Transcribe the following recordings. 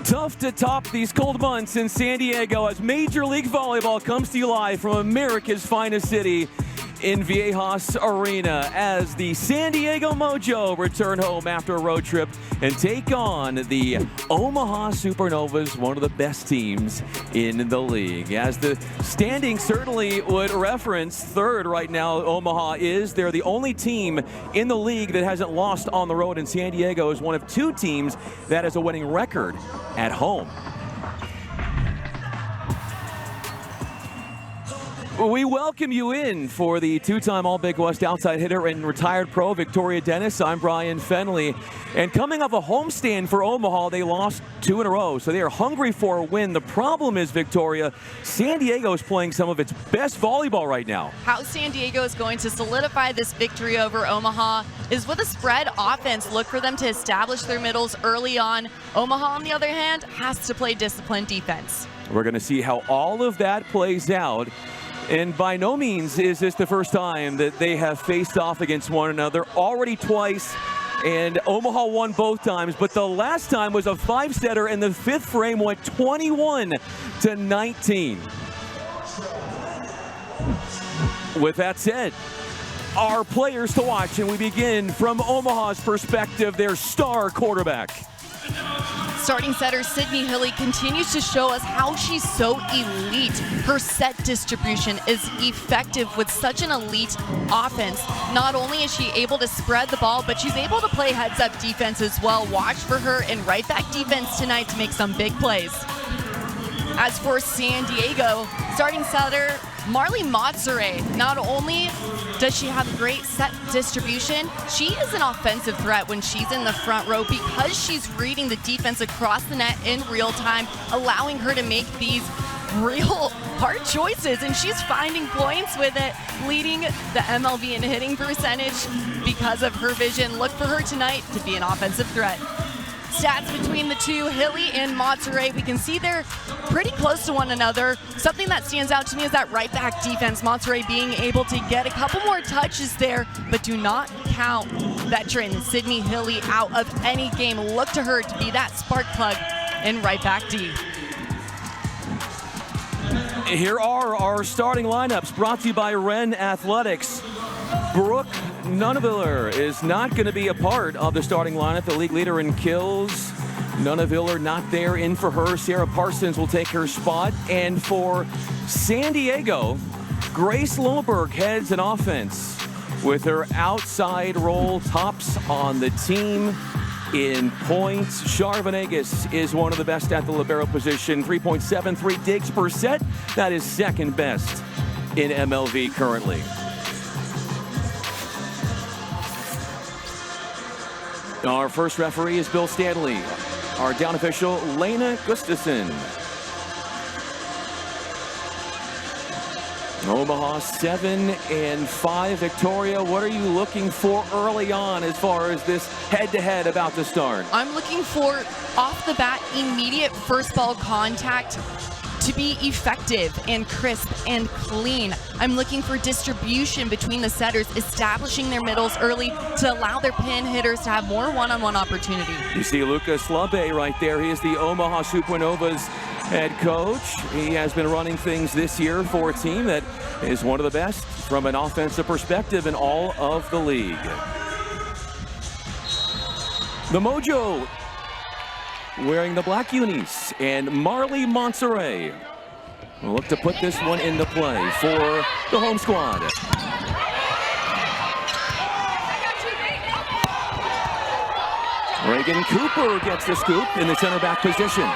Tough to top these cold months in San Diego as Major League Volleyball comes to you live from America's finest city in Viejas Arena as the San Diego Mojo return home after a road trip and take on the Omaha Supernovas, one of the best teams in the league. As the standings certainly would reference, third right now Omaha is. They're the only team in the league that hasn't lost on the road, and San Diego is one of two teams that has a winning record at home. We welcome you in for the two-time All-Big West outside hitter and retired pro Victoria Dennis. I'm Brian Fenley. And coming off a homestand for Omaha, they lost 2 in a row, so they are hungry for a win. The problem is, Victoria, San Diego is playing some of its best volleyball right now. How San Diego is going to solidify this victory over Omaha is with a spread offense. Look for them to establish their middles early on. Omaha, on the other hand, has to play disciplined defense. We're going to see how all of that plays out. And by no means is this the first time that they have faced off against one another. Already twice, and Omaha won both times, but the last time was a 5-setter, and the 5th frame went 21-19. With that said, our players to watch, and we begin from Omaha's perspective, their star quarterback. Starting setter Sydney Hilly continues to show us how she's so elite. Her set distribution is effective with such an elite offense. Not only is she able to spread the ball, but she's able to play heads-up defense as well. Watch for her in right-back defense tonight to make some big plays. As for San Diego, starting setter Marley Motzere, not only does she have great set distribution, she is an offensive threat when she's in the front row because she's reading the defense across the net in real time, allowing her to make these real hard choices, and she's finding points with it, leading the MLV in hitting percentage because of her vision. Look for her tonight to be an offensive threat. Stats between the two, Hilly and Motzere, we can see they're pretty close to one another. Something that stands out to me is that right back defense, Motzere being able to get a couple more touches there, but do not count veteran Sydney Hilly out of any game. Look to her to be that spark plug in right back D. Here are our starting lineups brought to you by Wren Athletics. Brooke Nuneviller is not going to be a part of the starting lineup, the league leader in kills. Nuneviller not there, in for her. Sarah Parsons will take her spot. And for San Diego, Grace Loberg heads an offense with her outside role, tops on the team in points. Charvanegas is one of the best at the libero position, 3.73 digs per set. That is second best in MLV currently. Our first referee is Bill Stanley. Our down official, Lena Gustafson. Omaha 7-5. Victoria, what are you looking for early on as far as this head-to-head about to start? I'm looking for, off the bat, immediate first ball contact to be effective and crisp and clean. I'm looking for distribution between the setters, establishing their middles early to allow their pin hitters to have more one-on-one opportunity. You see Lucas Labe right there. He is the Omaha Supernovas head coach. He has been running things this year for a team that is one of the best from an offensive perspective in all of the league. The Mojo wearing the black unis, and Marley Motzere will look to put this one into play for the home squad. Reagan Cooper gets the scoop in the center back position.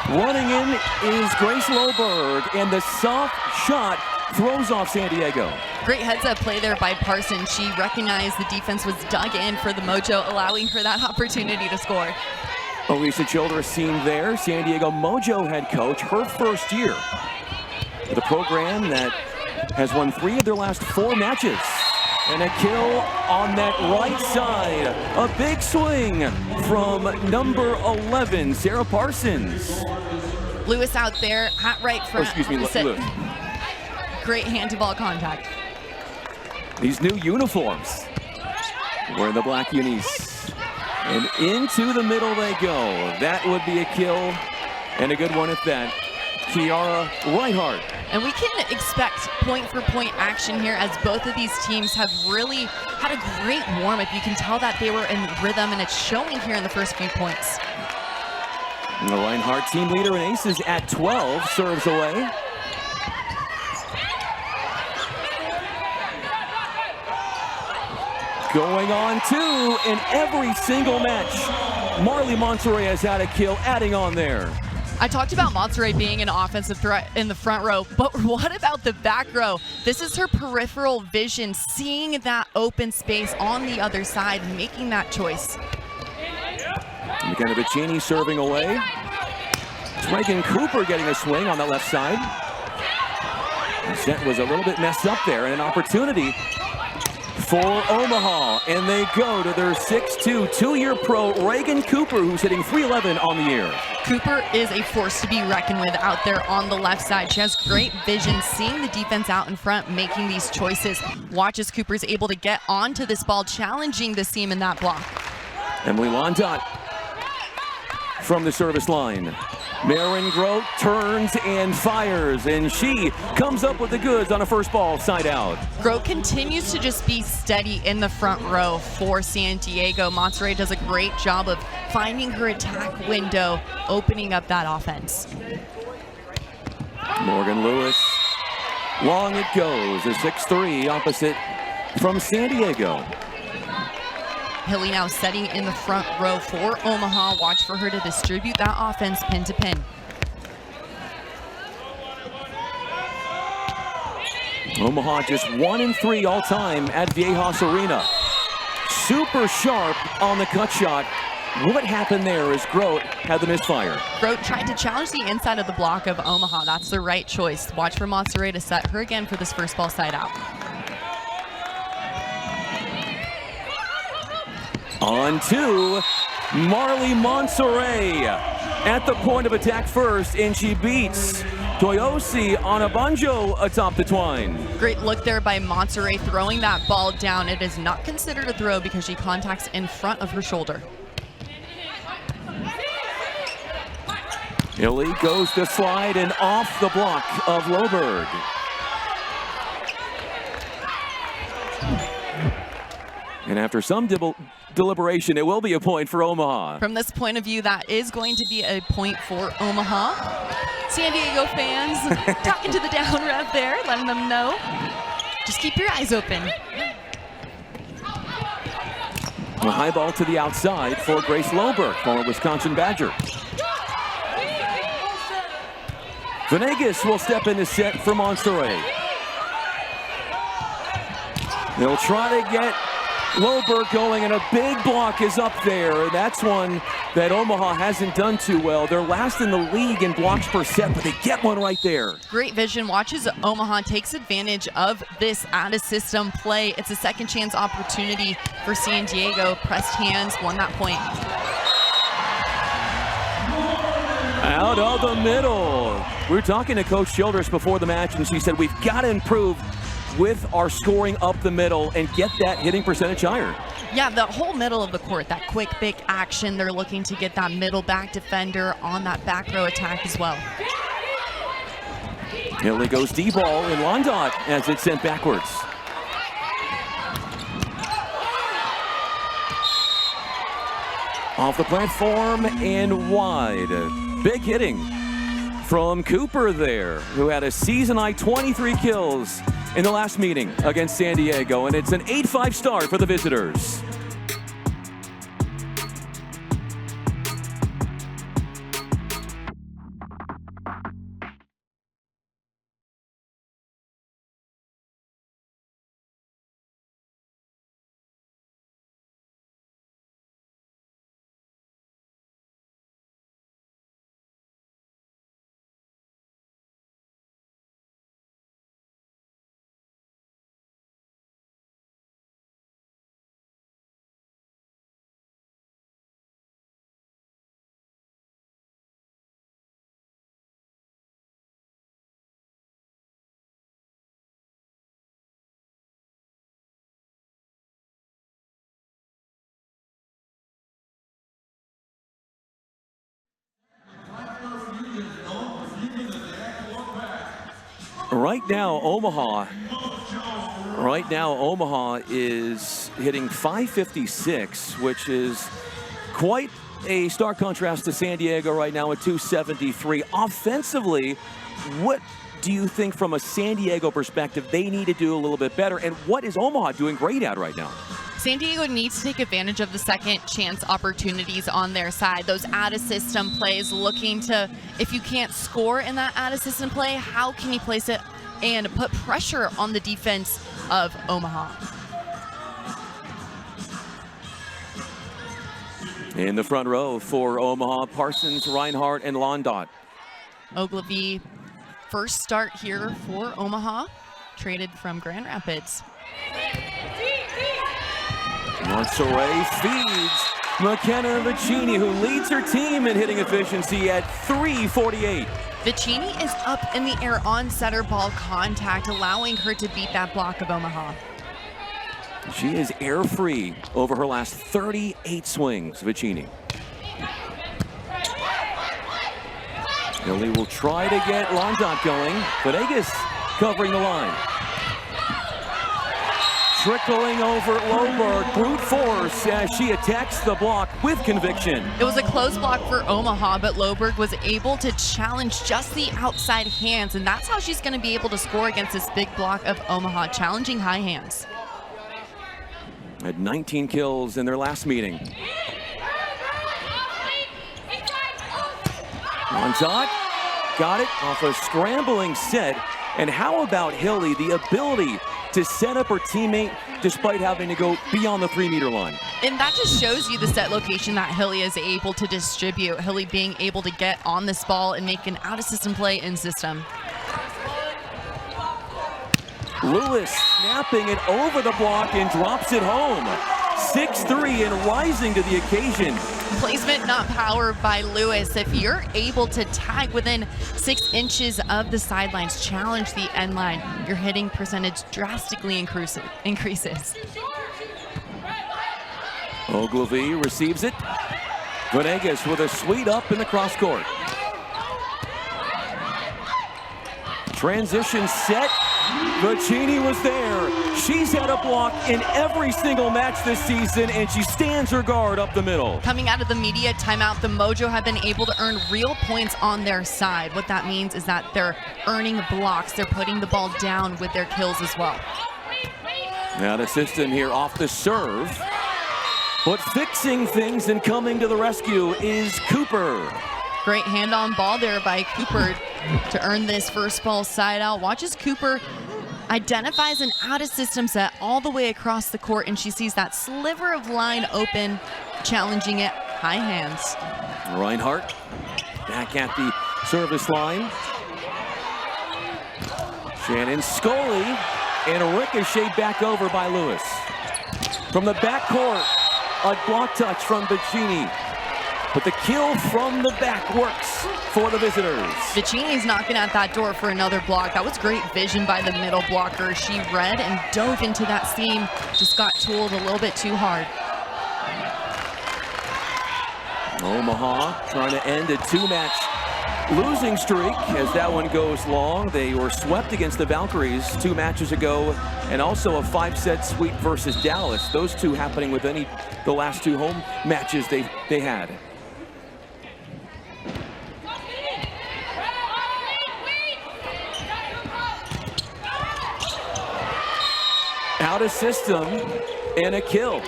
Running in is Grace Loberg, and the soft shot throws off San Diego. Great heads-up play there by Parsons. She recognized the defense was dug in for the Mojo, allowing her that opportunity to score. Elisa Childress seen there, San Diego Mojo head coach, her first year. The program that has won 3 of their last 4 matches. And a kill on that right side. A big swing from number 11, Sarah Parsons. Lewis out there at right front. Oh, excuse me, Lewis. Great hand-to-ball contact. These new uniforms. Wearing the black unis. And into the middle they go. That would be a kill, and a good one at that. Kiara Reinhardt. And we can expect point-for-point action here, as both of these teams have really had a great warm-up. You can tell that they were in rhythm, and it's showing here in the first few points. And the Reinhardt team leader in aces at 12 serves away. Going on two in every single match. Marley Monterrey has had a kill, adding on there. I talked about Monterrey being an offensive threat in the front row, but what about the back row? This is her peripheral vision, seeing that open space on the other side, making that choice. McKenna Vicini serving away. It's Reagan Cooper getting a swing on the left side. The set was a little bit messed up there, and an opportunity for Omaha, and they go to their 6'2", two-year pro, Reagan Cooper, who's hitting .311 on the year. Cooper is a force to be reckoned with out there on the left side. She has great vision, seeing the defense out in front, making these choices. Watch as Cooper's able to get onto this ball, challenging the seam in that block. Emily Londot from the service line. Marin Grote turns and fires, and she comes up with the goods on a first ball side out. Grote continues to just be steady in the front row for San Diego. Monterrey does a great job of finding her attack window, opening up that offense. Morgan Lewis, long it goes, a 6'3" opposite from San Diego. Hilly now setting in the front row for Omaha. Watch for her to distribute that offense pin to pin. Omaha just 1-3 all time at Viejas Arena. Super sharp on the cut shot. What happened there is Grote had the misfire. Grote tried to challenge the inside of the block of Omaha. That's the right choice. Watch for Monterrey to set her again for this first ball side out. On two, Marley Monterrey at the point of attack first, and she beats Toyosi Onabanjo atop the twine. Great look there by Monterrey, throwing that ball down. It is not considered a throw because she contacts in front of her shoulder. Hilly goes to slide and off the block of Loberg. And after some deliberation, it will be a point for Omaha. From this point of view, that is going to be a point for Omaha. San Diego fans talking to the down ref there, letting them know. Just keep your eyes open. A high ball to the outside for Grace Loberg, former Wisconsin Badger. Venegas will step in to set for Monterrey. They'll try to get Loberg going, and a big block is up there. That's one that Omaha hasn't done too well. They're last in the league in blocks per set, but they get one right there. Great vision. Watches Omaha takes advantage of this out-of-system play. It's a second chance opportunity for San Diego. Pressed hands, won that point. Out of the middle. We were talking to Coach Childress before the match, and she said, we've got to improve with our scoring up the middle and get that hitting percentage higher. Yeah, the whole middle of the court, that quick, big action. They're looking to get that middle back defender on that back row attack as well. Hilly goes D-ball in Londot as it's sent backwards. Off the platform and wide. Big hitting from Cooper there, who had a season-high 23 kills in the last meeting against San Diego, and it's an 8-5 start for the visitors. Right now, Omaha is hitting .556, which is quite a stark contrast to San Diego right now at .273. Offensively, what do you think from a San Diego perspective they need to do a little bit better? And what is Omaha doing great at right now? San Diego needs to take advantage of the second chance opportunities on their side. Those out-of-system plays, looking to, if you can't score in that out-of-system play, how can you place it and put pressure on the defense of Omaha? In the front row for Omaha, Parsons, Reinhardt, and Londot. Ogilvy, first start here for Omaha, traded from Grand Rapids. Monterey feeds McKenna Vicini, who leads her team in hitting efficiency at .348. Vicini is up in the air on center ball contact, allowing her to beat that block of Omaha. She is air-free over her last 38 swings, Vicini. Hilly will try to get Londot going. Venegas covering the line. Trickling over Loberg, brute force as she attacks the block with conviction. It was a close block for Omaha, but Loberg was able to challenge just the outside hands, and that's how she's going to be able to score against this big block of Omaha, challenging high hands. Had 19 kills in their last meeting. Londot got it off a scrambling set. And how about Hilly, the ability to set up her teammate despite having to go beyond the 3-meter line? And that just shows you the set location that Hilly is able to distribute. Hilly being able to get on this ball and make an out-of-system play in system. Lewis snapping it over the block and drops it home. 6-3 and rising to the occasion. Placement not power by Lewis. If you're able to tag within 6 inches of the sidelines, challenge the end line, your hitting percentage drastically increases. Ogilvy receives it. Venegas with a sweet up in the cross court. Transition set. Vicini was there. She's had a block in every single match this season, and she stands her guard up the middle. Coming out of the media timeout, the Mojo have been able to earn real points on their side. What that means is that they're earning blocks. They're putting the ball down with their kills as well. Now the system here off the serve. But fixing things and coming to the rescue is Cooper. Great hand-on ball there by Cooper to earn this first ball side out. Watches Cooper identifies an out-of-system set all the way across the court, and she sees that sliver of line open, challenging it high hands. Reinhardt back at the service line. Shannon Scully and a ricochet back over by Lewis. From the backcourt, a block touch from Vicini. But the kill from the back works for the visitors. Vicini's knocking at that door for another block. That was great vision by the middle blocker. She read and dove into that seam, just got tooled a little bit too hard. Omaha trying to end a 2-match losing streak as that one goes long. They were swept against the Valkyries 2 matches ago, and also a 5-set sweep versus Dallas. Those two happening within the last 2 home matches they had. Out of system and a kill.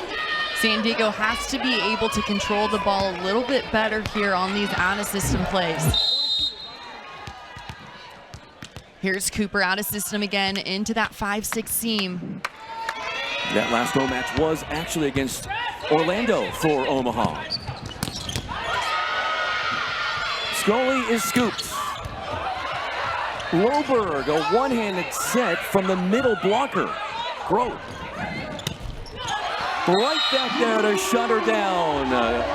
San Diego has to be able to control the ball a little bit better here on these out-of-system plays. Here's Cooper out of system again into that 5-6 seam. That last home match was actually against Orlando for Omaha. Scully is scooped. Loberg, a one-handed set from the middle blocker. Grote. Right back there to shut her down.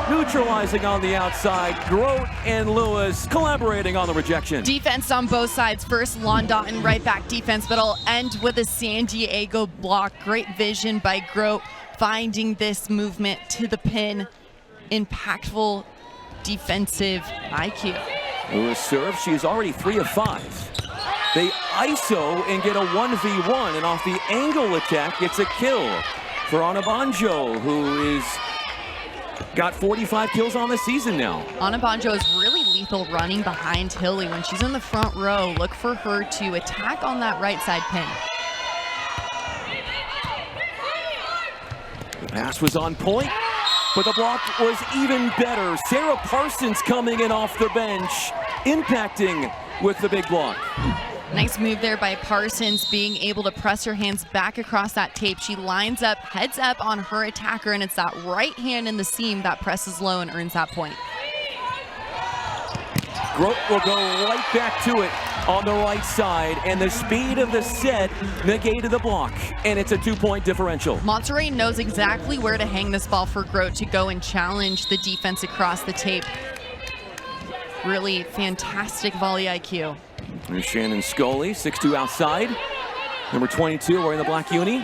Neutralizing on the outside. Grote and Lewis collaborating on the rejection. Defense on both sides. First Londot and right back defense, but I'll end with a San Diego block. Great vision by Grote, finding this movement to the pin. Impactful defensive IQ. Lewis serves. She's already 3 of 5. They ISO and get a 1v1, and off the angle attack, it's a kill for Onabanjo, who is got 45 kills on the season now. Onabanjo is really lethal running behind Hilly. When she's in the front row, look for her to attack on that right side pin. The pass was on point, but the block was even better. Sarah Parsons coming in off the bench, impacting with the big block. Nice move there by Parsons, being able to press her hands back across that tape. She lines up, heads up on her attacker, and it's that right hand in the seam that presses low and earns that point. Grote will go right back to it on the right side, and the speed of the set negated the block, and it's a 2-point differential. Monterey knows exactly where to hang this ball for Grote to go and challenge the defense across the tape. Really fantastic volley IQ. There's Shannon Scully, 6'2" outside. Number 22 wearing the black uni.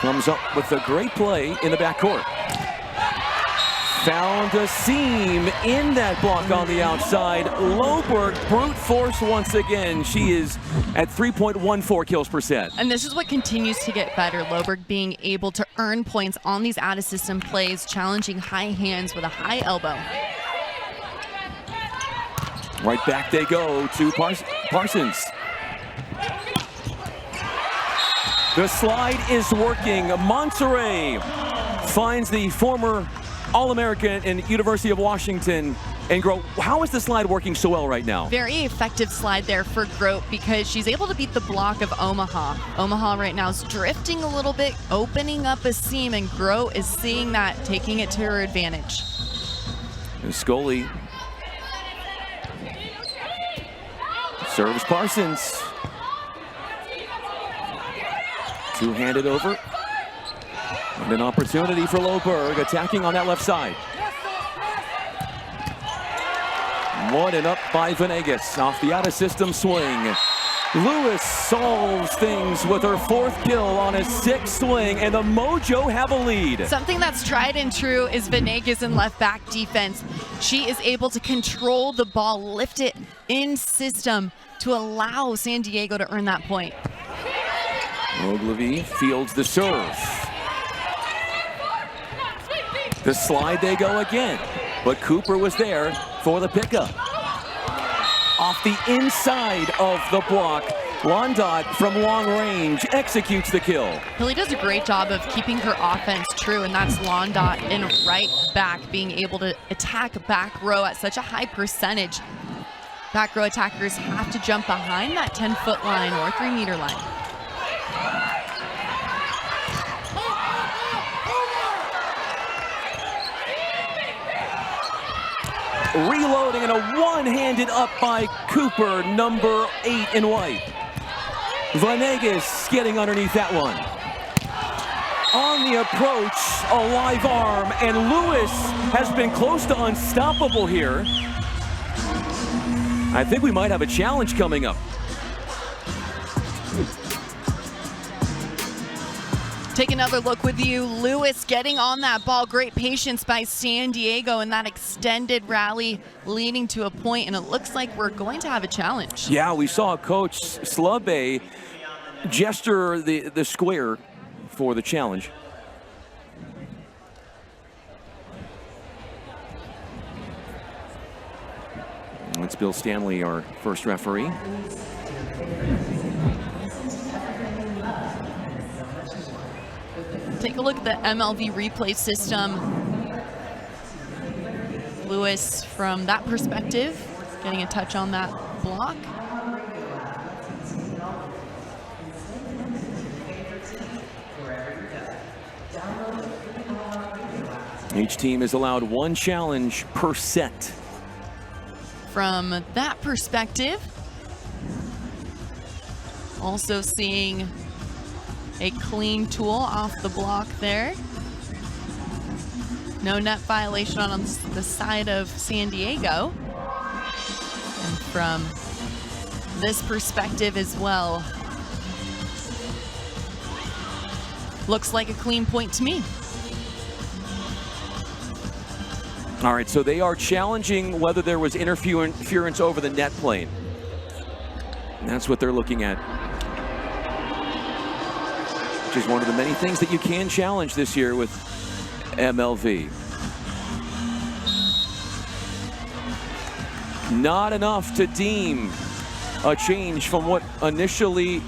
Comes up with a great play in the backcourt. Found a seam in that block on the outside. Loberg, brute force once again. She is at 3.14 kills per set. And this is what continues to get better. Loberg being able to earn points on these out-of-system plays, challenging high hands with a high elbow. Right back they go to Parsons. The slide is working. Monterey finds the former All-American in University of Washington. And Grote, how is the slide working so well right now? Very effective slide there for Grote because she's able to beat the block of Omaha. Omaha right now is drifting a little bit, opening up a seam, and Grote is seeing that, taking it to her advantage. And Scully serves Parsons. Two-handed over. And an opportunity for Loberg, attacking on that left side. One and up by Venegas off the out-of-system swing. Lewis solves things with her 4th kill on a 6th swing, and the Mojo have a lead. Something that's tried and true is Venegas in left back defense. She is able to control the ball, lift it in system to allow San Diego to earn that point. Ogilvy fields the serve. The slide they go again, but Cooper was there for the pickup. Off the inside of the block, Londot from long range executes the kill. Hilly does a great job of keeping her offense true, and that's Londot in right back, being able to attack back row at such a high percentage. Back row attackers have to jump behind that 10-foot line or 3-meter line. Reloading, and a one-handed up by Cooper, number 8 in white. Venegas getting underneath that one. On the approach, a live arm, and Lewis has been close to unstoppable here. I think we might have a challenge coming up. Take another look with you. Lewis getting on that ball. Great patience by San Diego in that extended rally leading to a point, and it looks like we're going to have a challenge. Yeah, we saw Coach Slubbe gesture the square for the challenge. It's Bill Stanley, our first referee. Take a look at the MLV replay system. Lewis, from that perspective, getting a touch on that block. Each team is allowed one challenge per set. From that perspective, also seeing a clean tool off the block there. No net violation on the side of San Diego. And from this perspective as well, looks like a clean point to me. All right, so they are challenging whether there was interference over the net plane. That's what they're looking at. Which is one of the many things that you can challenge this year with MLV. Not enough to deem a change from what initially,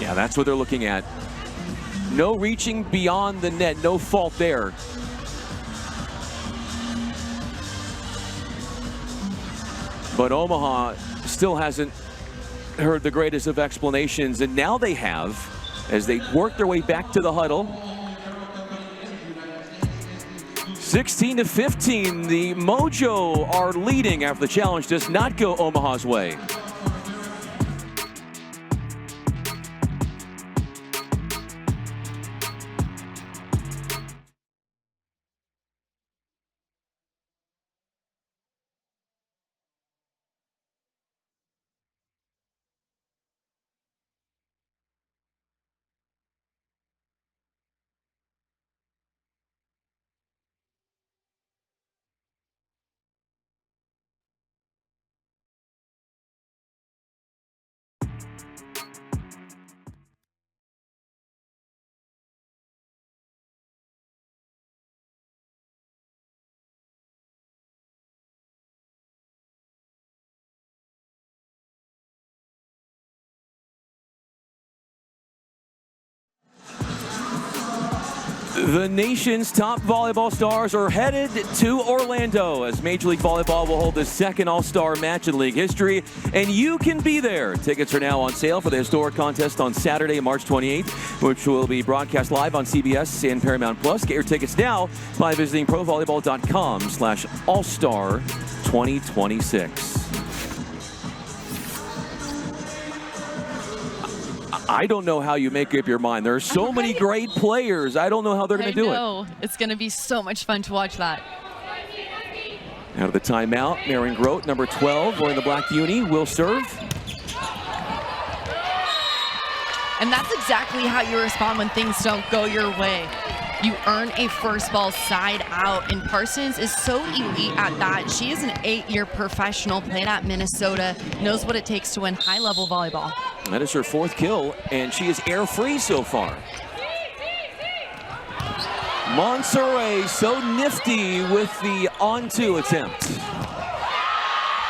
yeah, that's what they're looking at. No reaching beyond the net, no fault there. But Omaha still hasn't heard the greatest of explanations, and now they have, as they work their way back to the huddle. 16-15, the Mojo are leading after the challenge does not go Omaha's way. The nation's top volleyball stars are headed to Orlando as Major League Volleyball will hold the second All-Star match in league history, and you can be there. Tickets are now on sale for the historic contest on Saturday, March 28th, which will be broadcast live on CBS and Paramount Plus. Get your tickets now by visiting provolleyball.com/All-Star 2026. I don't know how you make up your mind. There are so many great players. I don't know how they're going to do it. It's going to be so much fun to watch that. Out of the timeout, Marion Grote, number 12, wearing the black uni, will serve. And that's exactly how you respond when things don't go your way. You earn a first ball side out, and Parsons is so elite at that. She is an 8-year professional, played at Minnesota, knows what it takes to win high-level volleyball. That is her 4th kill, and she is air-free so far. Monserrat so nifty with the on-2 attempt.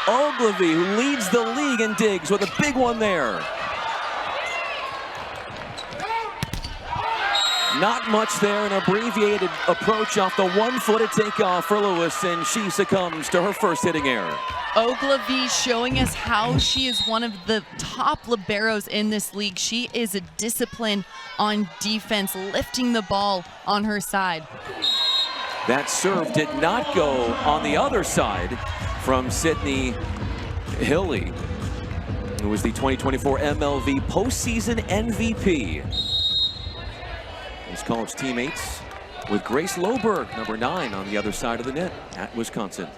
Ogilvy, who leads the league in digs with a big one there. Not much there, an abbreviated approach off the one-footed takeoff for Lewis, and she succumbs to her first hitting error. Ogilvy showing us how she is one of the top liberos in this league. She is a discipline on defense, lifting the ball on her side. That serve did not go on the other side from Sydney Hilly, who was the 2024 MLV postseason MVP. His college teammates with Grace Loberg, number 9, on the other side of the net at Wisconsin.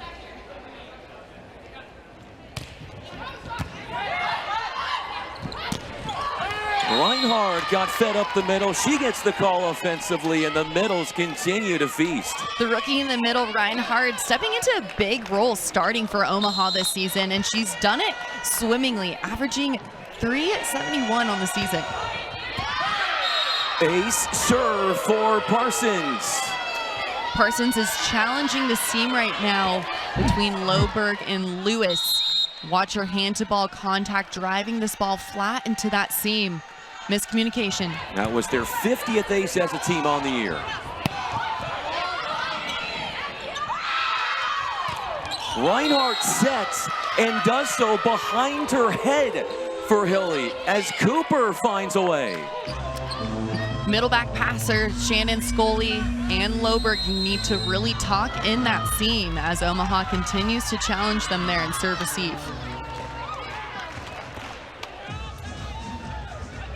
Reinhardt got fed up the middle. She gets the call offensively, and the middles continue to feast. The rookie in the middle, Reinhardt, stepping into a big role starting for Omaha this season, and she's done it swimmingly, averaging .371 on the season. Ace serve for Parsons. Parsons is challenging the seam right now between Loberg and Lewis. Watch her hand-to-ball contact, driving this ball flat into that seam. Miscommunication. That was their 50th ace as a team on the year. Reinhardt sets and does so behind her head for Hilly as Cooper finds a way. Middle back passer, Shannon Scully and Loberg need to really talk in that seam as Omaha continues to challenge them there and serve receive.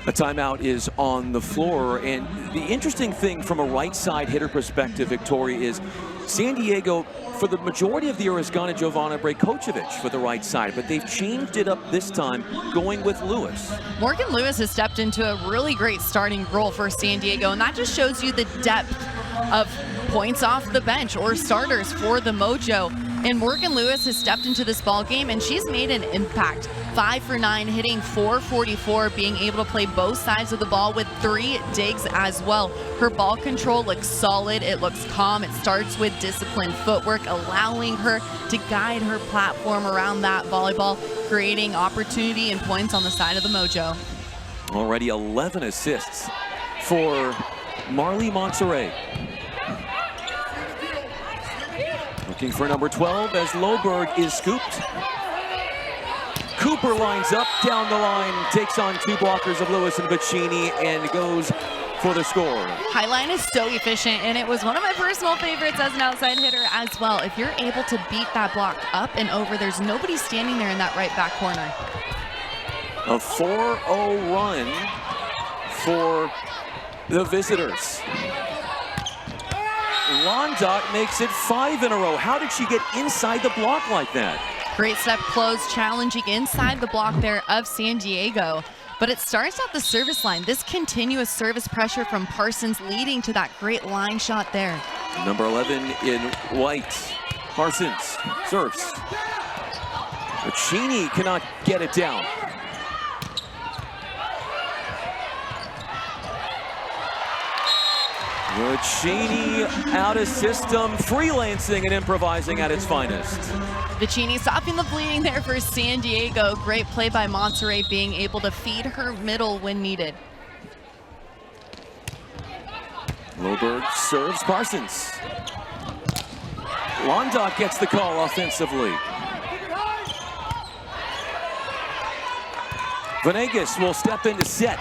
A timeout is on the floor, and the interesting thing from a right side hitter perspective, Victoria, is San Diego, for the majority of the year, has gone to Jovana Brajkovic for the right side, but they've changed it up this time, going with Lewis. Morgan Lewis has stepped into a really great starting role for San Diego, and that just shows you the depth of points off the bench or starters for the Mojo. And Morgan Lewis has stepped into this ball game, and she's made an impact. 5 for 9, hitting .444, being able to play both sides of the ball with 3 digs as well. Her ball control looks solid. It looks calm. It starts with disciplined footwork, allowing her to guide her platform around that volleyball, creating opportunity and points on the side of the Mojo. Already 11 assists for Marlee Monterey. Looking for number 12 as Loberg is scooped. Cooper lines up down the line, takes on 2 blockers of Lewis and Vicini, and goes for the score. Highline is so efficient, and it was one of my personal favorites as an outside hitter as well. If you're able to beat that block up and over, there's nobody standing there in that right back corner. A 4-0 run for the visitors. Londot makes it 5 in a row. How did she get inside the block like that? Great step close, challenging inside the block there of San Diego. But it starts at the service line. This continuous service pressure from Parsons leading to that great line shot there. Number 11 in white. Parsons serves. Vicini cannot get it down. Vicini out of system, freelancing and improvising at its finest. Vicini stopping the bleeding there for San Diego. Great play by Monterey, being able to feed her middle when needed. Loberg serves Parsons. Londot gets the call offensively. Venegas will step into set.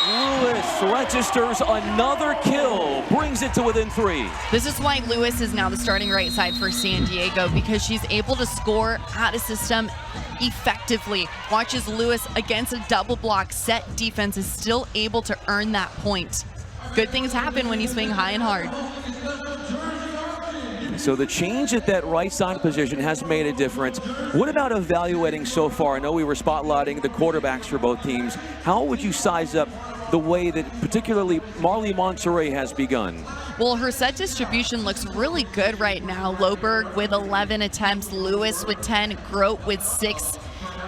Lewis registers another kill, brings it to within 3. This is why Lewis is now the starting right side for San Diego, because she's able to score out of system effectively. Watches Lewis against a double block set defense is still able to earn that point. Good things happen when you swing high and hard. So the change at that right side position has made a difference. What about evaluating so far? I know we were spotlighting the quarterbacks for both teams. How would you size up the way that particularly Marlee Monterey has begun? Well, her set distribution looks really good right now. Loberg with 11 attempts, Lewis with 10, Grote with 6.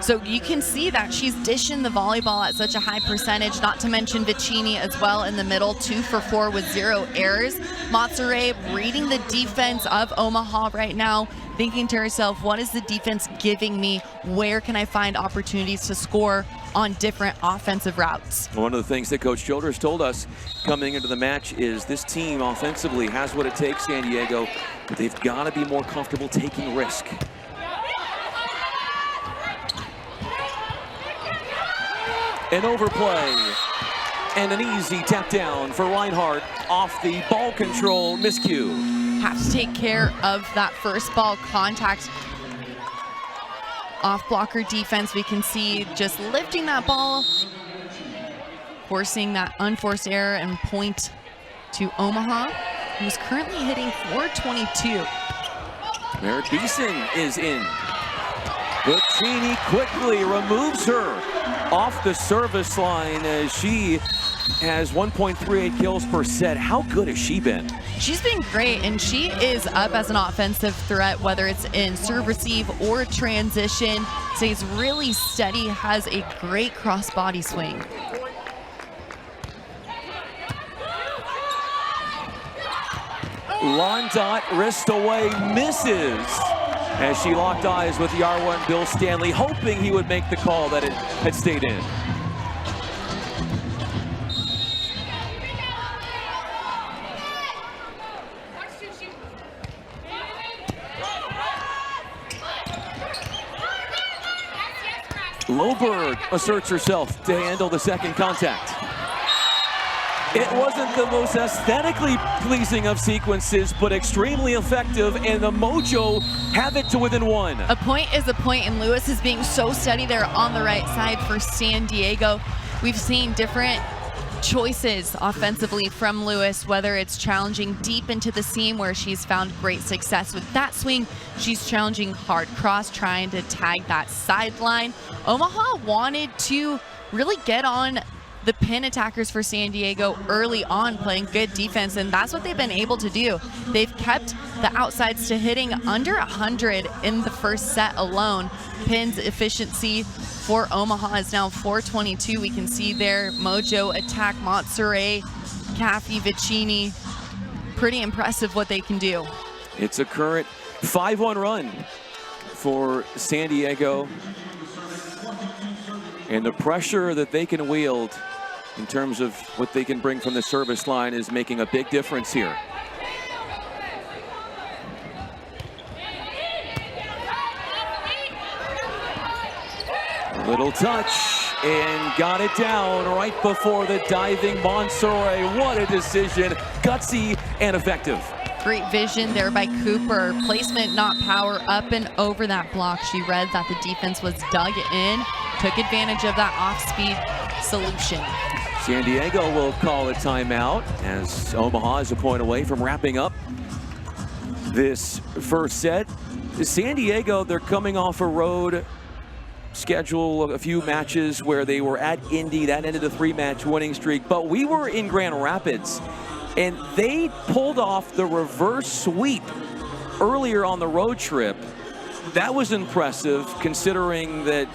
So you can see that she's dishing the volleyball at such a high percentage, not to mention Vicini as well in the middle, 2 for 4 with 0 errors. Monterey reading the defense of Omaha right now, thinking to herself, what is the defense giving me? Where can I find opportunities to score on different offensive routes? One of the things that Coach Childers told us coming into the match is this team offensively has what it takes, San Diego, but they've got to be more comfortable taking risk. An overplay and an easy tap down for Reinhardt off the ball control miscue. Have to take care of that first ball contact. Off blocker defense, we can see just lifting that ball, forcing that unforced error and point to Omaha, who's currently hitting .422. Merritt Beeson is in. Vicini quickly removes her off the service line as she has 1.38 kills per set. How good has she been? She's been great, and she is up as an offensive threat, whether it's in serve receive or transition. Stays really steady, has a great cross-body swing. Londot wrist away, misses as she locked eyes with the R1 Bill Stanley, hoping he would make the call that it had stayed in. Loberg asserts herself to handle the second contact. It wasn't the most aesthetically pleasing of sequences, but extremely effective, and the Mojo have it to within 1. A point is a point, and Lewis is being so steady there on the right side for San Diego. We've seen different choices offensively from Lewis, whether it's challenging deep into the seam where she's found great success with that swing. She's challenging hard cross, trying to tag that sideline. Omaha wanted to really get on the pin attackers for San Diego early on, playing good defense, and that's what they've been able to do. They've kept the outsides to hitting under 100 in the first set alone. Pins efficiency for Omaha is now 422. We can see there Mojo attack Montsere, Caffey, Vicini. Pretty impressive what they can do. It's a current 5-1 run for San Diego. And the pressure that they can wield in terms of what they can bring from the service line is making a big difference here. A little touch and got it down right before the diving Montsere. What a decision, gutsy and effective. Great vision there by Cooper. Placement, not power, up and over that block. She read that the defense was dug in, took advantage of that off-speed solution. San Diego will call a timeout as Omaha is a point away from wrapping up this first set. San Diego, they're coming off a road schedule, a few matches where they were at Indy. That ended a 3-match winning streak. But we were in Grand Rapids, and they pulled off the reverse sweep earlier on the road trip. That was impressive considering that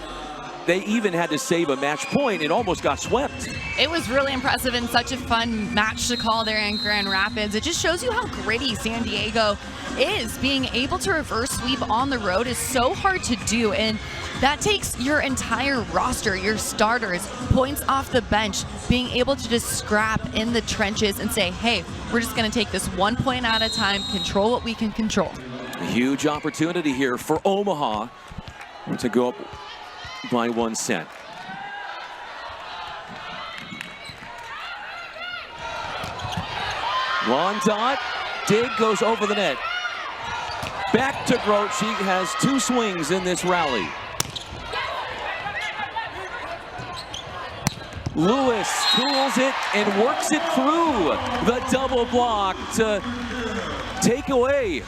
they even had to save a match point. It almost got swept. It was really impressive and such a fun match to call there in Grand Rapids. It just shows you how gritty San Diego is. Being able to reverse sweep on the road is so hard to do, and that takes your entire roster, your starters, points off the bench, being able to just scrap in the trenches and say, hey, we're just going to take this 1 point at a time, control what we can control. A huge opportunity here for Omaha to go up by 1 set. Long dot, dig goes over the net. Back to Grote. She has 2 swings in this rally. Lewis tools it and works it through the double block to take away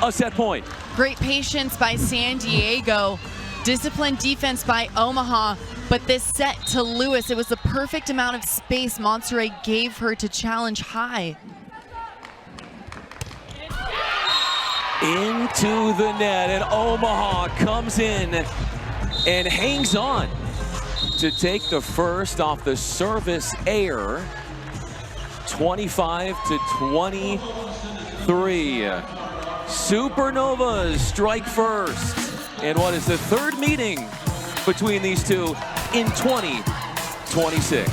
a set point. Great patience by San Diego. Disciplined defense by Omaha, but this set to Lewis, it was the perfect amount of space Montsere gave her to challenge high. Into the net, and Omaha comes in and hangs on to take the first off the service air. 25-23. Supernovas strike first. And what is the third meeting between these two in 2026?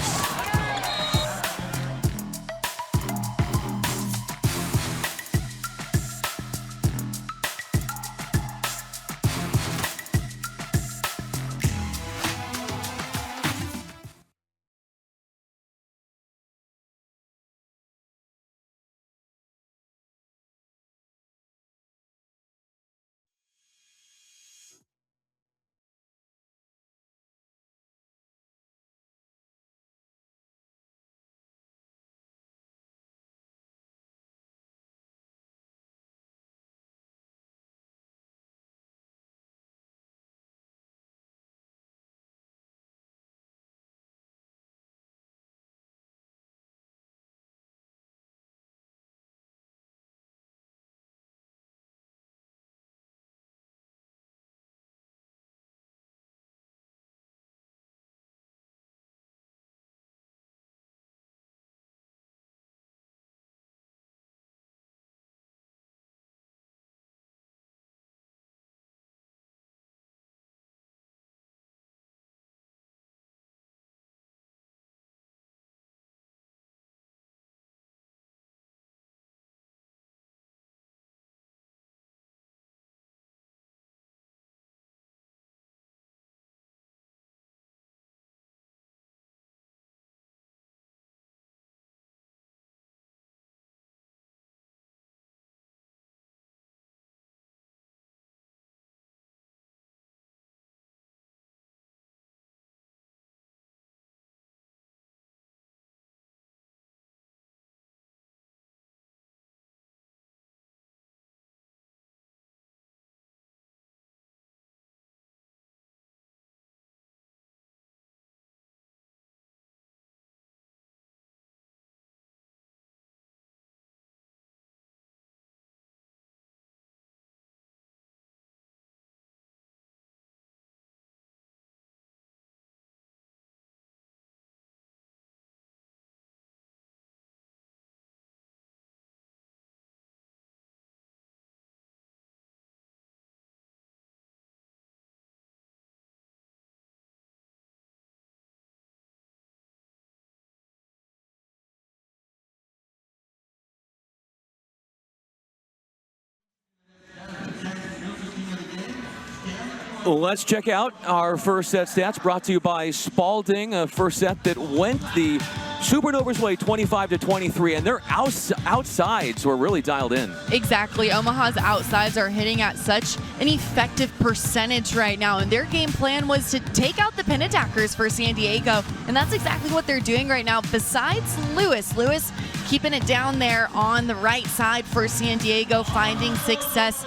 Let's check out our first set stats brought to you by Spalding. A first set that went the Supernovas' way 25-23, and their outsides were really dialed in. Exactly. Omaha's outsides are hitting at such an effective percentage right now, and their game plan was to take out the pin attackers for San Diego, and that's exactly what they're doing right now. Besides Lewis keeping it down there on the right side for San Diego, finding success.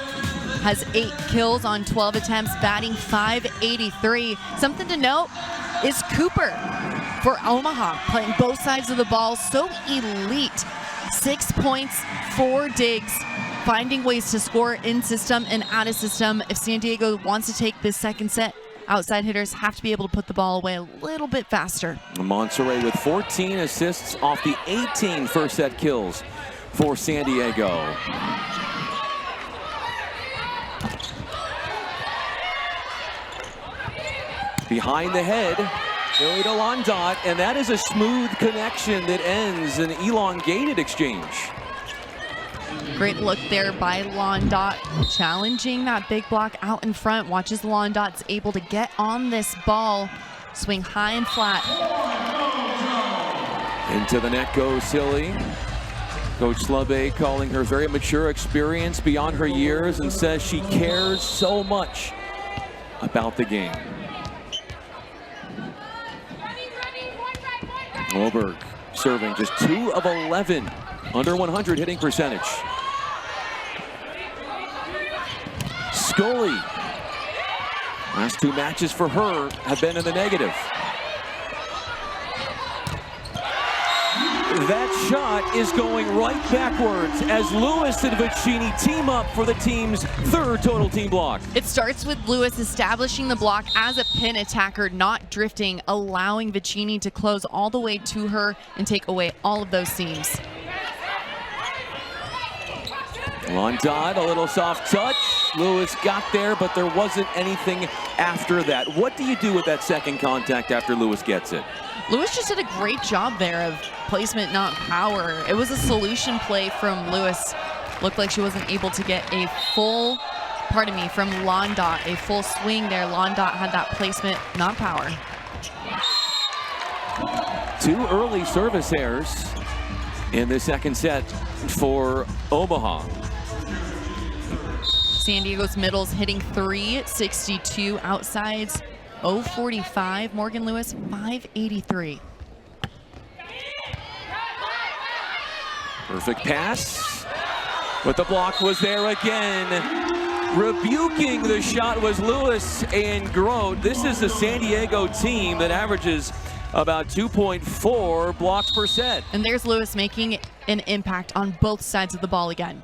Has 8 kills on 12 attempts, batting .583. Something to note is Cooper for Omaha, playing both sides of the ball, so elite. 6 points, 4 digs, finding ways to score in system and out of system. If San Diego wants to take this second set, outside hitters have to be able to put the ball away a little bit faster. Monterey with 14 assists off the 18 first set kills for San Diego. Behind the head, Hilly to Londot, and that is a smooth connection that ends an elongated exchange. Great look there by Londot, challenging that big block out in front. Watches Londot's able to get on this ball, swing high and flat. Into the net goes Hilly. Coach Slubbe calling her very mature, experience beyond her years, and says she cares so much about the game. Moberg serving just 2 of 11, under 100 hitting percentage. Scully, last 2 matches for her have been in the negative. That shot is going right backwards as Lewis and Vicini team up for the team's 3rd total team block. It starts with Lewis establishing the block as a pin attacker, not drifting, allowing Vicini to close all the way to her and take away all of those seams. Londot, a little soft touch. Lewis got there, but there wasn't anything after that. What do you do with that second contact after Lewis gets it? Lewis just did a great job there of placement, not power. It was a solution play from Lewis. Looked like she wasn't able to get a full, from Londot, a full swing there. Londot had that placement, not power. 2 early service errors in the second set for Omaha. San Diego's middles hitting .362, outsides .045. Morgan Lewis .583. Perfect pass, but the block was there again. Rebuking the shot was Lewis and Grote. This is a San Diego team that averages about 2.4 blocks per set. And there's Lewis making an impact on both sides of the ball again.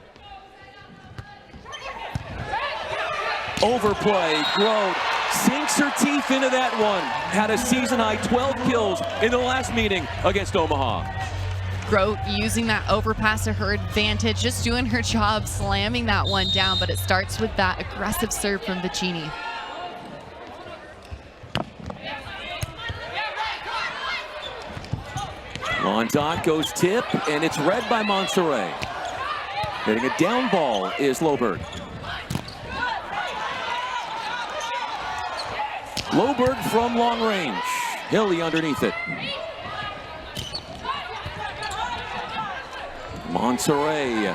Overplay, Grote sinks her teeth into that one. Had a season-high 12 kills in the last meeting against Omaha. Grote using that overpass to her advantage, just doing her job, slamming that one down, but it starts with that aggressive serve from Vicini. Londot goes tip, and it's read by Monterey. Hitting a down ball is Loberg. Loberg from long range. Hilly underneath it. Monterey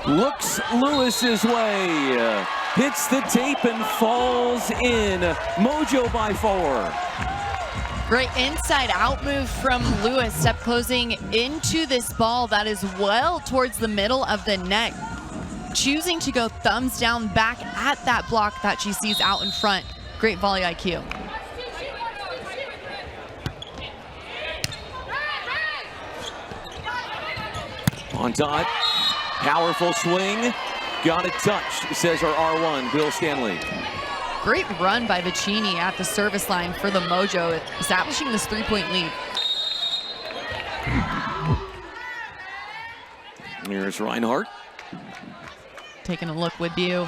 looks Lewis's way. Hits the tape and falls in. Mojo by 4. Great inside out move from Lewis, step closing into this ball that is well towards the middle of the net. Choosing to go thumbs down back at that block that she sees out in front. Great volley IQ. On dot, powerful swing, got a touch, says our R1, Bill Stanley. Great run by Vicini at the service line for the Mojo, establishing this 3-point lead. Here's Reinhardt. Taking a look with you.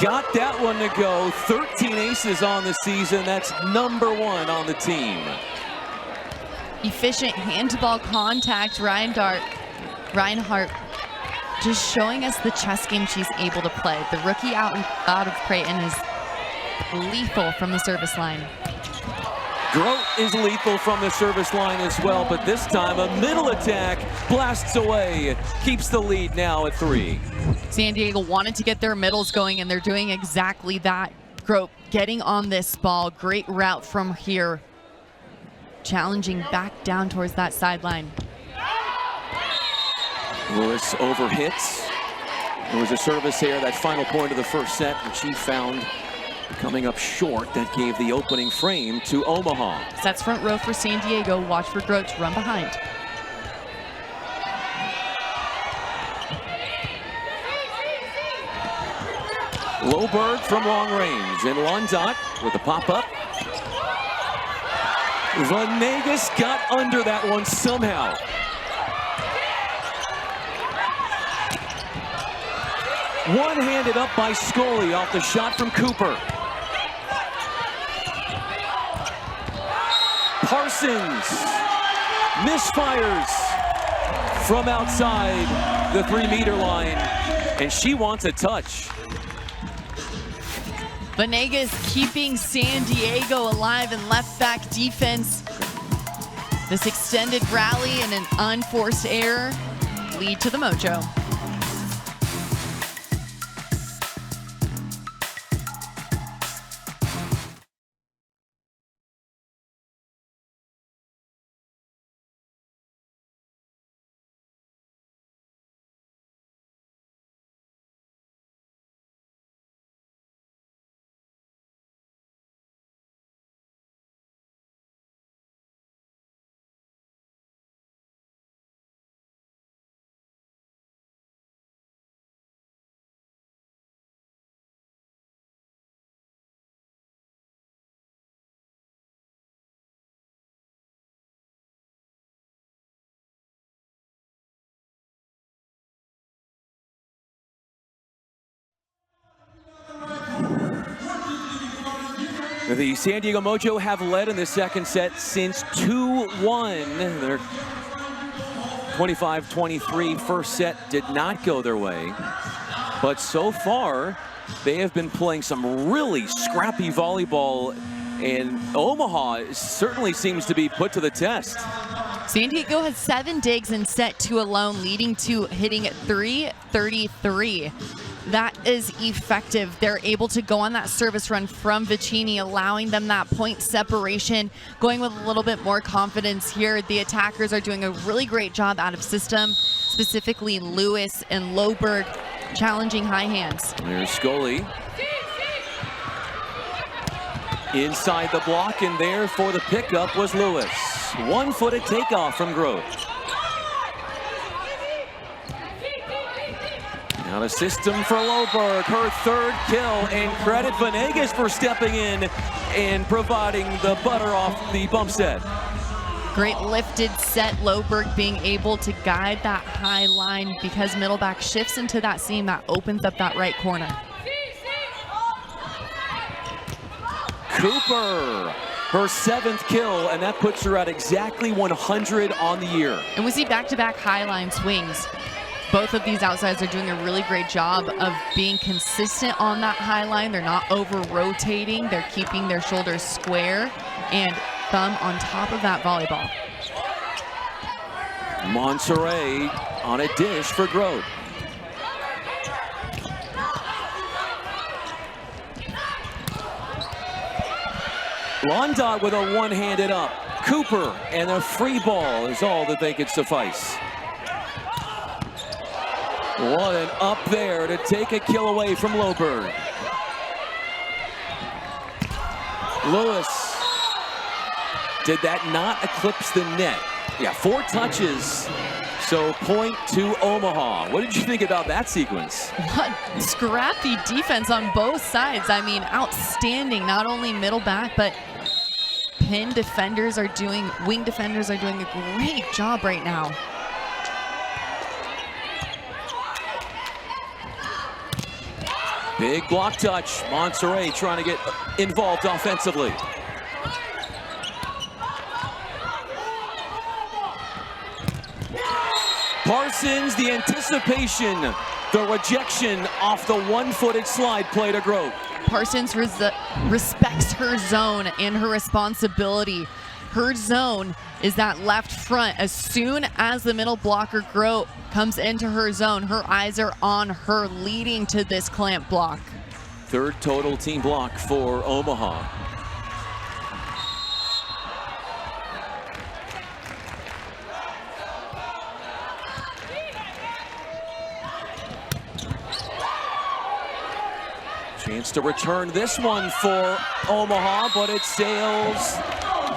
Got that one to go. 13 aces on the season. That's #1 on the team. Efficient hand-to-ball contact, Reinhardt just showing us the chess game she's able to play. The rookie out of Creighton is lethal from the service line. Grote is lethal from the service line as well, but this time a middle attack blasts away, keeps the lead now at 3. San Diego wanted to get their middles going, and they're doing exactly that. Grote getting on this ball. Great route from here. Challenging back down towards that sideline. Lewis overhits. There was a service here, that final point of the first set, which she found coming up short. That gave the opening frame to Omaha. Sets front row for San Diego. Watch for Grote to run behind. Loberg from long range, and Lundot with the pop-up. Venegas got under that one somehow. One-handed up by Scully off the shot from Cooper. Parsons misfires from outside the 3-meter line, and she wants a touch. Venegas keeping San Diego alive in left back defense. This extended rally and an unforced error lead to the Mojo. The San Diego Mojo have led in the second set since 2-1. Their 25-23 first set did not go their way. But so far, they have been playing some really scrappy volleyball, and Omaha certainly seems to be put to the test. San Diego has 7 digs in set 2 alone, leading to hitting at 333. That is effective. They're able to go on that service run from Vicini, allowing them that point separation, going with a little bit more confidence here. The attackers are doing a really great job out of system, specifically Lewis and Loberg, challenging high hands. There's Scully. Inside the block, and there for the pickup was Lewis. One-footed takeoff from Grote. Now the system for Loberg, her 3rd kill, and credit Venegas for stepping in and providing the butter off the bump set. Great lifted set. Loberg being able to guide that high line because middleback shifts into that seam that opens up that right corner. Cooper, her 7th kill, and that puts her at exactly 100 on the year. And we see back-to-back high line swings. Both of these outsides are doing a really great job of being consistent on that high line. They're not over-rotating. They're keeping their shoulders square and thumb on top of that volleyball. Monterey on a dish for Grote. Lundot with a one-handed up. Cooper, and a free ball is all that they could suffice. What an up there to take a kill away from Loberg. Lewis. Did that not eclipse the net? Yeah, 4 touches. So point to Omaha. What did you think about that sequence? What scrappy defense on both sides. I mean, outstanding. Not only middle back, but wing defenders are doing a great job right now. Big block touch. Monterey trying to get involved offensively. Parsons, the anticipation, the rejection off the one-footed slide play to Grote. Parsons respects her zone and her responsibility. Her zone is that left front. As soon as the middle blocker, Grote, comes into her zone, her eyes are on her, leading to this clamp block. Third total team block for Omaha. Chance to return this one for Omaha, but it sails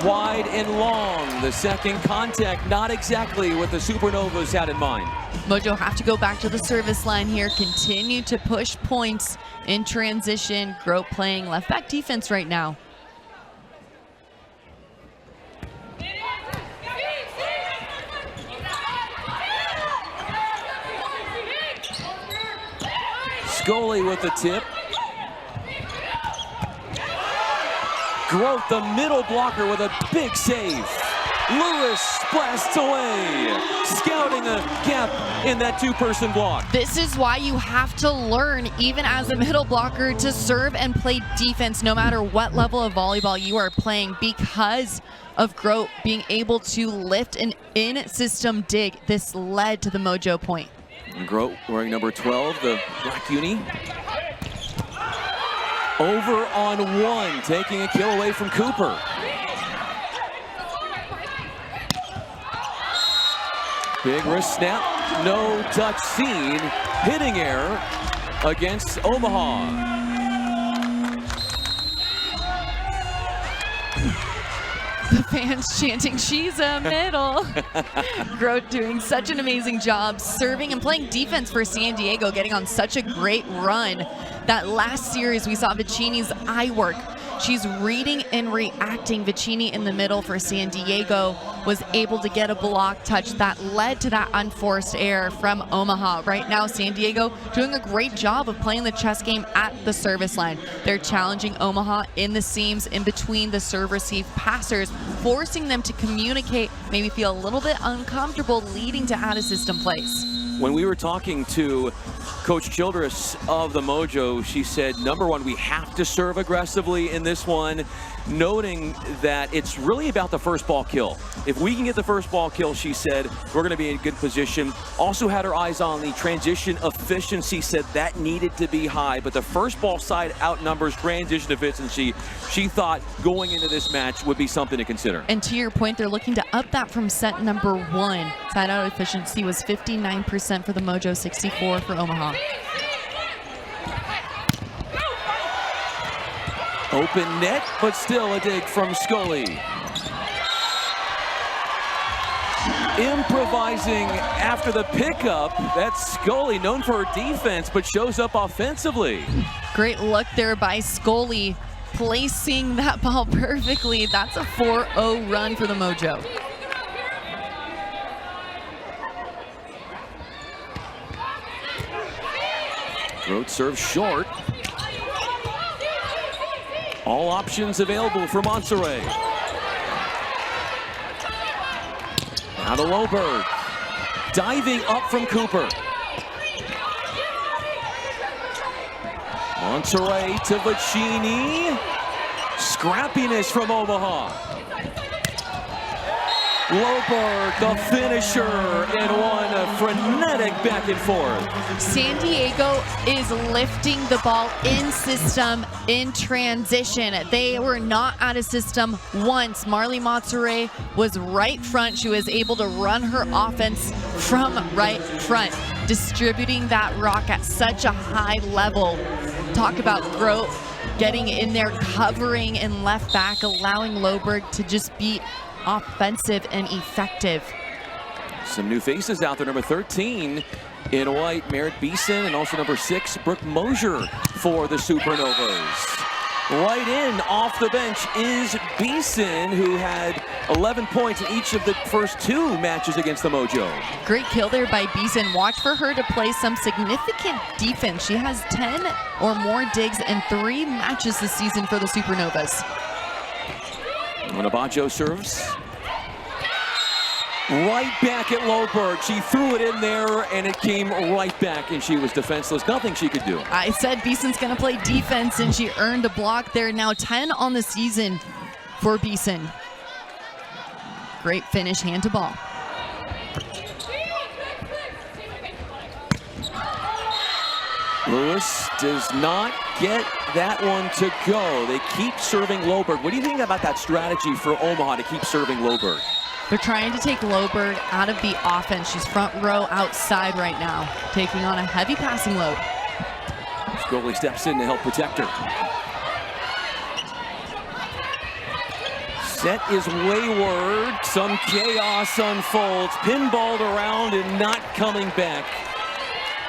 wide and long. The second contact, not exactly what the Supernovas had in mind. Mojo have to go back to the service line here, continue to push points in transition. Grote playing left back defense right now. Scully with the tip. Grote, the middle blocker, with a big save. Lewis blasts away, scouting a gap in that two-person block. This is why you have to learn, even as a middle blocker, to serve and play defense no matter what level of volleyball you are playing, because of Grote being able to lift an in-system dig. This led to the Mojo point. And Grote wearing number 12, the black uni. Over on one, taking a kill away from Cooper. Big wrist snap, no touch seen. Hitting error against Omaha. The fans chanting, she's a middle. Grote doing such an amazing job serving and playing defense for San Diego, getting on such a great run. That last series, we saw Vicini's eye work. She's reading and reacting. Vicini in the middle for San Diego was able to get a block touch that led to that unforced error from Omaha. Right now, San Diego doing a great job of playing the chess game at the service line. They're challenging Omaha in the seams in between the serve-receive passers, forcing them to communicate, maybe feel a little bit uncomfortable, leading to out-of-system plays. When we were talking to Coach Childress of the Mojo, she said, number one, we have to serve aggressively in this one, noting that it's really about the first ball kill. If we can get the first ball kill, she said, we're going to be in a good position. Also had her eyes on the transition efficiency, said that needed to be high, but the first ball side outnumbers transition efficiency. She thought going into this match would be something to consider. And to your point, they're looking to up that from set number one. Side out efficiency was 59% for the Mojo, 64% for Omaha. Open net, but still a dig from Scully. Improvising after the pickup. That's Scully, known for her defense, but shows up offensively. Great look there by Scully, placing that ball perfectly. That's a 4-0 run for the Mojo. Grote serves short. All options available for Monterey. Now to Loberg. Diving up from Cooper. Monterey to Vicini. Scrappiness from Omaha. Loberg, the finisher, in one frenetic back and forth. San Diego is lifting the ball in system, in transition. They were not out of system once. Marley Monterey was right front. She was able to run her offense from right front, distributing that rock at such a high level. Talk about Grote getting in there, covering in left back, allowing Loberg to just be offensive and effective. Some new faces out there. Number 13 in white, Merritt Beeson, and also number 6, Brooke Mojo for the Supernovas. Right in off the bench is Beeson, who had 11 points in each of the first 2 matches against the Mojo. Great kill there by Beeson. Watch for her to play some significant defense. She has 10 or more digs in 3 matches this season for the Supernovas. When Abajo serves. right back at Loberg. She threw it in there, and it came right back, and she was defenseless. Nothing she could do. I said Beeson's going to play defense, and she earned a block there. Now 10 on the season for Beeson. Great finish, hand to ball. Lewis does not get that one to go. They keep serving Loberg. What do you think about that strategy for Omaha to keep serving Loberg? They're trying to take Loberg out of the offense. She's front row outside right now, taking on a heavy passing load. Goalie steps in to help protect her. Set is wayward. Some chaos unfolds. Pinballed around and not coming back.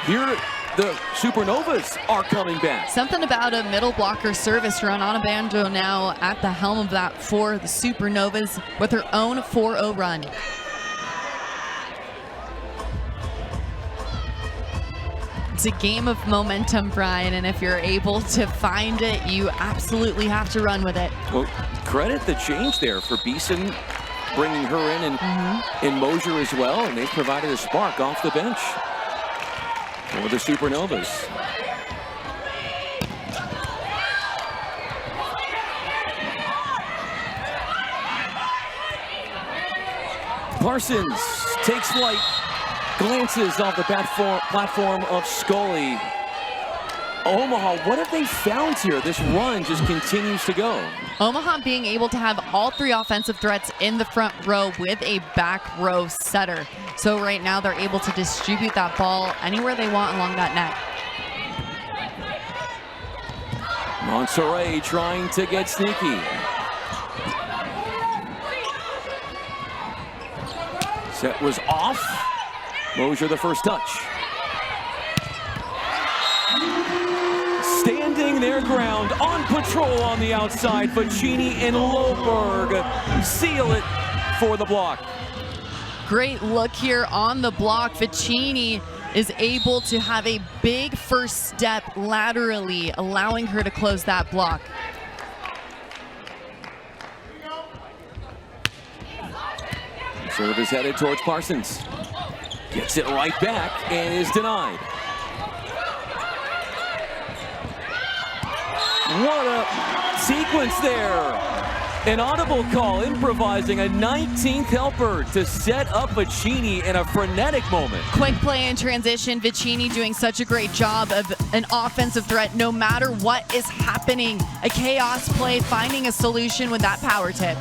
Here, the Supernovas are coming back. Something about a middle blocker service run. Anna Banjo now at the helm of that for the Supernovas with her own 4-0 run. It's a game of momentum, Brian, and if you're able to find it, you absolutely have to run with it. Well, credit the change there for Beeson, bringing her in and Mojo as well, and they've provided a spark off the bench for the Supernovas. Parsons takes flight, glances off the platform of Scully. Omaha, what have they found here? This run just continues to go. Omaha being able to have all three offensive threats in the front row with a back row setter. So right now they're able to distribute that ball anywhere they want along that net. Monterey trying to get sneaky. Set was off. Mojo the first touch. Standing their ground on patrol on the outside, Ficini and Loberg seal it for the block. Great look here on the block. Ficini is able to have a big first step laterally, allowing her to close that block. Serve is headed towards Parsons. Gets it right back and is denied. What a sequence there. An audible call, improvising a 19th helper to set up Ficini in a frenetic moment. Quick play in transition. Ficini doing such a great job of an offensive threat no matter what is happening. A chaos play, finding a solution with that power tip.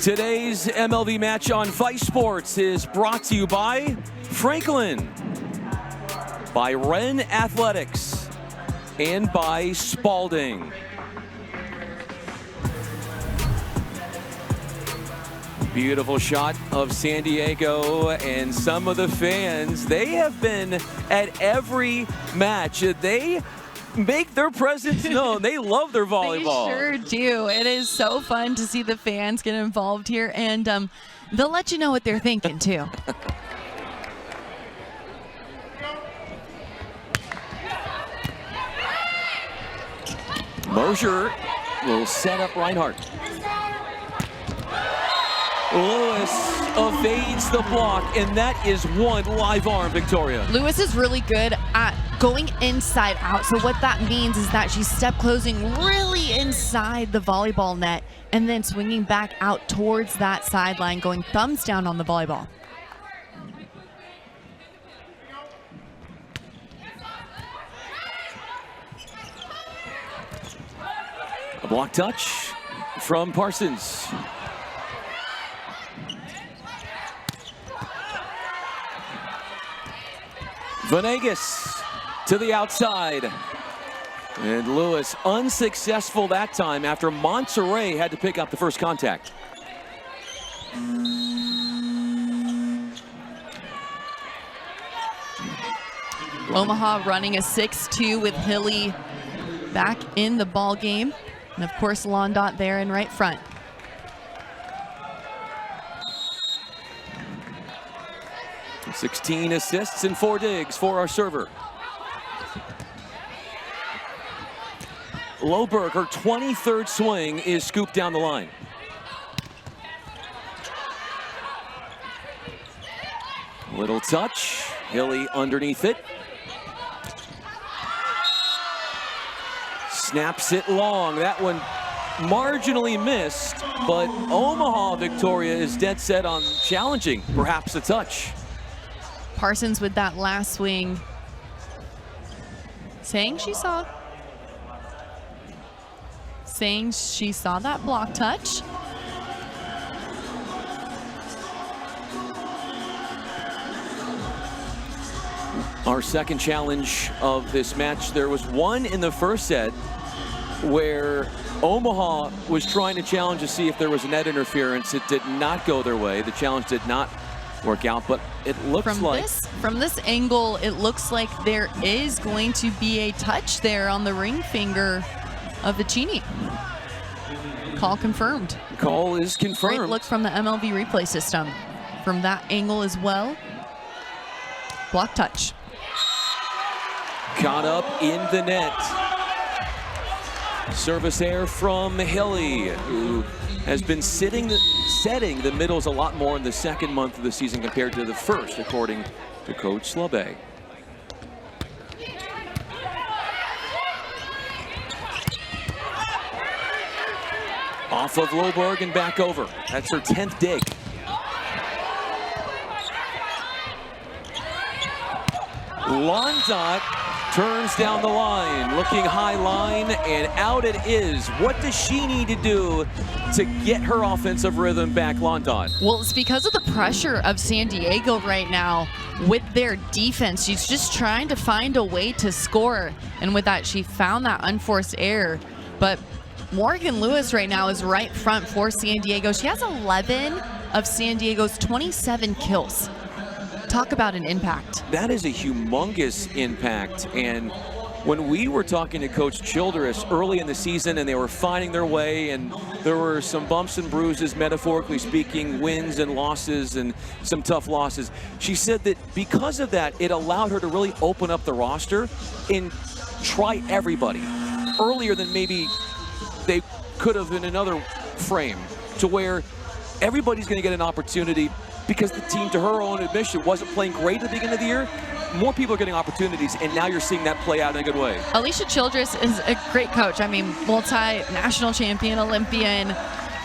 Today's MLV match on Vice Sports is brought to you by Franklin, by Wren Athletics, and by Spalding. Beautiful shot of San Diego, and some of the fans, they have been at every match. They make their presence known. They love their volleyball. They sure do. It is so fun to see the fans get involved here, and they'll let you know what they're thinking too. Mosier will set up Reinhardt. Lewis evades the block, and that is one live arm, Victoria. Lewis is really good at going inside out. So what that means is that she's step closing really inside the volleyball net and then swinging back out towards that sideline, going thumbs down on the volleyball. A block touch from Parsons. Venegas to the outside. And Lewis unsuccessful that time after Monterey had to pick up the first contact. Omaha running a 6-2 with Hilly back in the ball game. And of course, Londot there in right front. "16 assists and 4 digs for our server. Loberg, her 23rd swing is scooped down the line. Little touch, Hilly underneath it. Snaps it long, that one marginally missed, but Omaha Victoria is dead set on challenging, perhaps a touch. Parsons with that last swing, saying she saw that block touch. Our second challenge of this match, there was one in the first set where Omaha was trying to challenge to see if there was net interference. It did not go their way. The challenge did not work out, but it looks from this angle, it looks like there is going to be a touch there on the ring finger of Vicini. Call confirmed. Call is confirmed. Great look from the MLV replay system from that angle as well. Block touch. Caught up in the net. Service error from Hilly, who has been setting the middles a lot more in the second month of the season compared to the first, according to Coach Slabé. Off of Loberg and back over. That's her 10th dig. Londot turns down the line, looking high line, and out it is. What does she need to do to get her offensive rhythm back, Londot? Well, it's because of the pressure of San Diego right now with their defense. She's just trying to find a way to score, and with that, she found that unforced error. But Morgan Lewis right now is right front for San Diego. She has 11 of San Diego's 27 kills. Talk about an impact. That is a humongous impact. And when we were talking to Coach Childress early in the season and they were finding their way and there were some bumps and bruises, metaphorically speaking, wins and losses and some tough losses, she said that because of that, it allowed her to really open up the roster and try everybody earlier than maybe they could have in another frame, to where everybody's going to get an opportunity because the team, to her own admission, wasn't playing great at the beginning of the year. More people are getting opportunities, and now you're seeing that play out in a good way. Alicia Childress is a great coach. I mean, multi-national champion, Olympian,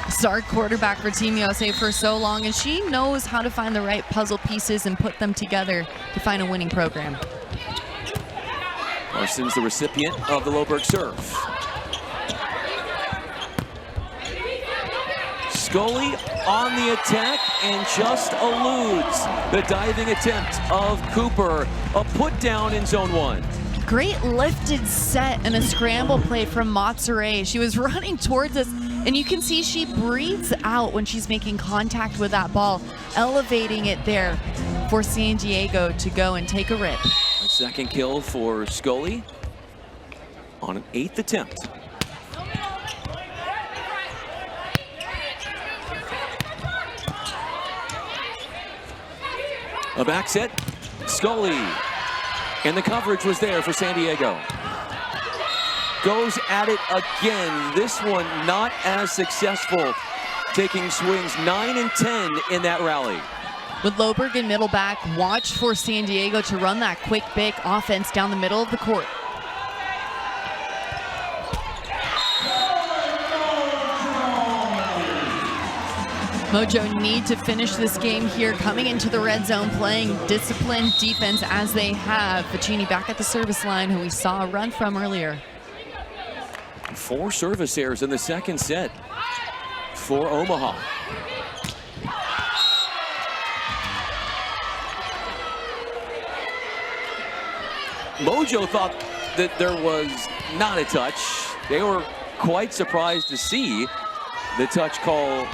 star quarterback for Team USA for so long, and she knows how to find the right puzzle pieces and put them together to find a winning program. Parsons, the recipient of the Loberg serve. Scully on the attack and just eludes the diving attempt of Cooper. A put down in zone 1. Great lifted set and a scramble play from Monterey. She was running towards us, and you can see she breathes out when she's making contact with that ball, elevating it there for San Diego to go and take a rip. A second kill for Scully on an 8th attempt. A back set, Scully, and the coverage was there for San Diego. Goes at it again, this one not as successful, taking swings 9 and 10 in that rally. With Loberg in middle back, watch for San Diego to run that quick, big offense down the middle of the court. Mojo need to finish this game here, coming into the red zone, playing disciplined defense as they have. Vicini back at the service line, who we saw a run from earlier. 4 service errors in the second set for Omaha. Mojo thought that there was not a touch. They were quite surprised to see the touch call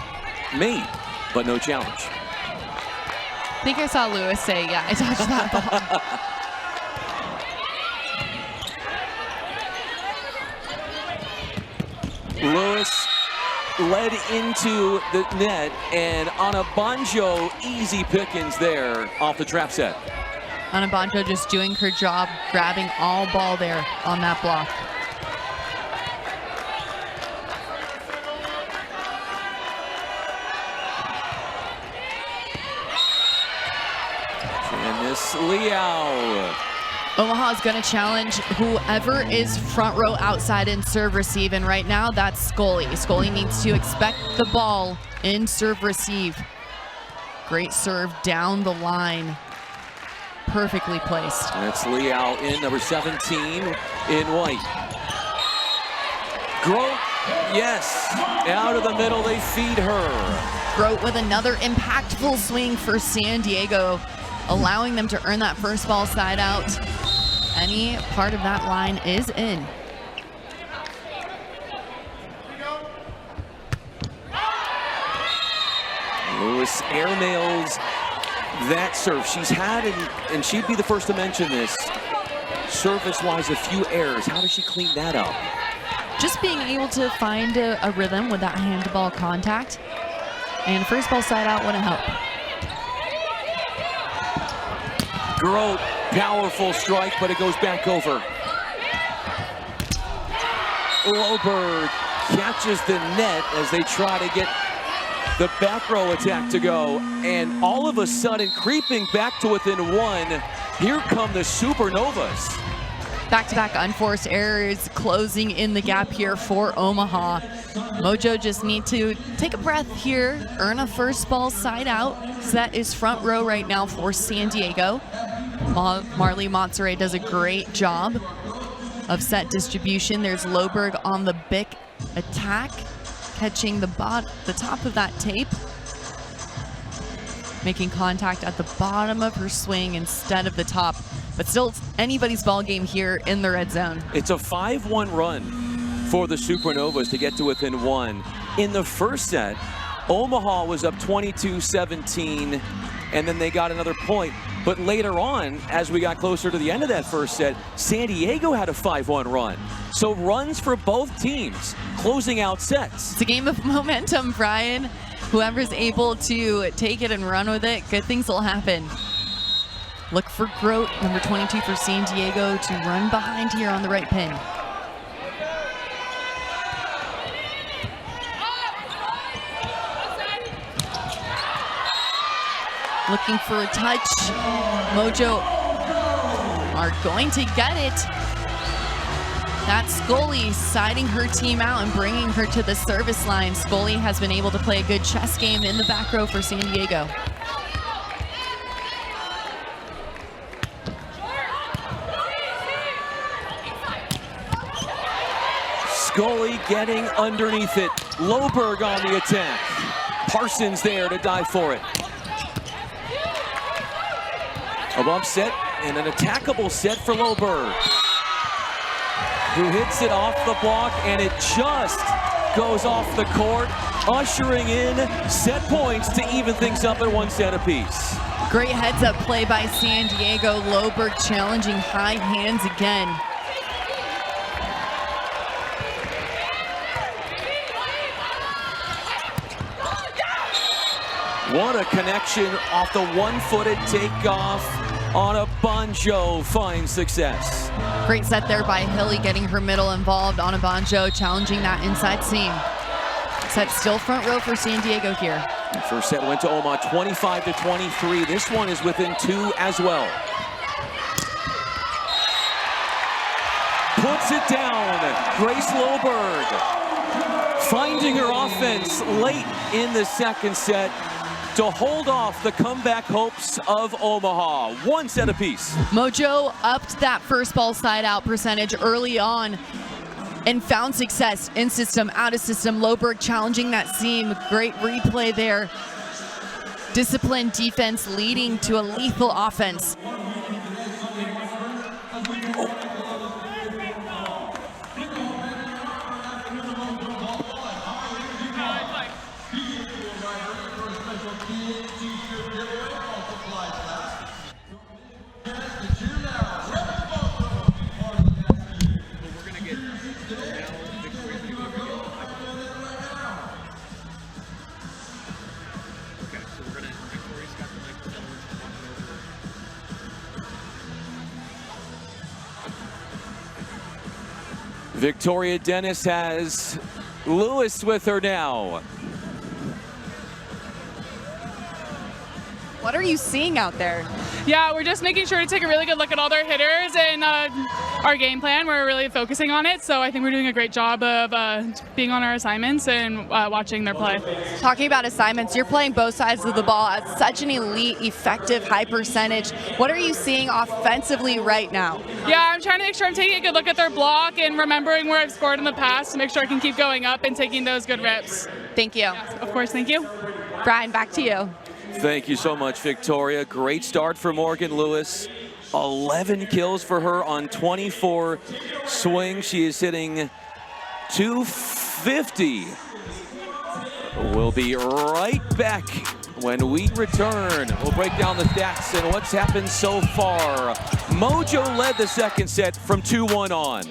made, but no challenge. I think I saw Lewis say, yeah, I touched that ball. Lewis led into the net, and Onabanjo, easy pickings there off the trap set. Onabanjo just doing her job, grabbing all ball there on that block. Janice Liao. Omaha is going to challenge whoever is front row outside in serve receive, and right now that's Scully. Scully needs to expect the ball in serve receive. Great serve down the line. Perfectly placed. That's Liao in, number 17 in white. Grote, yes, out of the middle, they feed her. Grote with another impactful swing for San Diego, allowing them to earn that first ball side out. Any part of that line is in. Lewis airmails that serve. She's had, and she'd be the first to mention this, service-wise, a few errors. How does she clean that up? Just being able to find a rhythm with that hand-to-ball contact. And first ball side out wouldn't help. Grote, powerful strike, but it goes back over. Loberg catches the net as they try to get the back row attack to go, and all of a sudden, creeping back to within 1, here come the Supernovas. Back-to-back unforced errors closing in the gap here for Omaha. Mojo just need to take a breath here, earn a first ball side out. Set is front row right now for San Diego. Marley Montsere does a great job of set distribution. There's Loberg on the big attack, catching the top of that tape, making contact at the bottom of her swing instead of the top. But still, it's anybody's ball game here in the red zone. It's a 5-1 run for the Supernovas to get to within 1. In the first set, Omaha was up 22-17, and then they got another point. But later on, as we got closer to the end of that first set, San Diego had a 5-1 run. So runs for both teams, closing out sets. It's a game of momentum, Brian. Whoever's able to take it and run with it, good things will happen. Look for Grote, number 22 for San Diego, to run behind here on the right pin. Looking for a touch. Mojo are going to get it. That's Scully siding her team out and bringing her to the service line. Scully has been able to play a good chess game in the back row for San Diego. Scully getting underneath it. Loberg on the attack. Parsons there to dive for it. A bump set and an attackable set for Loberg, who hits it off the block, and it just goes off the court, ushering in set points to even things up at 1 set apiece. Great heads-up play by San Diego. Loberg challenging high hands again. What a connection off the one-footed takeoff. Onabanjo finds success. Great set there by Hilly, getting her middle involved. Onabanjo challenging that inside seam. Set still front row for San Diego here. The first set went to Omaha 25-23. This one is within 2 as well. Puts it down. Grace Loberg finding her offense late in the second set to hold off the comeback hopes of Omaha. 1 set apiece. Mojo upped that first ball side out percentage early on and found success in system, out of system. Loberg challenging that seam. Great replay there. Disciplined defense leading to a lethal offense. Victoria Dennis has Lewis with her now. What are you seeing out there? Yeah, we're just making sure to take a really good look at all their hitters and our game plan. We're really focusing on it, so I think we're doing a great job of being on our assignments and watching their play. Talking about assignments, you're playing both sides of the ball at such an elite, effective, high percentage. What are you seeing offensively right now? Yeah, I'm trying to make sure I'm taking a good look at their block and remembering where I've scored in the past to make sure I can keep going up and taking those good rips. Thank you. Yes, of course, thank you. Brian, back to you. Thank you so much, Victoria. Great start for Morgan Lewis. 11 kills for her on 24 swings. She is hitting .250. We'll be right back when we return. We'll break down the stats and what's happened so far. Mojo led the second set from 2-1 on.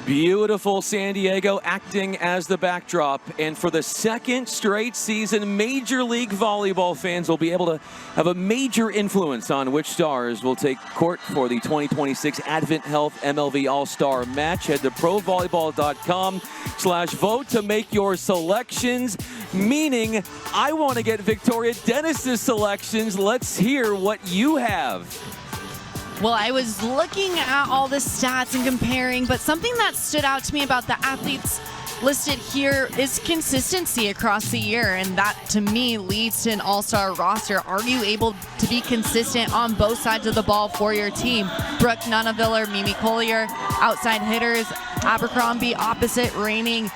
Beautiful San Diego acting as the backdrop, and for the second straight season, Major League Volleyball fans will be able to have a major influence on which stars will take court for the 2026 Advent Health MLV All-Star Match. Head to provolleyball.com/vote to make your selections, meaning I want to get Victoria Dennis's selections. Let's hear what you have. Well, I was looking at all the stats and comparing, but something that stood out to me about the athletes listed here is consistency across the year, and that to me leads to an all-star roster. Are you able to be consistent on both sides of the ball for your team? Brooke Nunaviller, Mimi Collier, outside hitters, Abercrombie opposite, reigning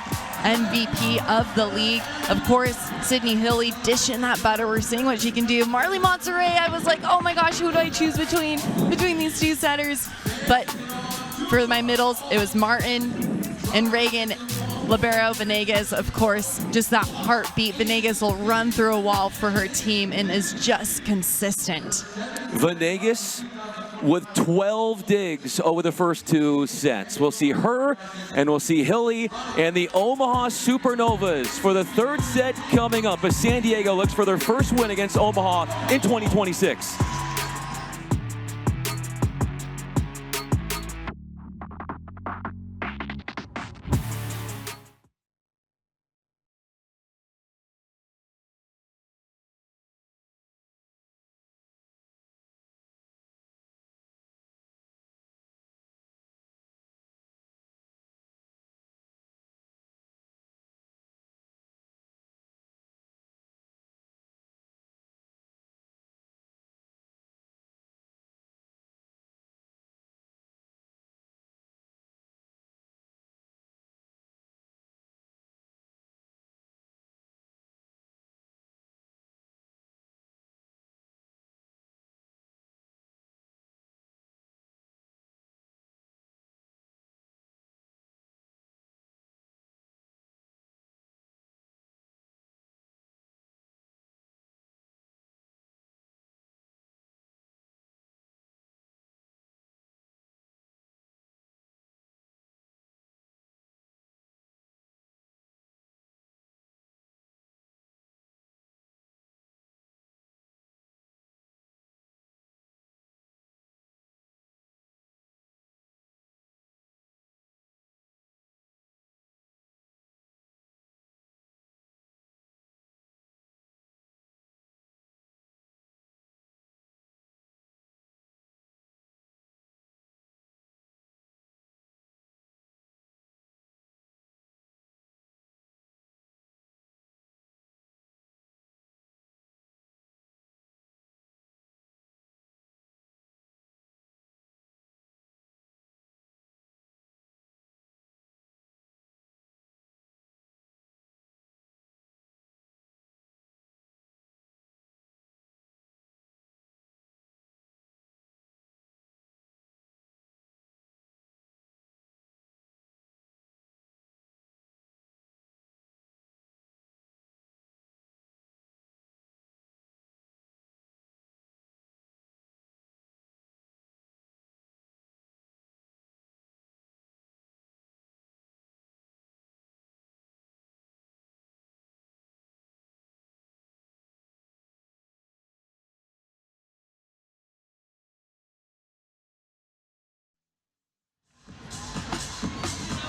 MVP of the league. Of course, Sydney Hilly dishing that butter. We're seeing what she can do. Marley Monterey, I was like, oh my gosh, who do I choose between these two setters? But for my middles, it was Martin and Reagan. Libero Venegas, of course, just that heartbeat. Venegas will run through a wall for her team and is just consistent. Venegas with 12 digs over the first 2 sets. We'll see her and we'll see Hilly and the Omaha Supernovas for the 3rd set coming up as San Diego looks for their first win against Omaha in 2026.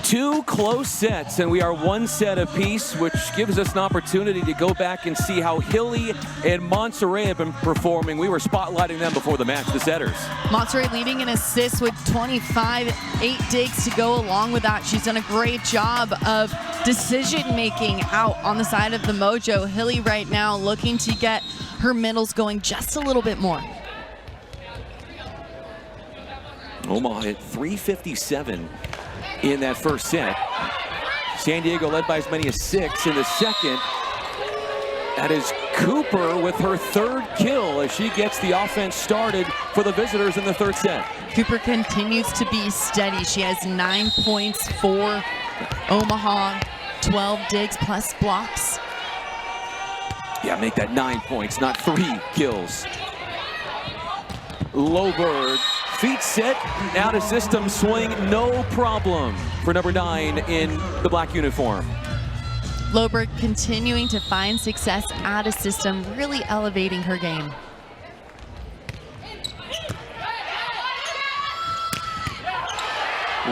Two close sets, and we are 1 set apiece, which gives us an opportunity to go back and see how Hilly and Monterey have been performing. We were spotlighting them before the match, the setters. Monterey leading in assists with 25, 8 digs to go along with that. She's done a great job of decision-making out on the side of the Mojo. Hilly right now looking to get her middles going just a little bit more. Omaha hit 357 in that first set. San Diego led by as many as 6 in the second. That is Cooper with her 3rd kill as she gets the offense started for the visitors in the 3rd set. Cooper continues to be steady. She has 9 points for Omaha, 12 digs plus blocks. Yeah, make that 9 points, not 3 kills. Loberg, feet set, out of system swing, no problem for number 9 in the black uniform. Loberg continuing to find success out of system, really elevating her game.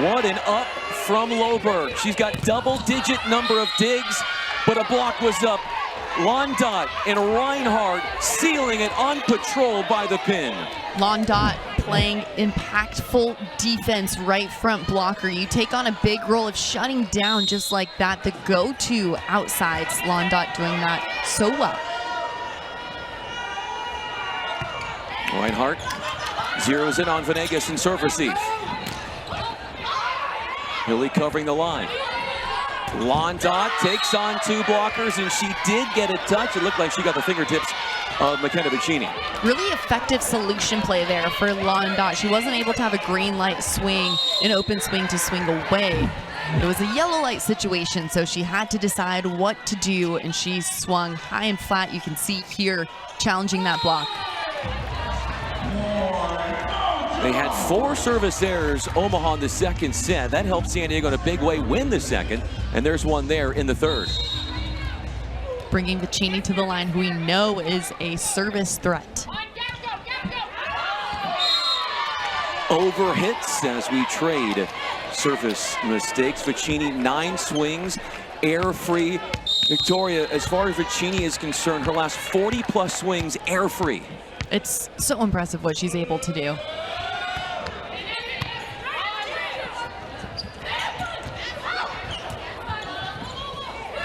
What an up from Loberg. She's got double-digit number of digs, but a block was up. Londot and Reinhardt sealing it on patrol by the pin. Londot playing impactful defense, right front blocker. You take on a big role of shutting down just like that. The go-to outsides, Londot doing that so well. Reinhardt zeroes in on Venegas and serve receive. Hilly covering the line. Londot takes on 2 blockers, and she did get a touch. It looked like she got the fingertips of McKenna Vicini. Really effective solution play there for Londot. She wasn't able to have a green light swing, an open swing to swing away. It was a yellow light situation, so she had to decide what to do, and she swung high and flat. You can see here, challenging that block. They had 4 service errors, Omaha, in the second set. That helped San Diego in a big way win the second, and there's one there in the third. Bringing Vicini to the line, who we know is a service threat. Over hits as we trade service mistakes. Vicini 9 swings, air-free. Victoria, as far as Vicini is concerned, her last 40-plus swings air-free. It's so impressive what she's able to do.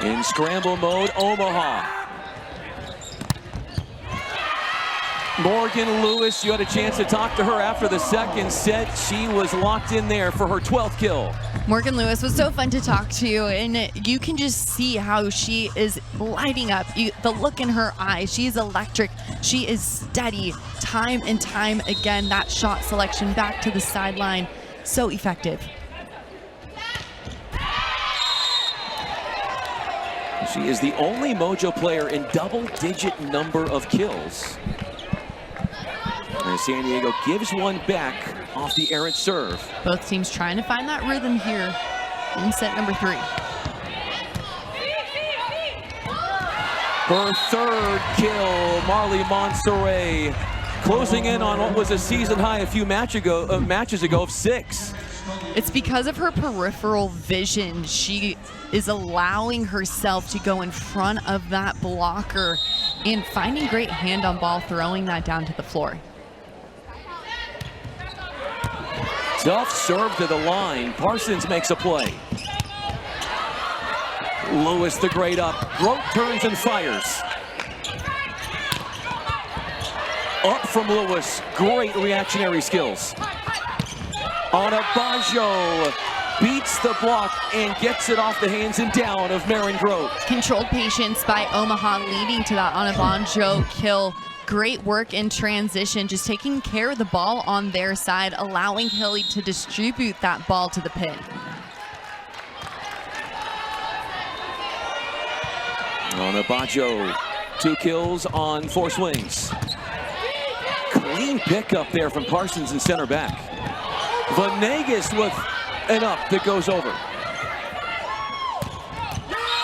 In scramble mode, Omaha. Morgan Lewis, you had a chance to talk to her after the second set. She was locked in there for her 12th kill. Morgan Lewis was so fun to talk to, and you can just see how she is lighting up. The look in her eyes, she's electric. She is steady time and time again. That shot selection back to the sideline, so effective. She is the only Mojo player in double-digit number of kills. And San Diego gives one back off the errant serve. Both teams trying to find that rhythm here in set number 3. Her 3rd kill, Marley Monserrat, closing in on what was a season high a few matches ago of 6. It's because of her peripheral vision. She is allowing herself to go in front of that blocker and finding great hand on ball, throwing that down to the floor. Tough serve to the line. Parsons makes a play. Lewis the great up. Grote turns and fires. Up from Lewis. Great reactionary skills. Onabajo beats the block and gets it off the hands and down of Marin Grote. Controlled patience by Omaha, leading to that Onabajo kill. Great work in transition, just taking care of the ball on their side, allowing Hilly to distribute that ball to the pin. Onabajo, 2 kills on 4 swings. Clean pickup there from Parsons in center back. Venegas with an up that goes over.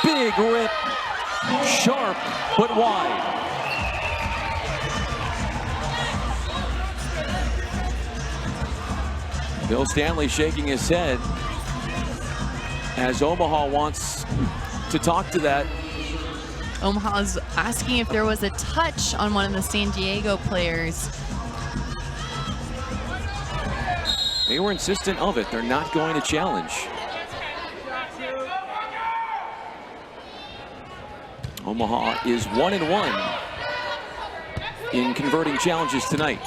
Big rip, sharp but wide. Bill Stanley shaking his head as Omaha wants to talk to that. Omaha's asking if there was a touch on one of the San Diego players. They were insistent of it. They're not going to challenge. Omaha is 1-1 in converting challenges tonight.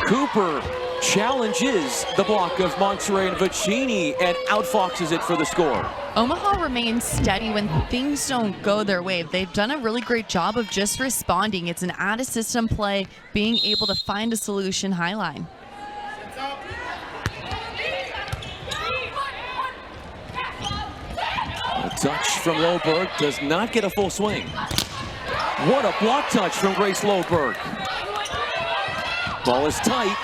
Cooper challenges the block of Monserrat and Vicini and outfoxes it for the score. Omaha remains steady when things don't go their way. They've done a really great job of just responding. It's an out-of-system play, being able to find a solution high line. A touch from Loberg does not get a full swing. What a block touch from Grace Loberg. Ball is tight.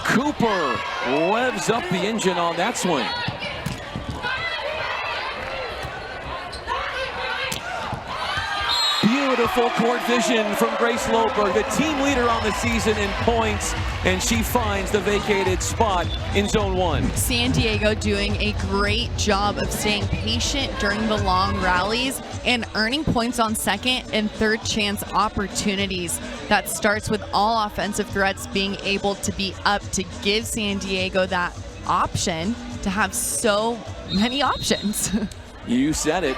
Cooper revs up the engine on that swing. with a full court vision from Grace Loberg, the team leader on the season in points, and she finds the vacated spot in zone 1. San Diego doing a great job of staying patient during the long rallies and earning points on second and third chance opportunities. That starts with all offensive threats being able to be up to give San Diego that option to have so many options. You said it.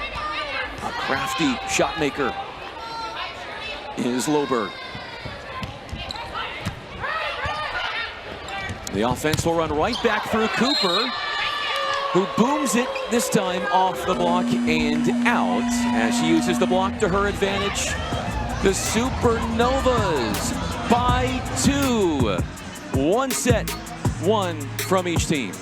A crafty shot maker is Loberg. The offense will run right back through Cooper, who booms it this time off the block and out as she uses the block to her advantage. The Supernovas by 2. One set, one from each team.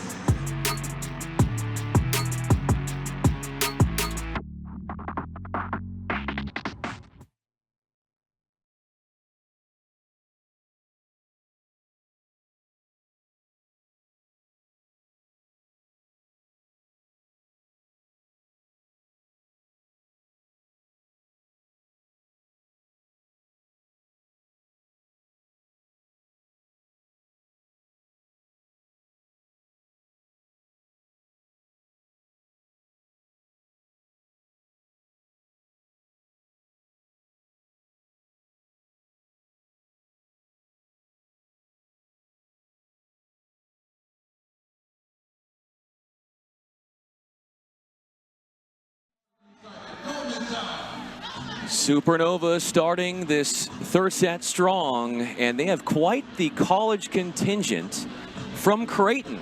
Supernova starting this third set strong, and they have quite the college contingent from Creighton.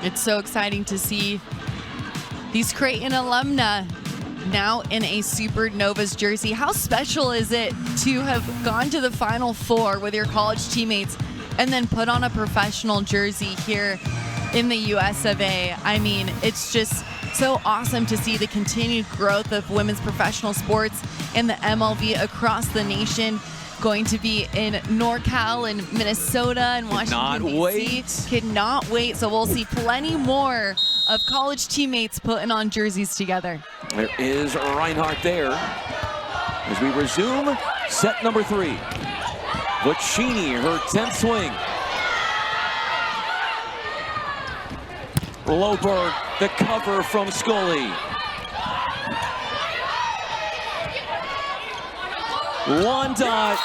It's so exciting to see these Creighton alumna now in a Supernovas jersey. How special is it to have gone to the Final Four with your college teammates and then put on a professional jersey here in the US of A? I mean, it's just so awesome to see the continued growth of women's professional sports in the MLV across the nation. Going to be in NorCal and Minnesota and Washington, D.C. Cannot wait. So we'll see plenty more of college teammates putting on jerseys together. There is Reinhardt there as we resume set number 3. Vocchini, her 10th swing. Loberg, the cover from Scully. Londot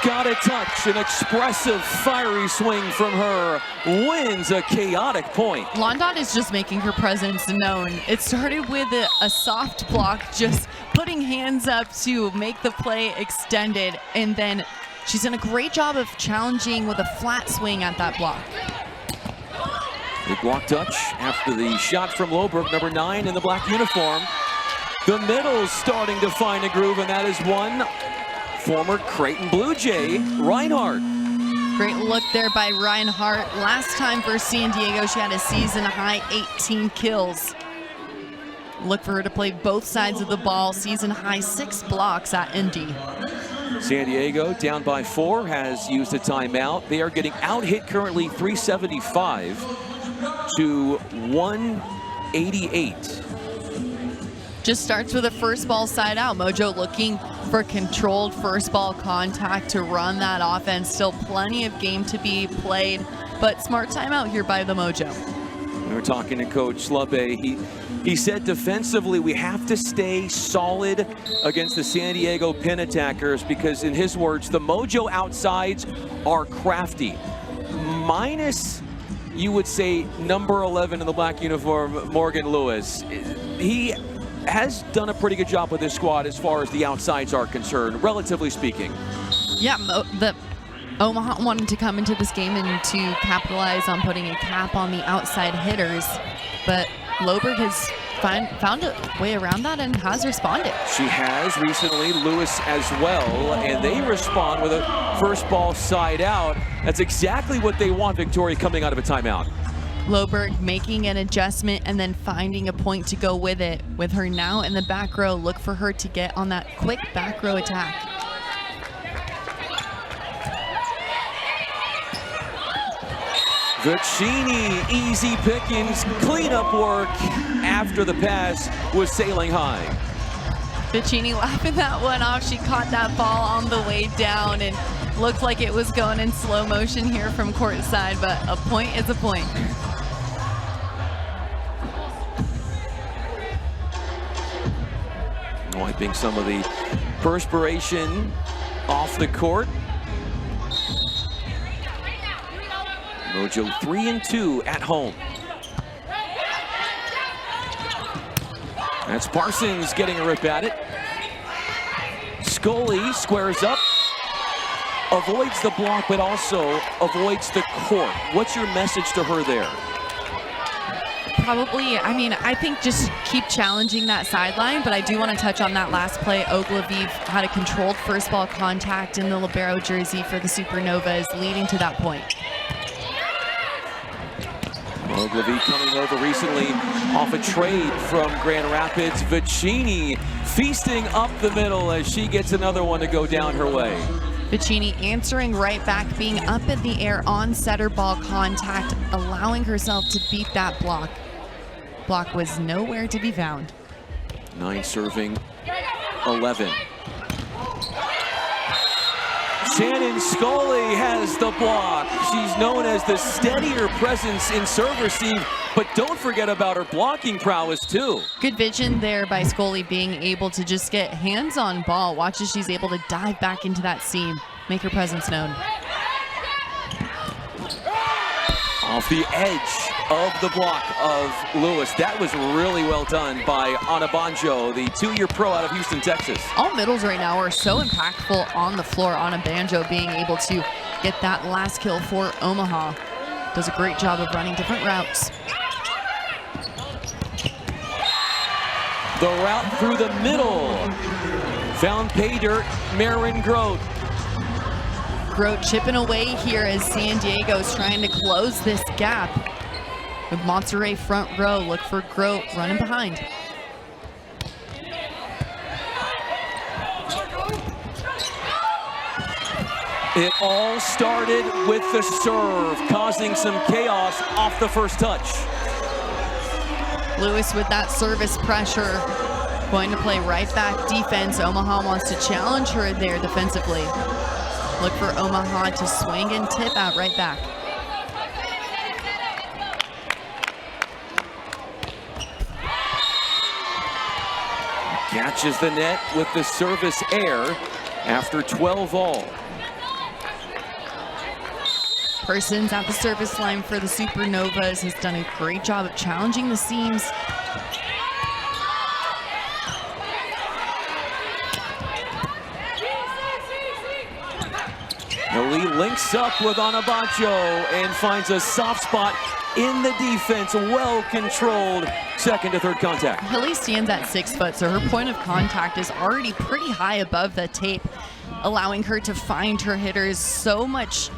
got a touch, an expressive, fiery swing from her, wins a chaotic point. Londot is just making her presence known. It started with a soft block, just putting hands up to make the play extended, and then she's done a great job of challenging with a flat swing at that block. Big block touch after the shot from Loberg, number 9 in the black uniform. The middle's starting to find a groove, and that is one former Creighton Blue Jay, Reinhardt. Great look there by Reinhardt. Last time for San Diego, she had a season-high 18 kills. Look for her to play both sides of the ball. Season-high 6 blocks at Indy. San Diego down by 4, has used a timeout. They are getting out-hit currently 375 to 188. Just starts with a first ball side out. Mojo looking for controlled first ball contact to run that offense. Still plenty of game to be played, but smart timeout here by the Mojo. We were talking to Coach Slubbe. He said defensively we have to stay solid against the San Diego pin attackers because, in his words, the Mojo outsides are crafty. Minus, you would say, number 11 in the black uniform, Morgan Lewis. He has done a pretty good job with this squad as far as the outsides are concerned, relatively speaking. Yeah, the Omaha wanted to come into this game and to capitalize on putting a cap on the outside hitters, but Loberg has found a way around that and has responded. She has recently, Lewis as well, and they respond with a first ball side out. That's exactly what they want, Victoria, coming out of a timeout. Loberg making an adjustment and then finding a point to go with it. With her now in the back row, look for her to get on that quick back row attack. Vocchini, easy pickings, cleanup work after the pass was sailing high. Vicini laughing that one off. She caught that ball on the way down and looked like it was going in slow motion here from courtside, but a point is a point. Wiping some of the perspiration off the court. Mojo 3-2 at home. That's Parsons getting a rip at it. Scully squares up, avoids the block, but also avoids the court. What's your message to her there? Probably, I think just keep challenging that sideline, but I do want to touch on that last play. Ogilvy had a controlled first ball contact in the libero jersey for the Supernovas, leading to that point. Ogilvy coming over recently off a trade from Grand Rapids. Vicini feasting up the middle as she gets another one to go down her way. Vicini answering right back, being up in the air on setter ball contact, allowing herself to beat that block. Block was nowhere to be found. 9 serving, 11. Shannon Scully has the block. She's known as the steadier presence in serve receive, but don't forget about her blocking prowess too. Good vision there by Scully, being able to just get hands on ball. Watch as she's able to dive back into that seam, make her presence known. Off the edge of the block of Lewis. That was really well done by Anabanjo, the 2-year pro out of Houston, Texas. All middles right now are so impactful on the floor. Anabanjo being able to get that last kill for Omaha. Does a great job of running different routes. The route through the middle. Found pay dirt, Marin Grote. Grote chipping away here as San Diego's trying to close this gap. With Monterey front row, look for Grote running behind. It all started with the serve, causing some chaos off the first touch. Lewis with that service pressure, going to play right back defense. Omaha wants to challenge her there defensively. Look for Omaha to swing and tip out right back. Catches the net with the service air after 12 all. Parsons at the service line for the Supernovas has done a great job of challenging the seams. Lee links up with Anabanjo and finds a soft spot in the defense. Well controlled second to third contact. Hilly stands at 6 foot, so her point of contact is already pretty high above the tape, allowing her to find her hitters so much,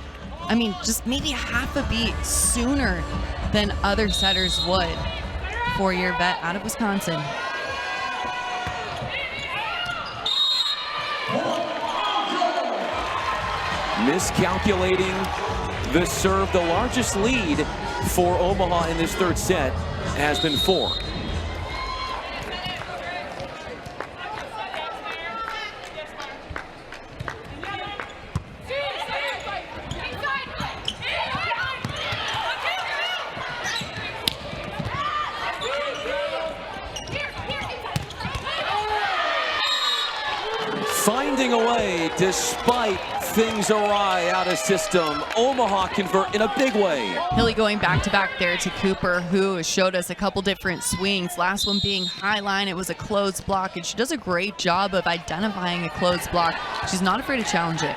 just maybe half a beat sooner than other setters would. 4-year vet out of Wisconsin. Miscalculating the serve. The largest lead for Omaha in this third set has been 4. Finding a way despite things awry out of system. Omaha convert in a big way. Hilly going back-to-back there to Cooper, who showed us a couple different swings. Last one being high line. It was a closed block, and she does a great job of identifying a closed block. She's not afraid to challenge it.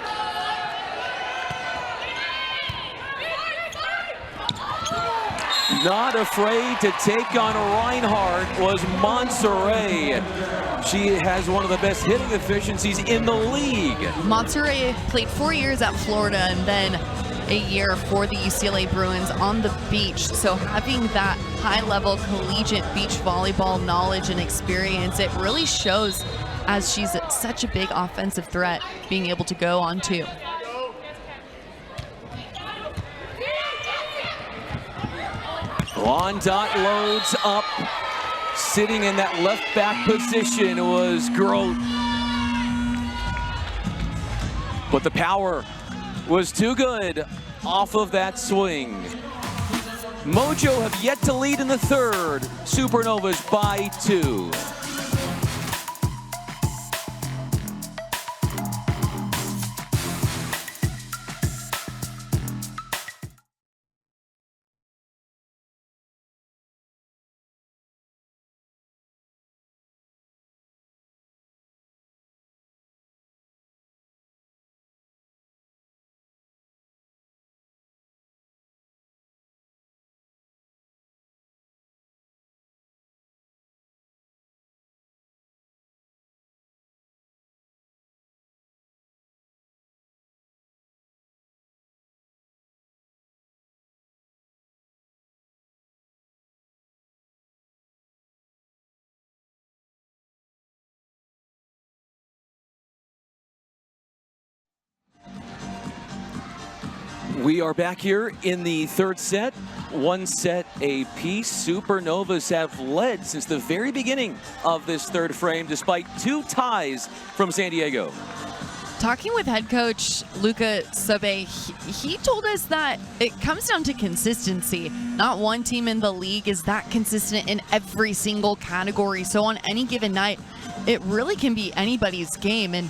Not afraid to take on Reinhardt was Monterey. She has one of the best hitting efficiencies in the league. Monterey played 4 years at Florida and then a year for the UCLA Bruins on the beach. So having that high-level collegiate beach volleyball knowledge and experience, it really shows as she's such a big offensive threat, being able to go on two. Blondot loads up. Sitting in that left back position was Grote. But the power was too good off of that swing. Mojo have yet to lead in the third. Supernovas by 2. We are back here in the third set. 1 set apiece. Supernovas have led since the very beginning of this third frame, despite 2 ties from San Diego. Talking with head coach Luca Sabe, he told us that it comes down to consistency. Not one team in the league is that consistent in every single category. So on any given night, it really can be anybody's game. And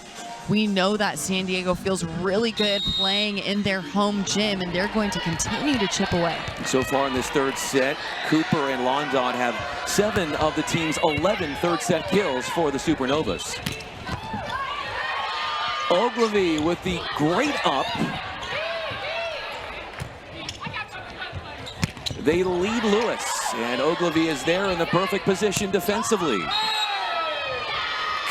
we know that San Diego feels really good playing in their home gym, and they're going to continue to chip away. So far in this third set, Cooper and London have 7 of the team's 11 third set kills for the Supernovas. Ogilvy with the great up. They lead Lewis, and Ogilvy is there in the perfect position defensively.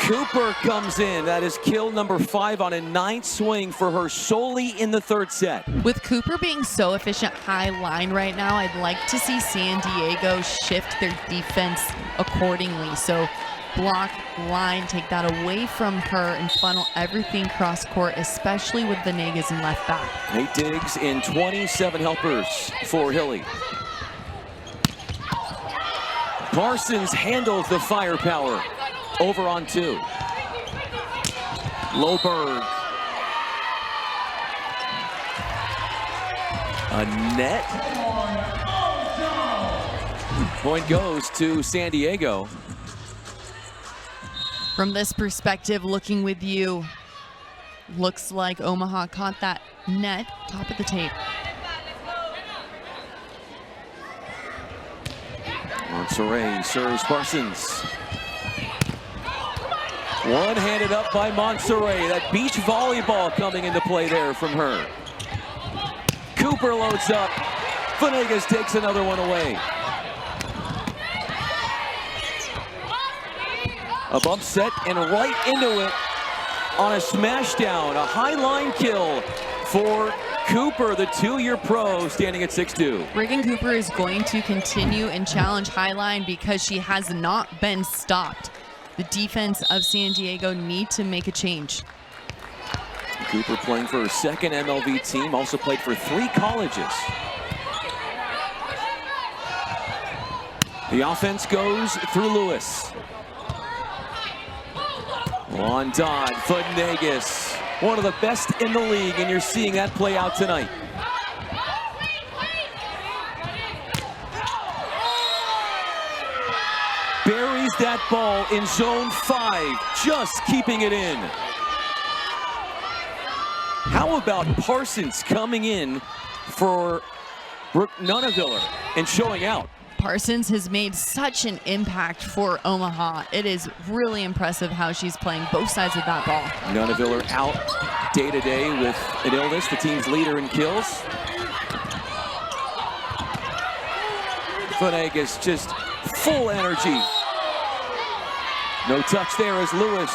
Cooper comes in. That is kill number 5 on a 9th swing for her solely in the third set. With Cooper being so efficient high line right now, I'd like to see San Diego shift their defense accordingly. So block, line, take that away from her and funnel everything cross court, especially with Venegas in left back. Nate Diggs in 27 helpers for Hilly. Parsons handles the firepower. Over on 2. Loberg. A net. Point goes to San Diego. From this perspective, looking with you, looks like Omaha caught that net, top of the tape. Monterey serves Parsons. One-handed up by Monterey. That beach volleyball coming into play there from her. Cooper loads up. Venegas takes another one away. A bump set and right into it on a smash down. A high line kill for Cooper, the 2-year pro, standing at 6'2". Reagan Cooper is going to continue and challenge Highline because she has not been stopped. The defense of San Diego need to make a change. Cooper playing for her 2nd MLV team, also played for 3 colleges. The offense goes through Lewis. On Dodd, Venegas, one of the best in the league, and you're seeing that play out tonight. Buries that ball in zone 5, just keeping it in. How about Parsons coming in for Brooke Nunaviller and showing out? Parsons has made such an impact for Omaha. It is really impressive how she's playing both sides of that ball. Nunaviller out day to day with an illness, the team's leader in kills. Venegas just full energy. No touch there as Lewis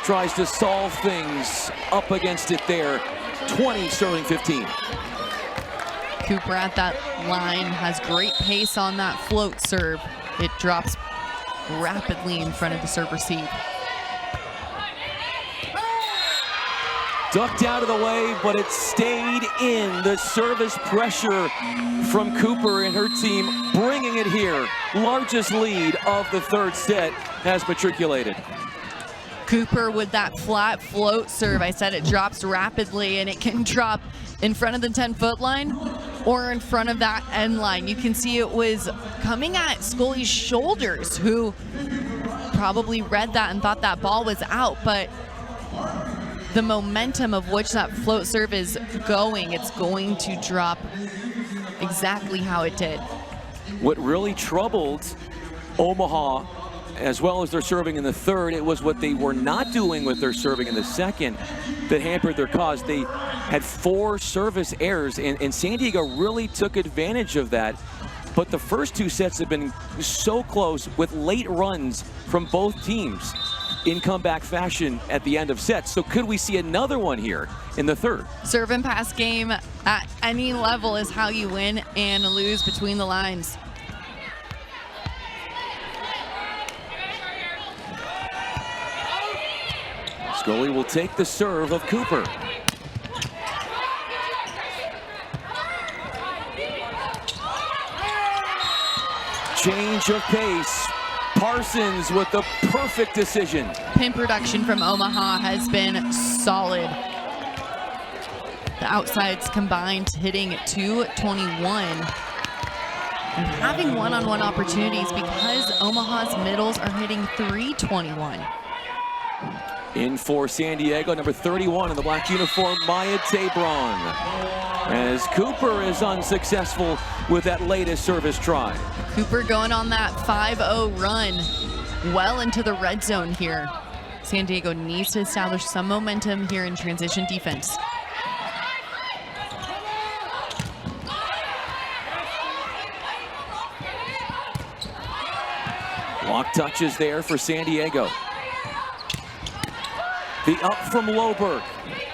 tries to solve things up against it there. 20 serving 15. Cooper at that line has great pace on that float serve. It drops rapidly in front of the serve receive. Ducked out of the way, but it stayed in. The service pressure from Cooper and her team bringing it here. Largest lead of the third set has matriculated. Cooper with that flat float serve. I said it drops rapidly, and it can drop in front of the 10-foot line or in front of that end line. You can see it was coming at Scully's shoulders, who probably read that and thought that ball was out, but the momentum of which that float serve is going, it's going to drop exactly how it did. What really troubled Omaha, as well as their serving in the third, it was what they were not doing with their serving in the second that hampered their cause. They had 4 service errors, and San Diego really took advantage of that. But the first 2 sets have been so close with late runs from both teams in comeback fashion at the end of sets. So could we see another one here in the third? Serve and pass game at any level is how you win and lose between the lines. Scully will take the serve of Cooper. Change of pace. Parsons with the perfect decision. Pin production from Omaha has been solid. The outsides combined hitting 221. And having one-on-one opportunities because Omaha's middles are hitting 321. In for San Diego, number 31 in the black uniform, Maya Tabron. As Cooper is unsuccessful with that latest service try. Cooper going on that 5-0 run well into the red zone here. San Diego needs to establish some momentum here in transition defense. Block touches there for San Diego. The up from Loberg.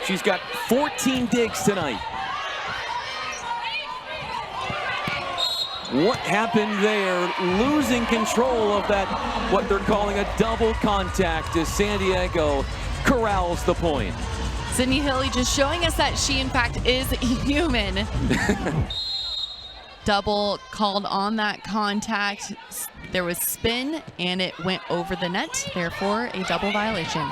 She's got 14 digs tonight. What happened there? Losing control of that, what they're calling a double contact, as San Diego corrals the point. Sydney Hilly just showing us that she in fact is human. Double called on that contact. There was spin and it went over the net, therefore a double violation.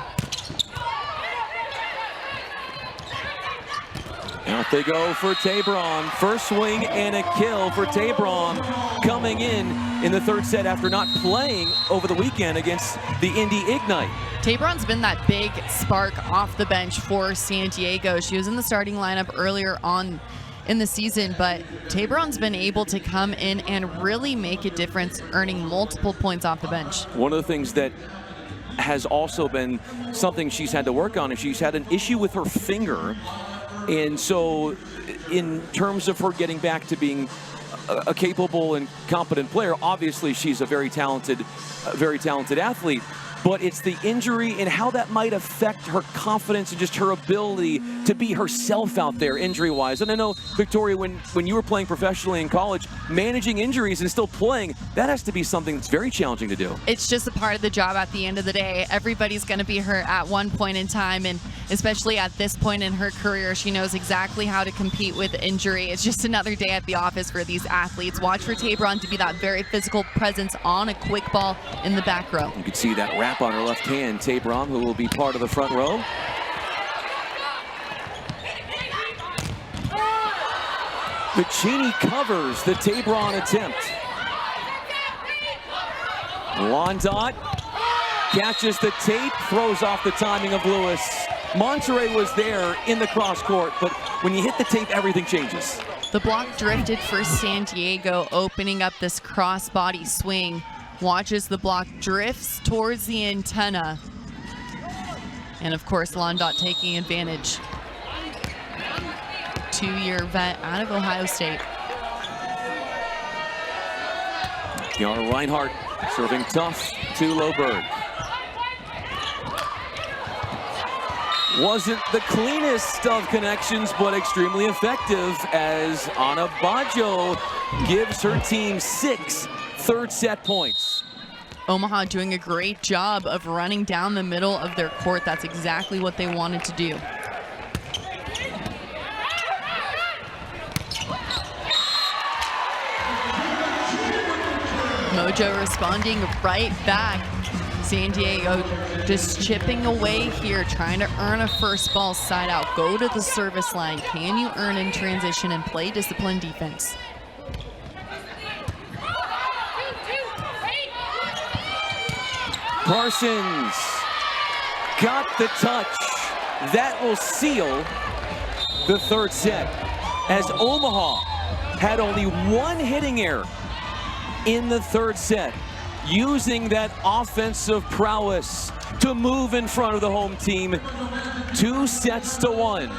Out they go for Tabron. First swing and a kill for Tabron, coming in the third set after not playing over the weekend against the Indy Ignite. Tabron's been that big spark off the bench for San Diego. She was in the starting lineup earlier on in the season, but Tabron's been able to come in and really make a difference, earning multiple points off the bench. One of the things that has also been something she's had to work on is she's had an issue with her finger. And so in terms of her getting back to being a capable and competent player, obviously she's a very talented athlete, but it's the injury and how that might affect her confidence and just her ability to be herself out there injury-wise. And I know, Victoria, when you were playing professionally in college, managing injuries and still playing, that has to be something that's very challenging to do. It's just a part of the job at the end of the day. Everybody's going to be hurt at one point in time, and especially at this point in her career, she knows exactly how to compete with injury. It's just another day at the office for these athletes. Watch for Tabron to be that very physical presence on a quick ball in the back row. You can see that wrap on her left hand. Tabron, who will be part of the front row. Piccini covers the Tabron attempt. Londot catches the tape, throws off the timing of Lewis. Monterey was there in the cross court, but when you hit the tape, everything changes. The block drifted for San Diego, opening up this cross-body swing. Watches the block drifts towards the antenna. And of course, Londot taking advantage. Two-year vet out of Ohio State. Kiara Reinhardt serving tough to Loberg. Wasn't the cleanest of connections, but extremely effective as Ana Baggio gives her team 6 third set points. Omaha doing a great job of running down the middle of their court. That's exactly what they wanted to do. Mojo responding right back. San Diego just chipping away here, trying to earn a first ball side out. Go to the service line. Can you earn in transition and play disciplined defense? Parsons got the touch. That will seal the third set, as Omaha had only one hitting error in the third set, using that offensive prowess to move in front of the home team 2-1.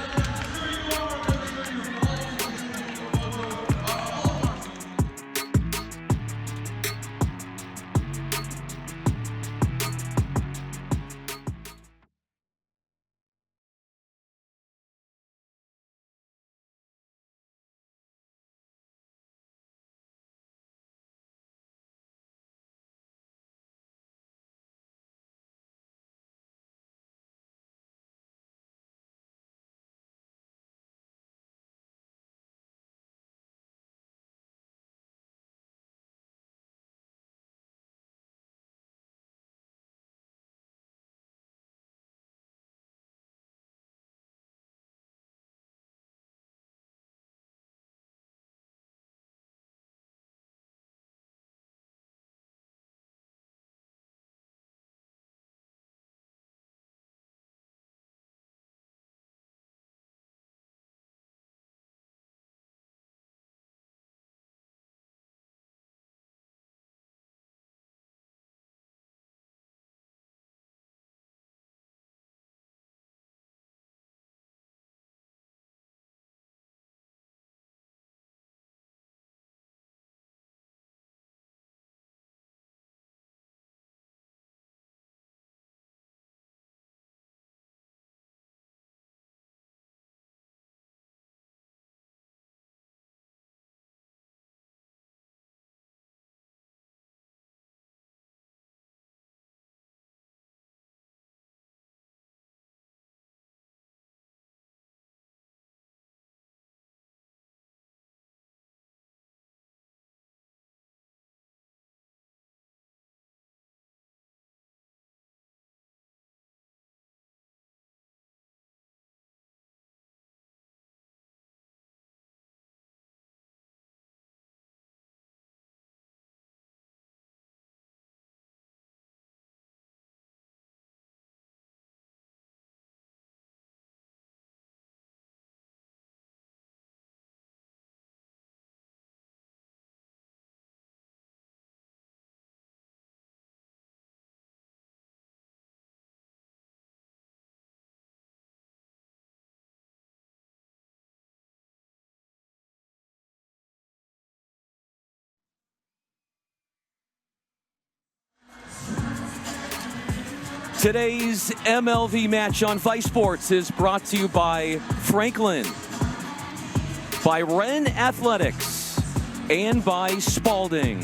Today's MLV match on Vice Sports is brought to you by Franklin, by Wren Athletics, and by Spalding.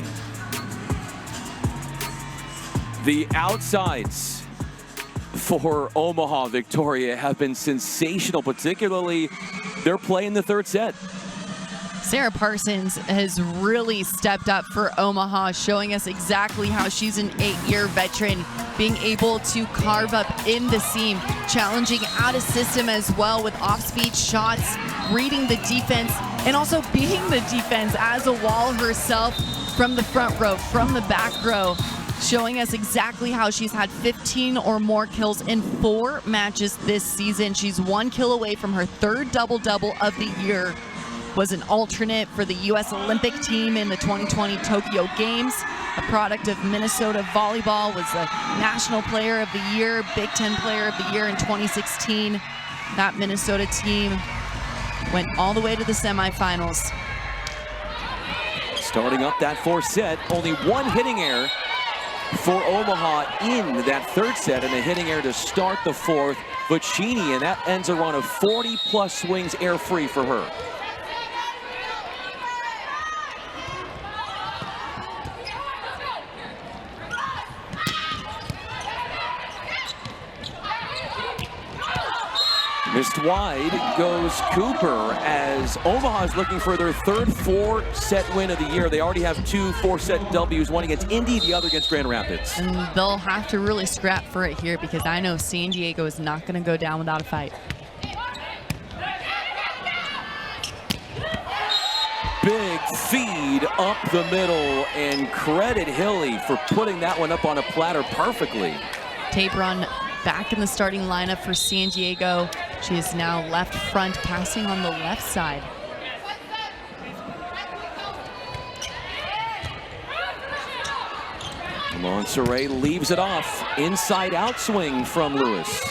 The outsides for Omaha Victoria have been sensational, particularly their play in the third set. Sarah Parsons has really stepped up for Omaha, showing us exactly how she's an 8-year veteran, being able to carve up in the seam, challenging out of system as well with off-speed shots, reading the defense, and also being the defense as a wall herself from the front row, from the back row, showing us exactly how she's had 15 or more kills in 4 matches this season. She's 1 kill away from her 3rd double-double of the year. Was an alternate for the U.S. Olympic team in the 2020 Tokyo Games. A product of Minnesota Volleyball, was the National Player of the Year, Big Ten Player of the Year in 2016. That Minnesota team went all the way to the semifinals. Starting up that fourth set, only 1 hitting error for Omaha in that third set, and a hitting error to start the fourth. Buccini, and that ends a run of 40-plus swings air-free for her. Missed wide goes Cooper as Omaha is looking for their third four-set win of the year. They already have two four-set W's, one against Indy, the other against Grand Rapids. And they'll have to really scrap for it here because I know San Diego is not going to go down without a fight. Big feed up the middle, and credit Hilly for putting that one up on a platter perfectly. Tabron back in the starting lineup for San Diego. She is now left front, passing on the left side. Monserrat leaves it off. Inside out swing from Lewis.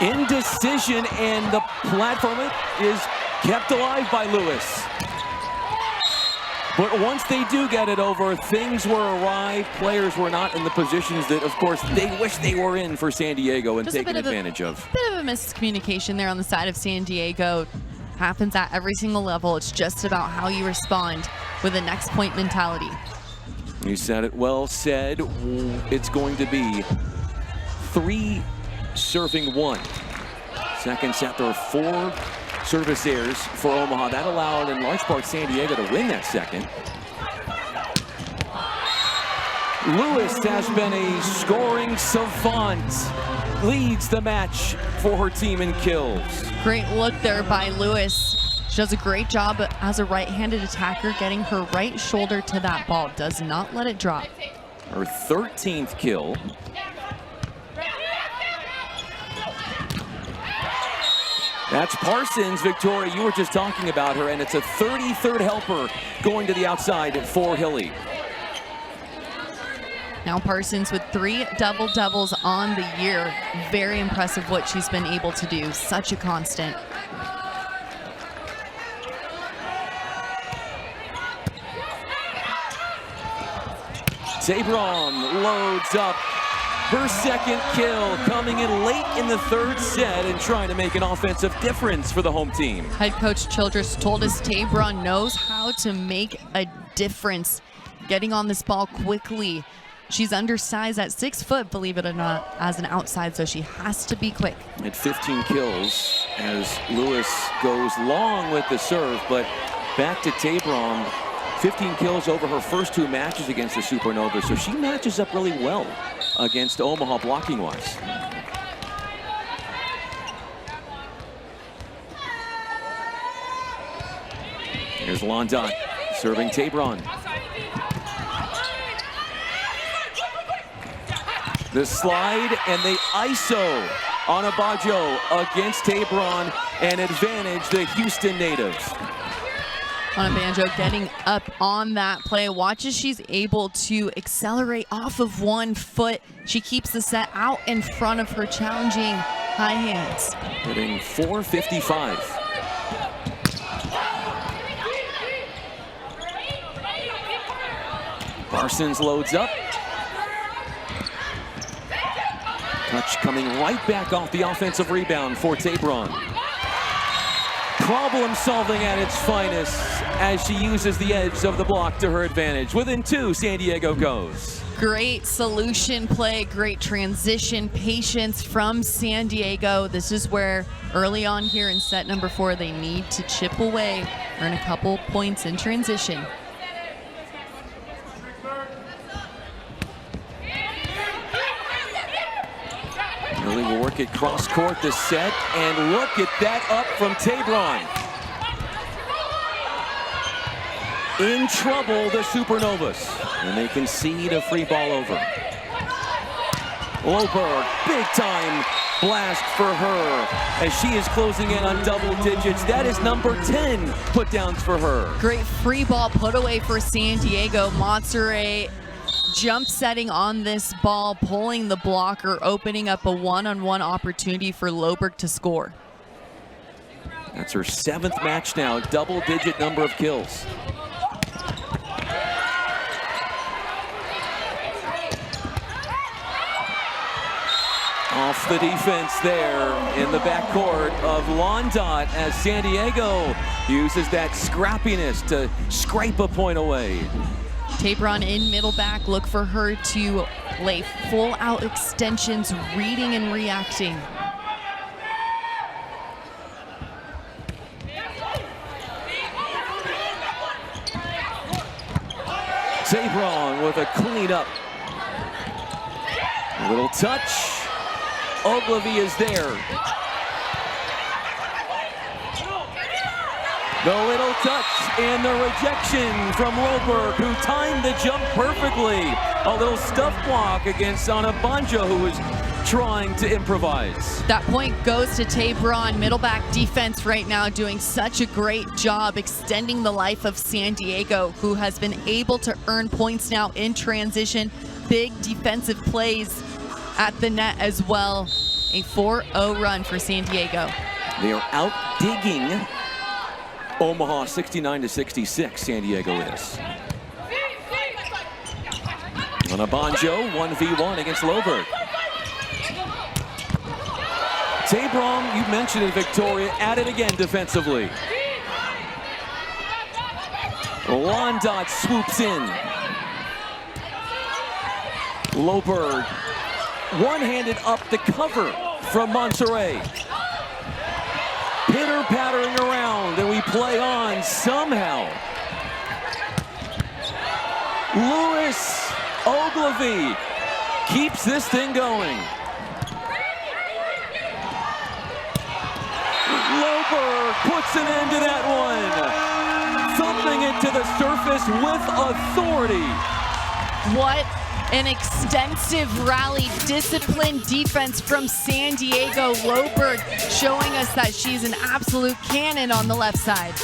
Indecision, and the platform is kept alive by Lewis. But once they do get it over, things were awry. Players were not in the positions that, of course, they wish they were in for San Diego and taken advantage of. Bit of a miscommunication there on the side of San Diego. Happens at every single level. It's just about how you respond with a next point mentality. You said it well said. It's going to be 3 serving 1. Second set, there are 4 service errors for Omaha. That allowed, in large part, San Diego to win that second. Lewis has been a scoring savant. Leads the match for her team in kills. Great look there by Lewis. She does a great job as a right-handed attacker, getting her right shoulder to that ball. Does not let it drop. Her 13th kill. That's Parsons, Victoria. You were just talking about her, and it's a 33rd helper going to the outside for Hilly. Now Parsons with 3 double-doubles on the year. Very impressive what she's been able to do. Such a constant. Tabron loads up her second kill, coming in late in the third set and trying to make an offensive difference for the home team. Head coach Childress told us Tabron knows how to make a difference, getting on this ball quickly. She's undersized at 6 foot, believe it or not, as an outside, so she has to be quick. At 15 kills as Lewis goes long with the serve, but back to Tabron. 15 kills over her first 2 matches against the Supernovas, so she matches up really well against Omaha blocking-wise. Here's Londot serving Tabron. The slide, and they ISO on Abajo against Tabron, and advantage the Houston natives. Banjo getting up on that play. Watch as she's able to accelerate off of 1 foot. She keeps the set out in front of her challenging high hands. Hitting 455. Parsons loads up. Touch coming right back off the offensive rebound for Tabron. Problem solving at its finest as she uses the edge of the block to her advantage. Within 2, San Diego goes. Great solution play, great transition, patience from San Diego. This is where early on here in set number 4, they need to chip away, earn a couple points in transition. Really will work it cross court this set, and look at that up from Tabron. In trouble, the Supernovas, and they concede a free ball over. Loberg, big time blast for her as she is closing in on double digits. That is number 10 put downs for her. Great free ball put away for San Diego. Monserrat jump setting on this ball, pulling the blocker, opening up a one-on-one opportunity for Loberg to score. That's her 7th match now, double-digit number of kills. Off the defense there in the backcourt of Londot as San Diego uses that scrappiness to scrape a point away. Tabron in middle back. Look for her to lay full out extensions, reading and reacting. Tabron with a cleanup. A little touch. Ogilvy is there. The little touch and the rejection from Loberg, who timed the jump perfectly. A little stuff block against Anna Banjo, who was trying to improvise. That point goes to Tabron. Middle back defense right now doing such a great job extending the life of San Diego, who has been able to earn points now in transition. Big defensive plays at the net as well. A 4-0 run for San Diego. They are out digging Omaha 69-66, San Diego is. Anna Banjo, 1v1 against Loberg. Tabron, you mentioned it, Victoria, at it again defensively. Londot swoops in. Loberg, one-handed up the cover from Monterrey. Pitter-pattering around, and we play on somehow. Lewis Ogilvy keeps this thing going. Loberg puts an end to that one. Thumping it to the surface with authority. What an extensive rally, disciplined defense from San Diego. Loberg showing us that she's an absolute cannon on the left side.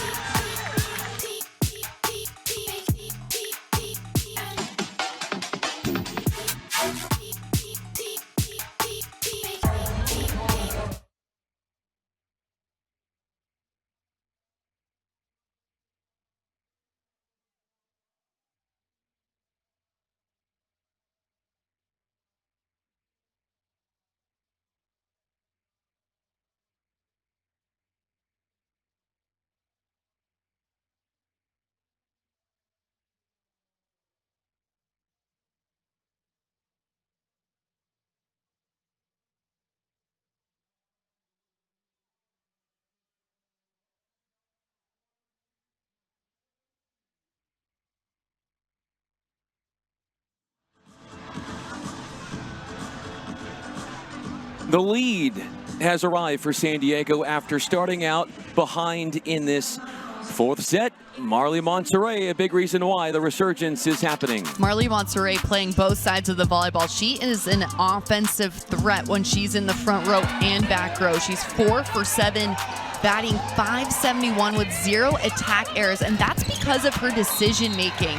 The lead has arrived for San Diego after starting out behind in this fourth set. Marley Monterrey, a big reason why the resurgence is happening. Marley Monterrey playing both sides of the volleyball. She is an offensive threat when she's in the front row and back row. She's 4 for 7, batting .571 with 0 attack errors, and that's because of her decision making,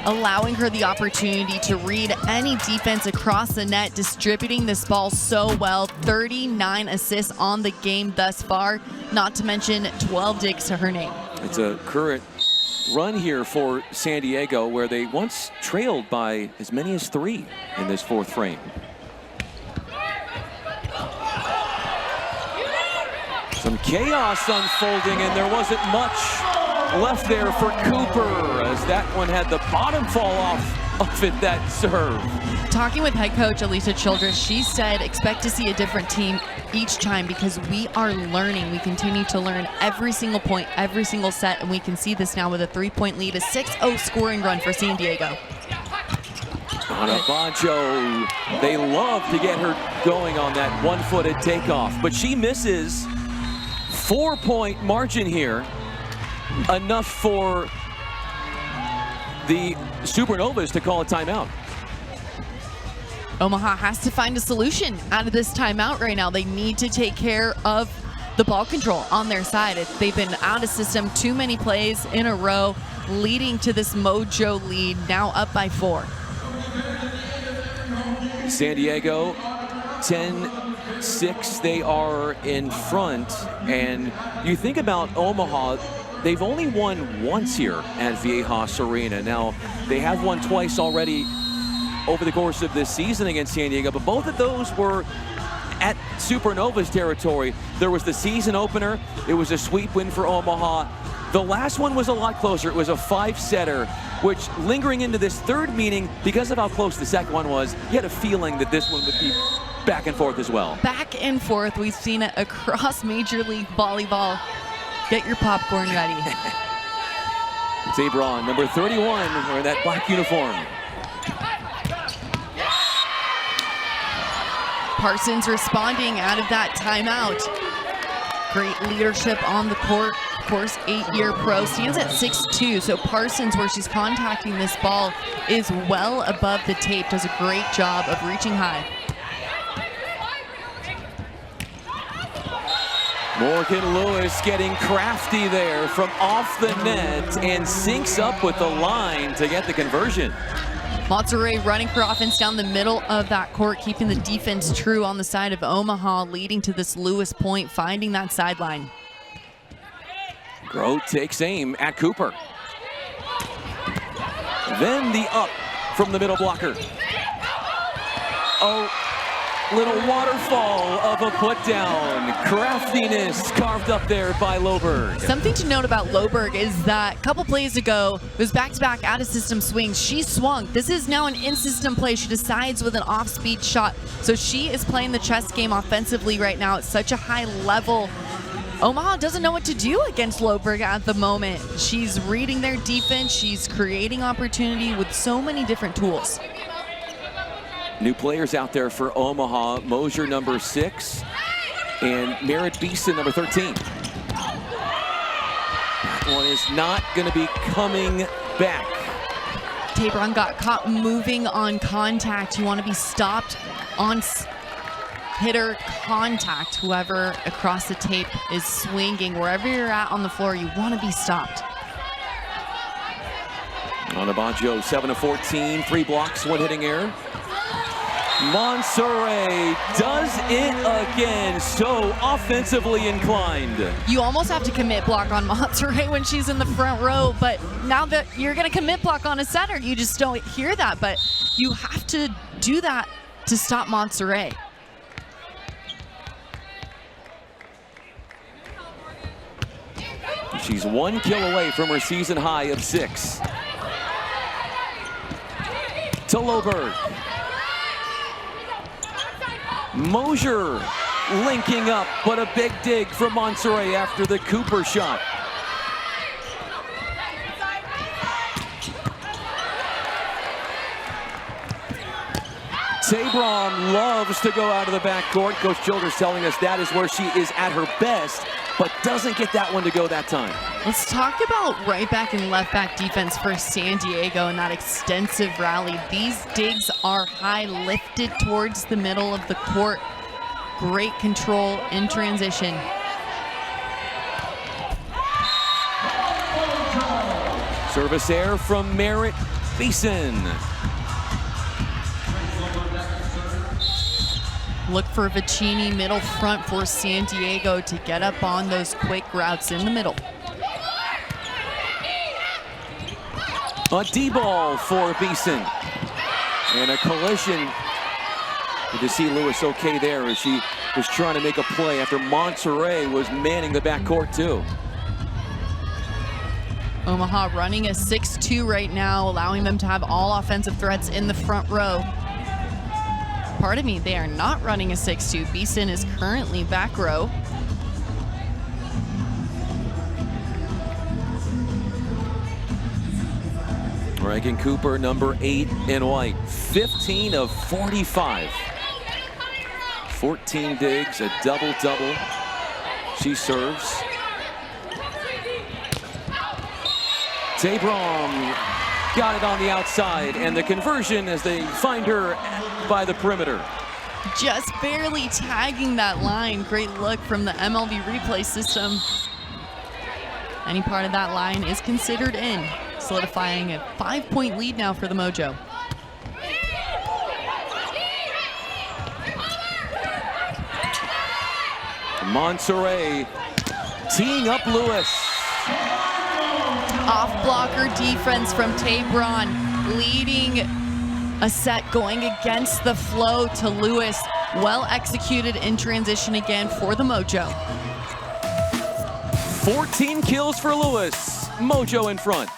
allowing her the opportunity to read any defense across the net, distributing this ball so well. 39 assists on the game thus far, not to mention 12 digs to her name. It's a current run here for San Diego, where they once trailed by as many as 3 in this fourth frame. Some chaos unfolding, and there wasn't much left there for Cooper, as that one had the bottom fall off of it, that serve. Talking with head coach Elisa Childress, she said expect to see a different team each time because we are learning. We continue to learn every single point, every single set, and we can see this now with a 3-point lead, a 6-0 scoring run for San Diego. Anna Banjo, they love to get her going on that one-footed takeoff, but she misses. 4-point margin here, enough for the Supernovas to call a timeout. Omaha has to find a solution out of this timeout right now. They need to take care of the ball control on their side. They've been out of system too many plays in a row, leading to this Mojo lead, now up by 4. San Diego, 10-6, they are in front. And you think about Omaha, they've only won once here at Viejas Arena. Now, they have won twice already over the course of this season against San Diego, but both of those were at Supernovas territory. There was the season opener. It was a sweep win for Omaha. The last one was a lot closer. It was a 5-setter, which lingering into this third meeting, because of how close the second one was, you had a feeling that this one would be back and forth as well. Back and forth. We've seen it across Major League Volleyball. Get your popcorn ready. Zabron, number 31, wearing that black uniform. Parsons responding out of that timeout. Great leadership on the court. Of course, 8-year pro, stands at 6'2", so Parsons, where she's contacting this ball, is well above the tape, does a great job of reaching high. Morgan Lewis getting crafty there from off the net and syncs up with the line to get the conversion. Monterey running for offense down the middle of that court, keeping the defense true on the side of Omaha, leading to this Lewis point, finding that sideline. Groh takes aim at Cooper. Then the up from the middle blocker. Oh, little waterfall of a put down. Craftiness carved up there by Loberg. Something to note about Loberg is that a couple plays ago, it was back-to-back out-of-system swings. She swung. This is now an in-system play. She decides with an off-speed shot. So she is playing the chess game offensively right now at such a high level. Omaha doesn't know what to do against Loberg at the moment. She's reading their defense. She's creating opportunity with so many different tools. New players out there for Omaha. Mosier, number 6, and Merritt Beeson, number 13. That one is not going to be coming back. Tabron got caught moving on contact. You want to be stopped on hitter contact. Whoever across the tape is swinging, wherever you're at on the floor, you want to be stopped. Mojo, 7-14, 3 blocks, 1 hitting error. Monterey does it again, so offensively inclined. You almost have to commit block on Monterey when she's in the front row, but now that you're going to commit block on a setter, you just don't hear that, but you have to do that to stop Monterey. She's 1 kill away from her season high of 6. To Loberg. Mosier linking up, but a big dig from Monterey after the Cooper shot. Tabron loves to go out of the backcourt. Coach Childers telling us that is where she is at her best, but doesn't get that one to go that time. Let's talk about right back and left back defense for San Diego and that extensive rally. These digs are high, lifted towards the middle of the court. Great control in transition. Service error from Merritt Beeson. Look for Vicini middle front for San Diego to get up on those quick routes in the middle. A D-ball for Beeson. And a collision. Good to see Lewis okay there as she was trying to make a play after Monterey was manning the backcourt too. Omaha running a 6-2 right now, allowing them to have all offensive threats in the front row. Pardon me, they are not running a 6-2. Beeson is currently back row. Reagan Cooper, number 8 in white. 15 of 45. 14 digs, a double-double. She serves. Tabron got it on the outside, and the conversion as they find her by the perimeter. Just barely tagging that line. Great look from the MLV replay system. Any part of that line is considered in, solidifying a 5-point lead now for the Mojo. Monterey teeing up Lewis. Off blocker defense from Tabron, leading a set going against the flow to Lewis. Well executed in transition again for the Mojo. 14 kills for Lewis. Mojo in front.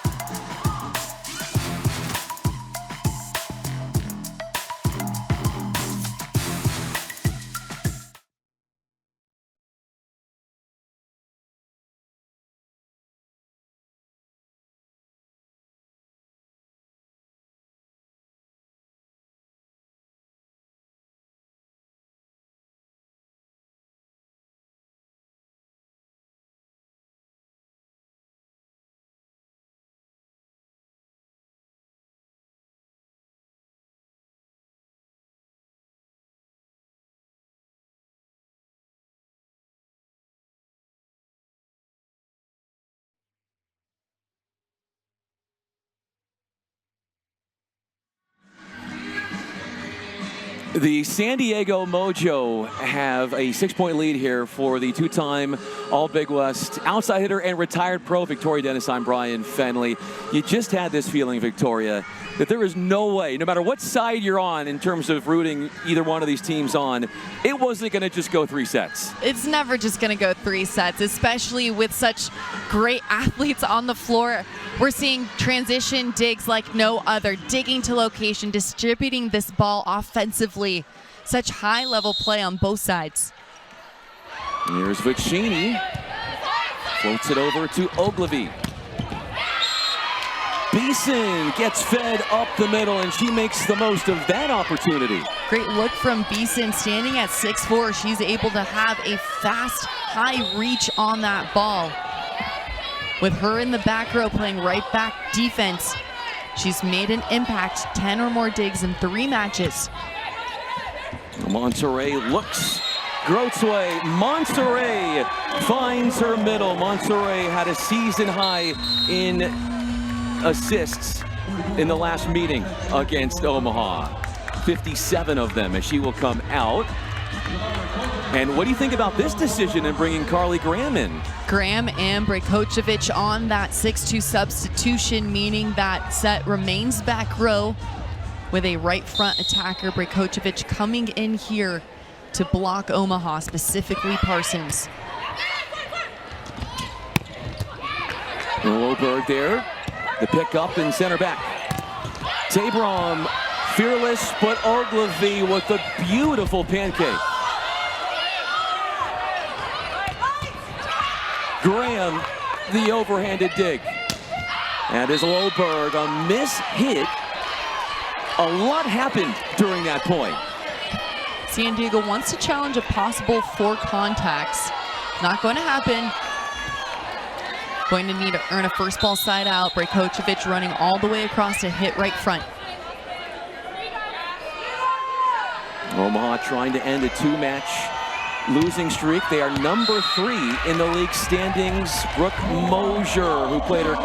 The San Diego Mojo have a 6-point lead here for the two-time All-Big West outside hitter and retired pro Victoria Dennis. I'm Brian Fenley. You just had this feeling, Victoria, that there is no way, no matter what side you're on in terms of rooting either one of these teams on, it wasn't going to just go 3 sets. It's never just going to go 3 sets, especially with such great athletes on the floor. We're seeing transition digs like no other, digging to location, distributing this ball offensively. Such high-level play on both sides. Here's Vicini. Floats it over to Ogilvy. Beeson gets fed up the middle, and she makes the most of that opportunity. Great look from Beeson, standing at 6'4". She's able to have a fast, high reach on that ball. With her in the back row playing right back defense, she's made an impact, 10 or more digs in 3 matches. Monterrey looks Grote's way. Monterrey finds her middle. Monterrey had a season high in assists in the last meeting against Omaha. 57 of them, as she will come out. And what do you think about this decision in bringing Carly Graham in? Graham and Brajkovic on that 6-2 substitution, meaning that set remains back row with a right front attacker. Brajkovic coming in here to block Omaha, specifically Parsons. Loberg there. The pick up in center back. Tabram, fearless, but Ogilvy with a beautiful pancake. Graham, the overhanded dig. And as Loberg, a miss hit. A lot happened during that point. San Diego wants to challenge a possible 4 contacts. Not going to happen. Going to need to earn a first ball side out. Brajkovic running all the way across to hit right front. Omaha trying to end a 2-match losing streak. They are number 3 in the league standings. Brooke Mosier, who played her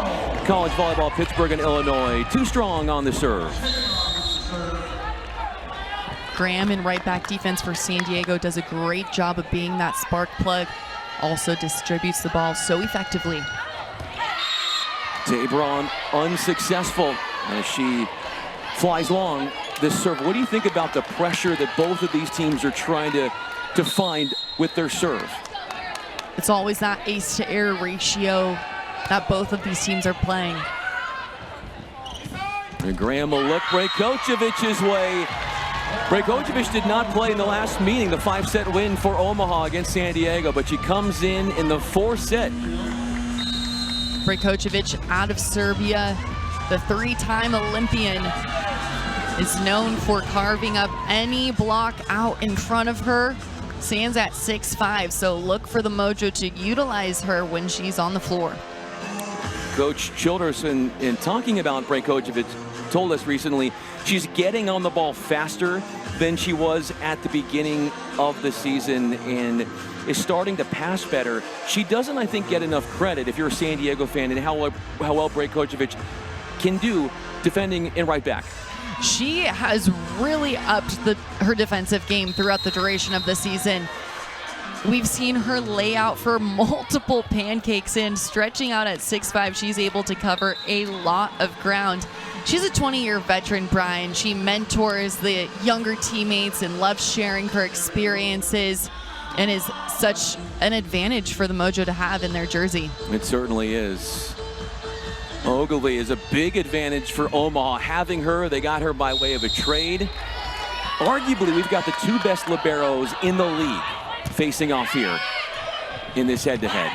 college volleyball at Pittsburgh and Illinois, too strong on the serve. Graham in right back defense for San Diego does a great job of being that spark plug. Also distributes the ball so effectively. Tabron unsuccessful as she flies long this serve. What do you think about the pressure that both of these teams are trying to find with their serve? It's always that ace to air ratio that both of these teams are playing. And Graham will look Brajkovic's way. Brajkovic did not play in the last meeting, the 5-set win for Omaha against San Diego, but she comes in the 4th set. Brajkovic out of Serbia, the 3-time Olympian, is known for carving up any block out in front of her. Stands at 6'5", so look for the Mojo to utilize her when she's on the floor. Coach Childers, in talking about Brajkovic, told us recently she's getting on the ball faster than she was at the beginning of the season and is starting to pass better. She doesn't, I think, get enough credit if you're a San Diego fan and how well Brajkovic can do defending in right back. She has really upped her defensive game throughout the duration of the season. We've seen her lay out for multiple pancakes, and stretching out at 6'5", she's able to cover a lot of ground. She's a 20-year veteran, Brian. She mentors the younger teammates and loves sharing her experiences. and is such an advantage for the Mojo to have in their jersey. It certainly is. Ogilvy is a big advantage for Omaha. Having her, they got her by way of a trade. Arguably, we've got the two best liberos in the league facing off here in this head-to-head.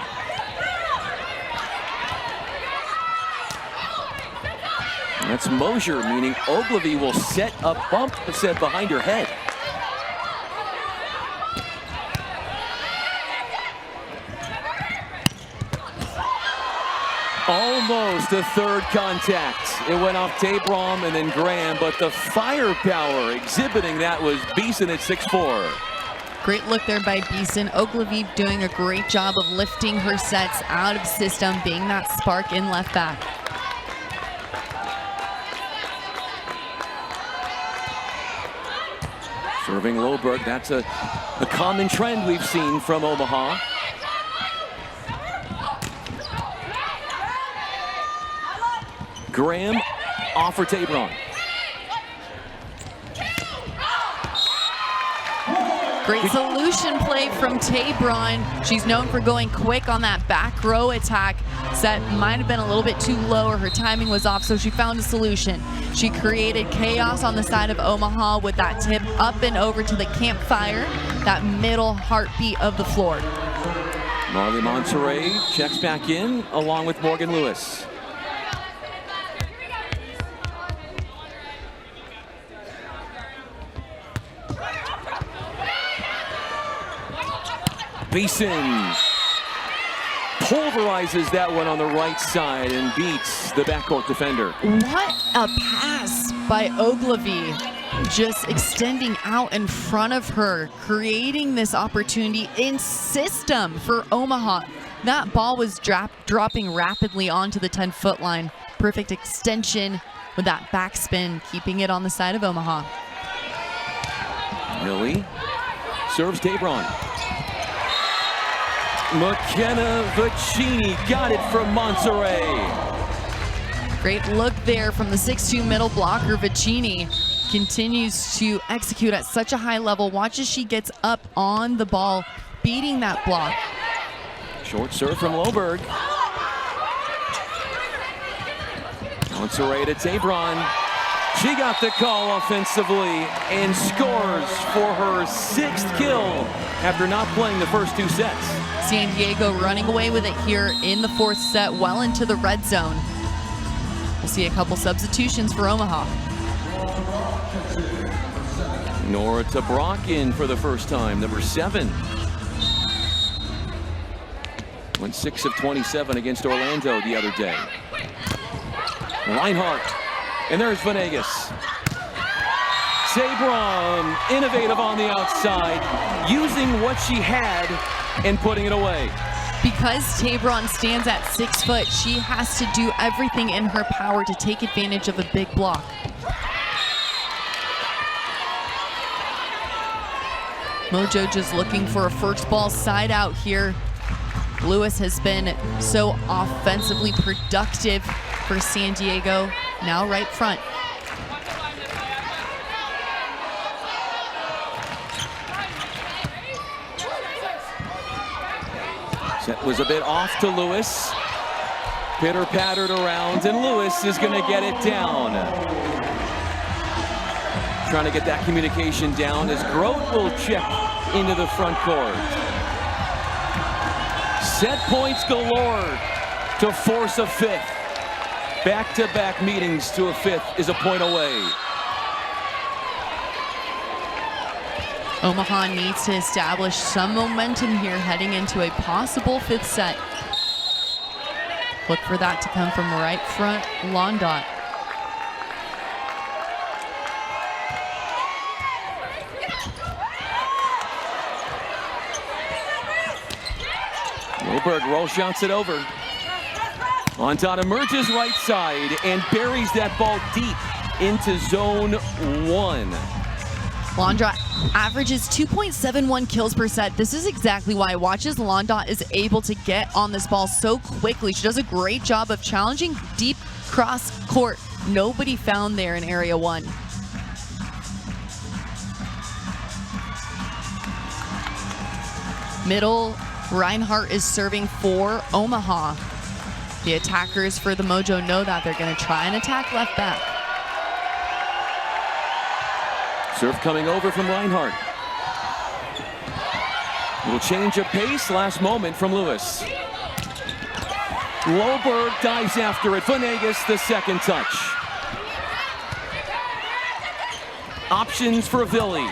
That's Mojo, meaning Ogilvy will set a bump set behind her head. Almost a third contact. It went off Tabram and then Graham, but the firepower exhibiting that was Beeson at 6'4". Great look there by Beeson. Ogilvy doing a great job of lifting her sets out of system, being that spark in left back. Serving Loberg, that's a common trend we've seen from Omaha. Graham off for Tabron. Great solution play from Tabron. She's known for going quick on that back row attack. Set might have been a little bit too low, or her timing was off, so she found a solution. She created chaos on the side of Omaha with that tip up and over to the campfire, that middle heartbeat of the floor. Marley Monterey checks back in along with Morgan Lewis. Beeson pulverizes that one on the right side and beats the backcourt defender. What a pass by Ogilvy, just extending out in front of her, creating this opportunity in system for Omaha. That ball was dropping rapidly onto the 10-foot line. Perfect extension with that backspin, keeping it on the side of Omaha. Millie serves Tabron. McKenna Vicini got it from Monterey. Great look there from the 6'2" middle blocker. Vicini continues to execute at such a high level. Watch as she gets up on the ball, beating that block. Short serve from Loberg. Monterey to Tabron. She got the call offensively and scores for her 6th kill after not playing the first 2 sets. San Diego running away with it here in the 4th set, well into the red zone. We'll see a couple substitutions for Omaha. Nora Tabrock in for the first time, number 7. Went 6 of 27 against Orlando the other day. Reinhardt, and there's Venegas. Sabram, innovative on the outside, using what she had and putting it away. Because Tabron stands at 6 foot, she has to do everything in her power to take advantage of a big block. Mojo just looking for a first ball side out here. Lewis has been so offensively productive for San Diego, now right front. Set was a bit off to Lewis. Pitter-pattered around, and Lewis is going to get it down. Trying to get that communication down as Grote will check into the front court. Set points galore to force a 5th. Back-to-back meetings to a 5th is a point away. Omaha needs to establish some momentum here heading into a possible 5th set. Look for that to come from right front, Londot. Loberg roll shots it over. Londot emerges right side and buries that ball deep into zone 1. Londot averages 2.71 kills per set. This is exactly why. Watch as Londot is able to get on this ball so quickly. She does a great job of challenging deep cross court. Nobody found there in area 1. Middle, Reinhardt is serving for Omaha. The attackers for the Mojo know that. They're going to try and attack left back. Serve coming over from Reinhardt. Little change of pace, last moment from Lewis. Loberg dives after it. Venegas, the second touch. Options for Villi.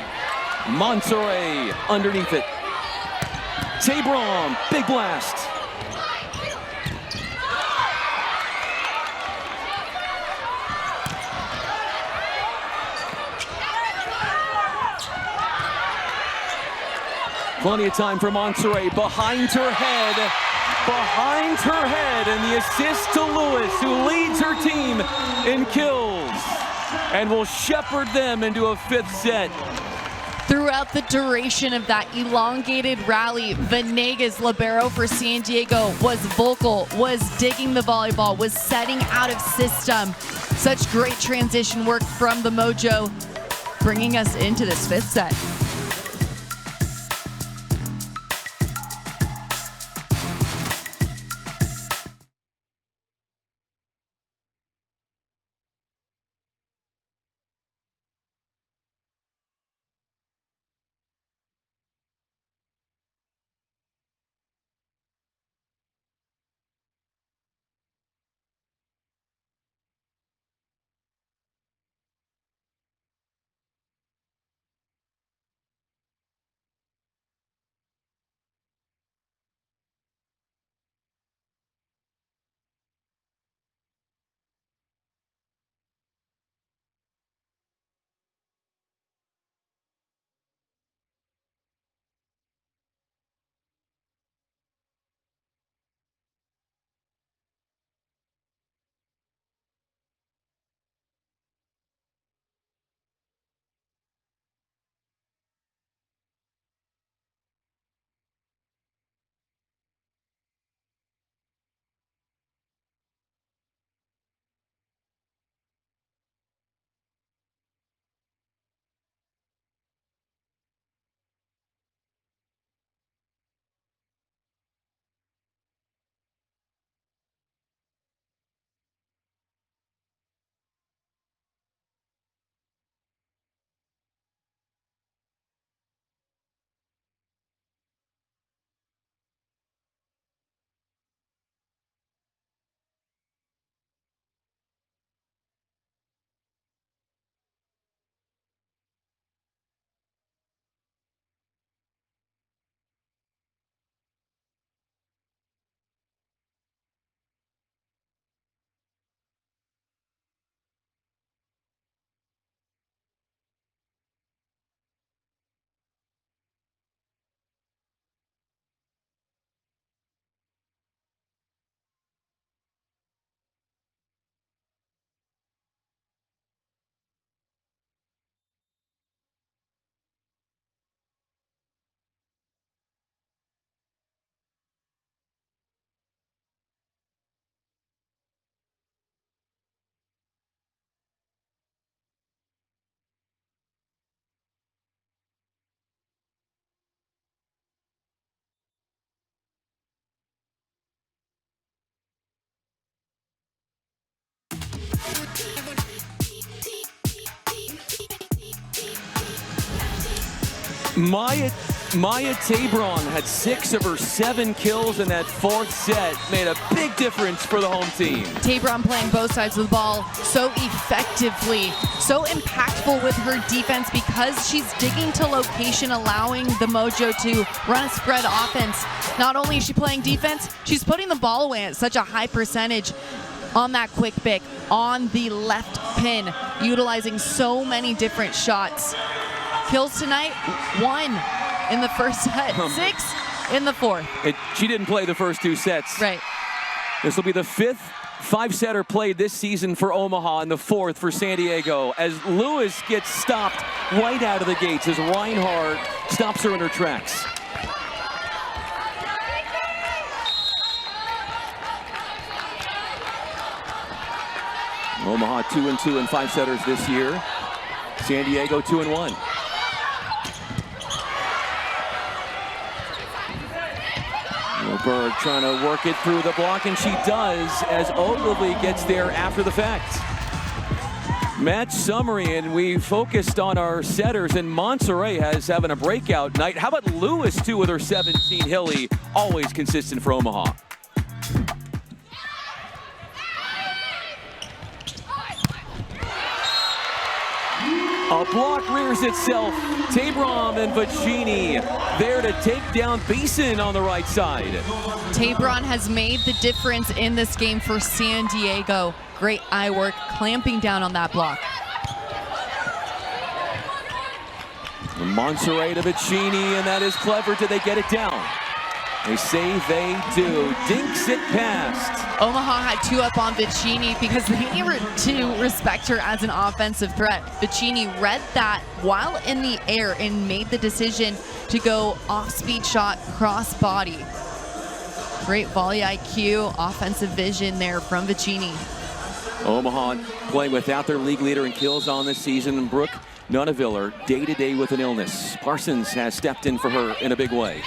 Monterey underneath it. Tabron, big blast. Plenty of time for Monterey, behind her head, and the assist to Lewis, who leads her team in kills and will shepherd them into a fifth set. Throughout the duration of that elongated rally, Venegas, libero for San Diego, was vocal, was digging the volleyball, was setting out of system. Such great transition work from the Mojo, bringing us into this fifth set. Maya Tabron had 6 of her 7 kills in that fourth set. Made a big difference for the home team. Tabron playing both sides of the ball so effectively, so impactful with her defense because she's digging to location, allowing the Mojo to run a spread offense. Not only is she playing defense, she's putting the ball away at such a high percentage on that quick pick, on the left pin, utilizing so many different shots. Kills tonight, 1 in the first set, 6 in the fourth. She didn't play the first 2 sets. Right. This will be the 5th 5-setter played this season for Omaha and the 4th for San Diego as Lewis gets stopped right out of the gates as Reinhardt stops her in her tracks. Omaha 2-2 in 5-setters this year. San Diego 2-1. Moberg trying to work it through the block, and she does as Ogilvy gets there after the fact. Match summary, and we focused on our setters, and Monterey has having a breakout night. How about Lewis, too, with her 17? Hilly, always consistent for Omaha. A block rears itself. Tabron and Vicini there to take down Beeson on the right side. Tabron has made the difference in this game for San Diego. Great eye work, clamping down on that block. Monserrat to Vicini, and that is clever. Did they get it down? They say they do. Dinks it past. Omaha had 2 up on Vicini because they needed to respect her as an offensive threat. Vicini read that while in the air and made the decision to go off-speed shot, cross-body. Great volley IQ, offensive vision there from Vicini. Omaha playing without their league leader in kills on this season, and Brooke Nuneviller day-to-day with an illness. Parsons has stepped in for her in a big way.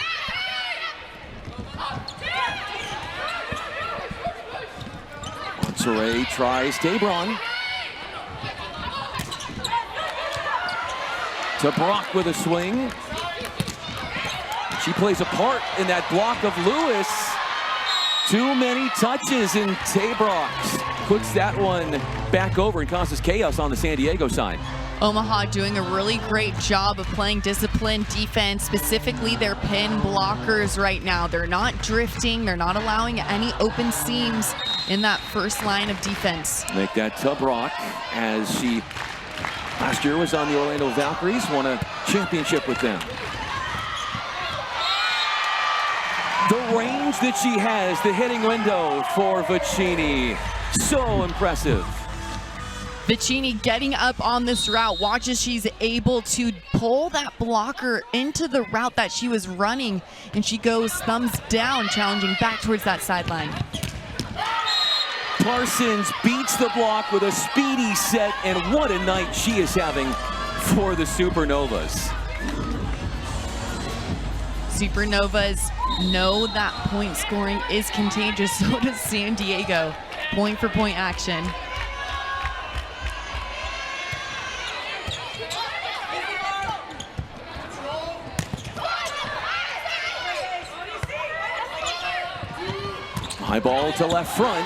Monterey tries Tabron. To Brock with a swing. She plays a part in that block of Lewis. Too many touches, and Tabrock puts that one back over and causes chaos on the San Diego side. Omaha doing a really great job of playing disciplined defense, specifically their pin blockers right now. They're not drifting. They're not allowing any open seams in that first line of defense. Make that Tabrock, as she last year was on the Orlando Valkyries, won a championship with them. The range that she has, the hitting window for Vicini, so impressive. Vicini getting up on this route. Watch as she's able to pull that blocker into the route that she was running, and she goes thumbs down, challenging back towards that sideline. Parsons beats the block with a speedy set, and what a night she is having for the Supernovas. Supernovas know that point scoring is contagious. So does San Diego. Point-for-point action. High ball to left front.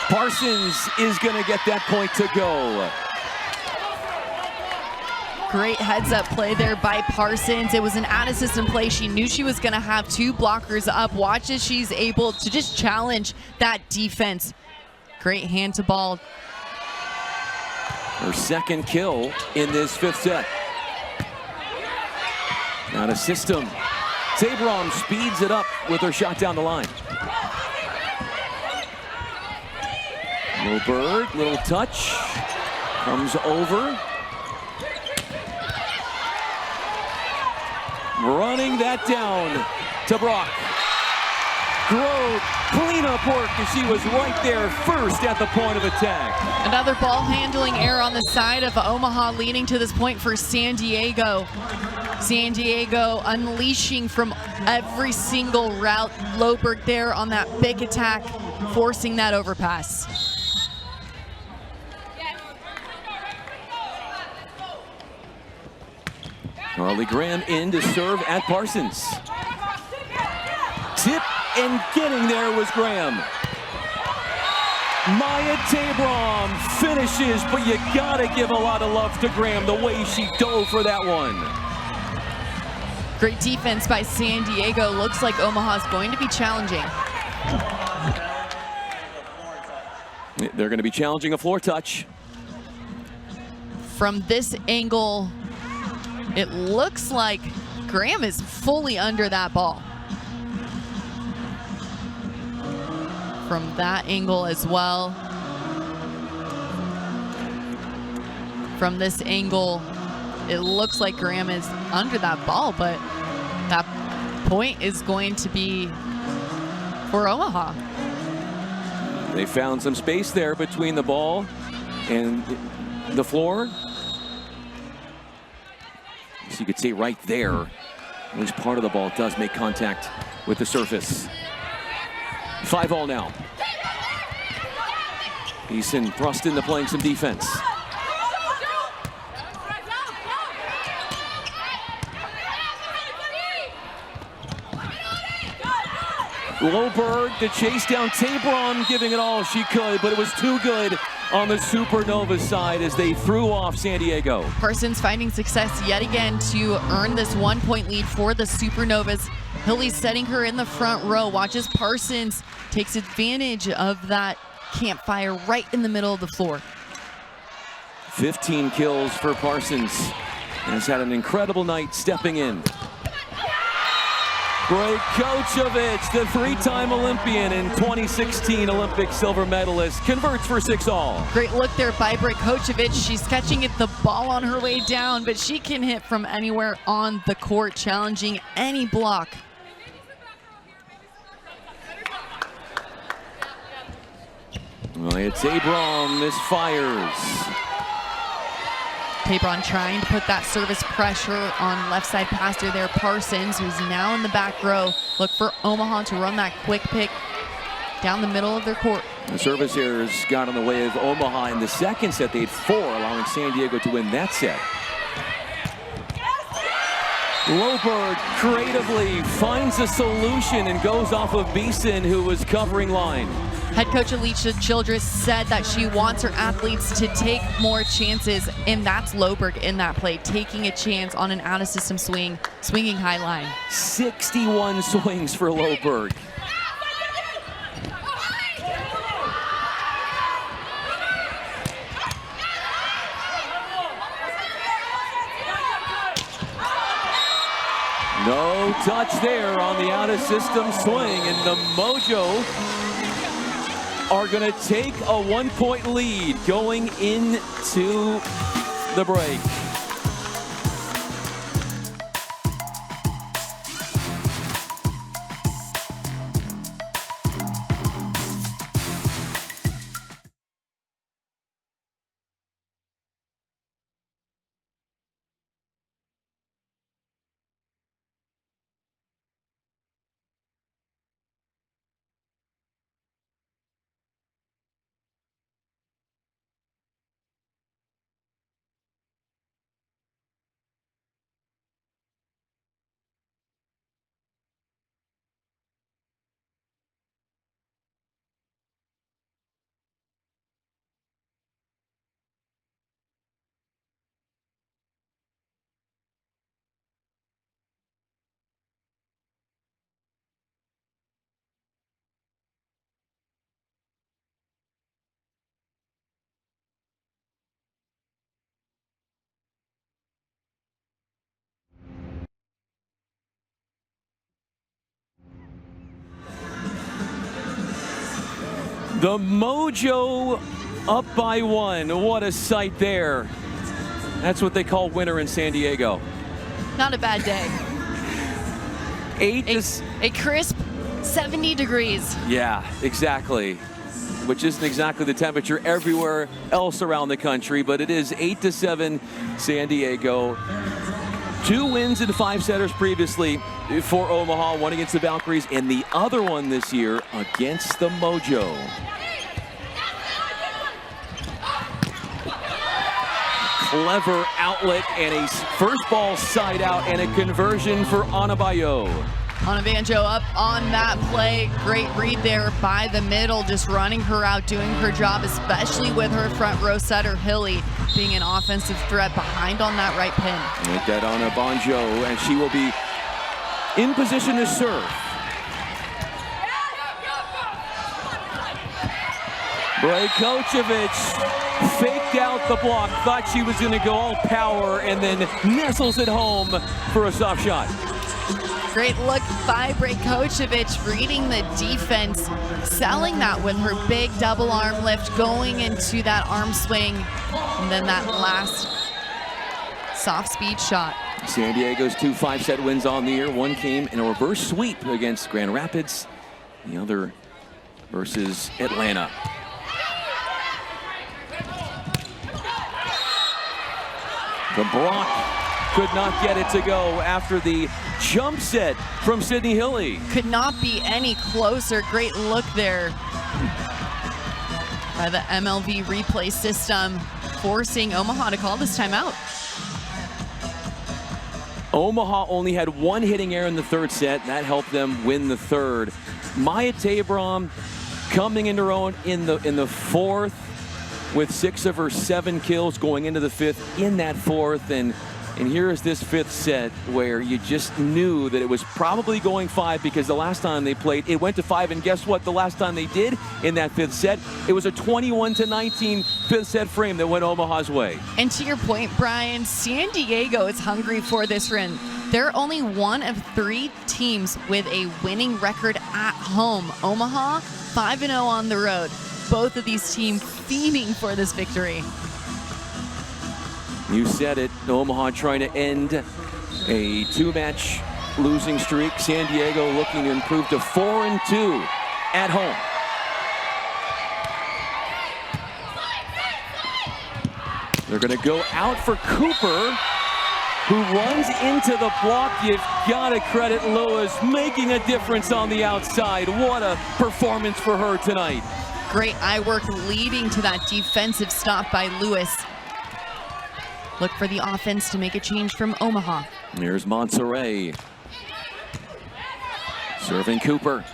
Parsons is going to get that point to go. Great heads-up play there by Parsons. It was an out-of-system play. She knew she was going to have 2 blockers up. Watch as she's able to just challenge that defense. Great hand-to-ball. Her second kill in this 5th set. Out of system. Tabron speeds it up with her shot down the line. Moberg, little touch, comes over. Running that down to Brock. Grove, cleanup work, and she was right there first at the point of attack. Another ball handling error on the side of Omaha, leading to this point for San Diego. San Diego unleashing from every single route. Loberg there on that big attack, forcing that overpass. Carly Graham in to serve at Parsons. Tip and getting there was Graham. Maya Tabron finishes, but you gotta give a lot of love to Graham, the way she dove for that one. Great defense by San Diego. Looks like Omaha's going to be challenging. They're gonna be challenging a floor touch. From this angle, it looks like Graham is fully under that ball. From that angle as well. From this angle, it looks like Graham is under that ball, but that point is going to be for Omaha. They found some space there between the ball and the floor. So you could see right there, at least part of the ball does make contact with the surface. 5-all now. Beeson thrust into playing some defense. Loberg to chase down Tabron, giving it all she could, but it was too good on the Supernovas side as they threw off San Diego. Parsons finding success yet again to earn this 1-point lead for the Supernovas. Hilly setting her in the front row. Watches Parsons takes advantage of that campfire right in the middle of the floor. 15 kills for Parsons and has had an incredible night stepping in. Brejkovic, the three-time Olympian and 2016 Olympic silver medalist, converts for 6-all. Great look there by Brejkovic. She's catching it, the ball on her way down, but she can hit from anywhere on the court, challenging any block. Well, it's Abram misfires. Tabron trying to put that service pressure on left side passer there. Parsons, who's now in the back row. Look for Omaha to run that quick pick down the middle of their court. The service errors got in the way of Omaha in the second set. They had 4, allowing San Diego to win that set. Loberg creatively finds a solution and goes off of Beeson, who was covering line. Head coach Alicia Childress said that she wants her athletes to take more chances, and that's Loberg in that play, taking a chance on an out-of-system swing, swinging high line. 61 swings for Loberg. No touch there on the out-of-system swing, and the Mojo are going to take a 1-point lead going into the break. The Mojo up by 1. What a sight there. That's what they call winter in San Diego. Not a bad day. A crisp 70 degrees. Yeah, exactly. Which isn't exactly the temperature everywhere else around the country, but it is 8-7 San Diego. 2 wins in 5 setters previously for Omaha, one against the Valkyries, and the other one this year against the Mojo. Clever outlet and a first ball side out and a conversion for Anabayo. Anabanjo up on that play. Great read there by the middle, just running her out, doing her job, especially with her front row setter, Hilly, being an offensive threat behind on that right pin. Make that Anabanjo, and she will be in position to serve. Brejkovic faked out the block, thought she was going to go all power, and then nestles it home for a soft shot. Great look by Brejkovic, reading the defense, selling that with her big double arm lift, going into that arm swing, and then that last soft speed shot. San Diego's 2 5-set wins on the year. One came in a reverse sweep against Grand Rapids, the other versus Atlanta. The block could not get it to go after the jump set from Sydney Hilly. Could not be any closer. Great look there by the MLV replay system, forcing Omaha to call this timeout. Omaha only had one hitting error in the third set. That helped them win the third. Maya Tabram coming into her own in the fourth with 6 of her 7 kills going into the fifth in that fourth. And here is this fifth set where you just knew that it was probably going 5, because the last time they played, it went to 5. And guess what? The last time they did in that fifth set, it was a 21-19 fifth set frame that went Omaha's way. And to your point, Brian, San Diego is hungry for this win. They're only one of 3 teams with a winning record at home. Omaha, 5-0 on the road. Both of these teams fiending for this victory. You said it, Omaha trying to end a 2-match losing streak. San Diego looking to improve to 4-2 at home. They're going to go out for Cooper, who runs into the block. You've got to credit Lewis, making a difference on the outside. What a performance for her tonight. Great eye work leading to that defensive stop by Lewis. Look for the offense to make a change from Omaha. Here's Monterey. Serving Cooper.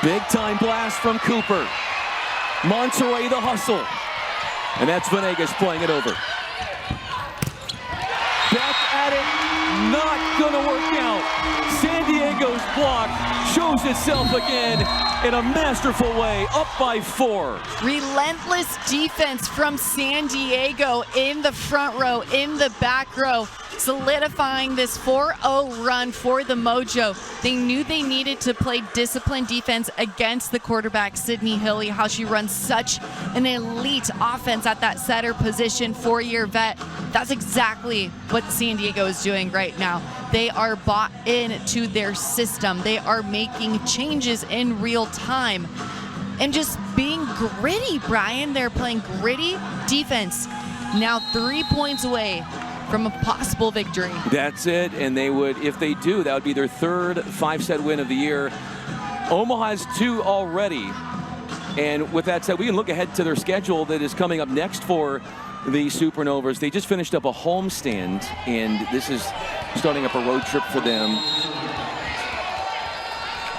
Big time blast from Cooper. Monterey the hustle. And that's Venegas playing it over. Back at it, not gonna work out. San Diego's block shows itself again in a masterful way, up by 4. Relentless defense from San Diego in the front row, in the back row, solidifying this 4-0 run for the Mojo. They knew they needed to play disciplined defense against the quarterback, Sydney Hilly, how she runs such an elite offense at that setter position, 4-year vet. That's exactly what San Diego is doing right now. They are bought into their system. They are making changes in real time and just being gritty, Brian. They're playing gritty defense. Now 3 points away from a possible victory. That's it, and they would, if they do, that would be their 3rd 5-set win of the year. Omaha has 2 already. And with that said, we can look ahead to their schedule that is coming up next for the Supernovas. They just finished up a homestand, and this is starting up a road trip for them.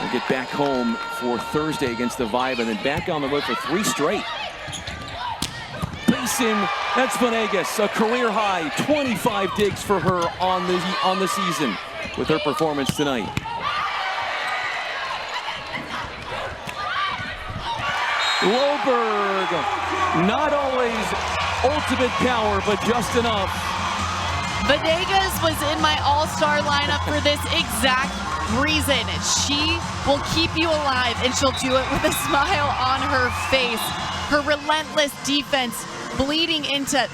They'll get back home for Thursday against the Vibe, and then back on the road for 3 straight. Pacing, that's Venegas, a career high 25 digs for her on the season with her performance tonight. Loberg, not always ultimate power, but just enough. Venegas was in my all-star lineup for this exact reason. She will keep you alive, and she'll do it with a smile on her face. Her relentless defense bleeding into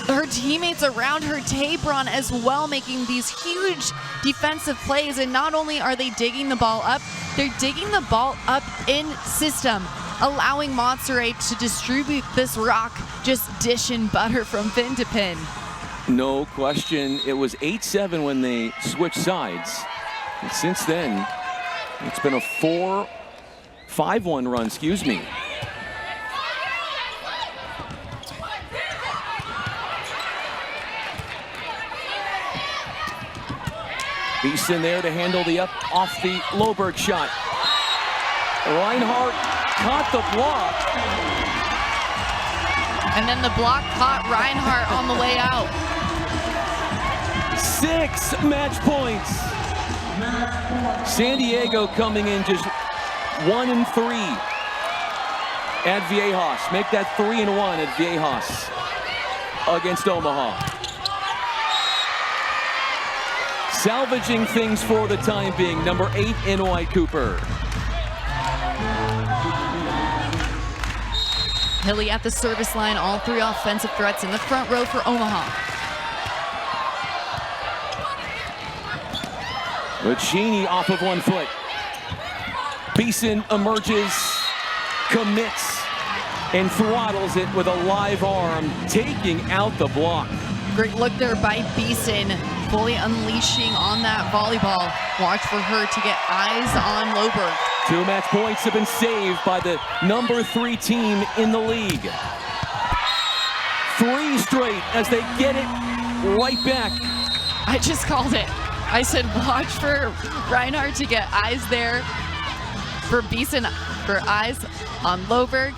her teammates around her, Tabron as well, making these huge defensive plays. And not only are they digging the ball up, they're digging the ball up in system, allowing Monterey to distribute this rock, just dish and butter from pin to pin. No question. It was 8-7 when they switched sides. And since then, it's been a 5-1 run, excuse me. Beeson there to handle the off the Loberg shot. Reinhardt caught the block. And then the block caught Reinhardt on the way out. 6 match points. San Diego coming in just 1-3 at Viejas. Make that 3-1 at Viejas against Omaha. Salvaging things for the time being, number 8 in White Cooper. Hilly at the service line, all 3 offensive threats in the front row for Omaha. Lucchini off of 1 foot. Beeson emerges, commits, and throttles it with a live arm, taking out the block. Great look there by Beeson, fully unleashing on that volleyball. Watch for her to get eyes on Loberg. 2 match points have been saved by the number 3 team in the league. 3 straight as they get it right back. I just called it. I said watch for Reinhardt to get eyes there, for Beeson for eyes on Loberg,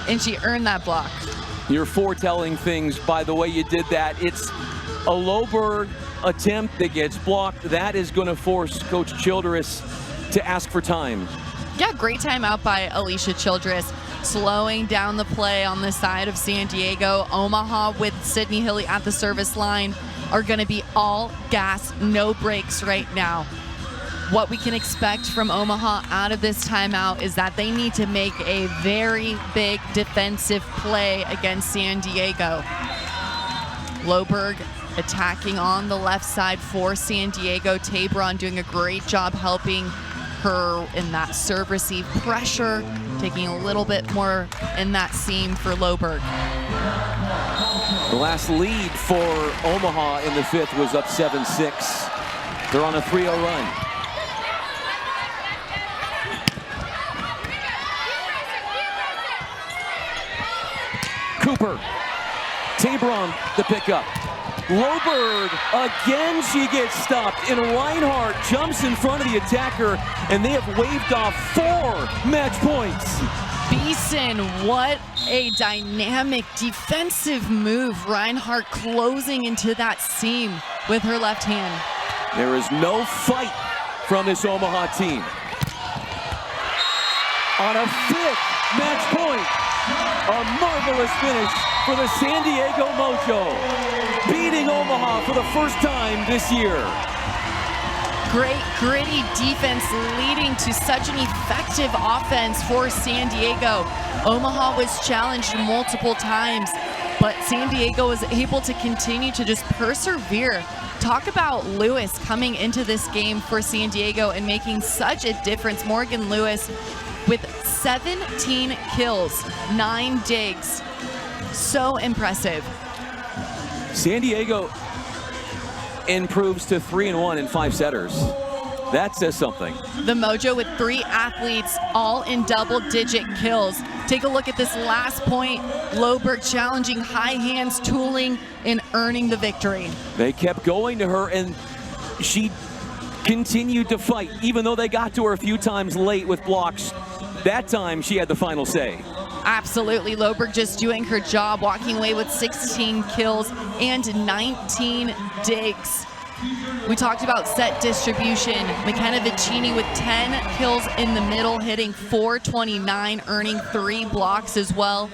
and she earned that block. You're foretelling things by the way you did that. It's a Loberg attempt that gets blocked. That is going to force Coach Childress to ask for time. Yeah, great timeout by Alicia Childress, slowing down the play on the side of San Diego. Omaha with Sydney Hilly at the service line are going to be all gas, no brakes right now. What we can expect from Omaha out of this timeout is that they need to make a very big defensive play against San Diego. Loberg attacking on the left side for San Diego. Tabron doing a great job helping her in that serve receive pressure, taking a little bit more in that seam for Loberg. The last lead for Omaha in the 5th was up 7-6. They're on a 3-0 run. Cooper, Tabron the pickup. Loberg, again she gets stopped, and Reinhardt jumps in front of the attacker, and they have waved off 4 match points. Beeson, what a dynamic defensive move. Reinhardt closing into that seam with her left hand. There is no fight from this Omaha team. On a 5th match point, a marvelous finish for the San Diego Mojo, beating Omaha for the first time this year. Great gritty defense leading to such an effective offense for San Diego. Omaha was challenged multiple times, but San Diego was able to continue to just persevere. Talk about Lewis coming into this game for San Diego and making such a difference. Morgan Lewis with 17 kills, 9 digs. So impressive. San Diego improves to 3-1 in 5 setters. That says something. The Mojo with 3 athletes, all in double-digit kills. Take a look at this last point. Loberg challenging high hands, tooling, and earning the victory. They kept going to her, and she continued to fight, even though they got to her a few times late with blocks. That time, she had the final say. Absolutely. Loberg just doing her job, walking away with 16 kills and 19 digs. We talked about set distribution. McKenna Vicini with 10 kills in the middle, hitting .429, earning 3 blocks as well.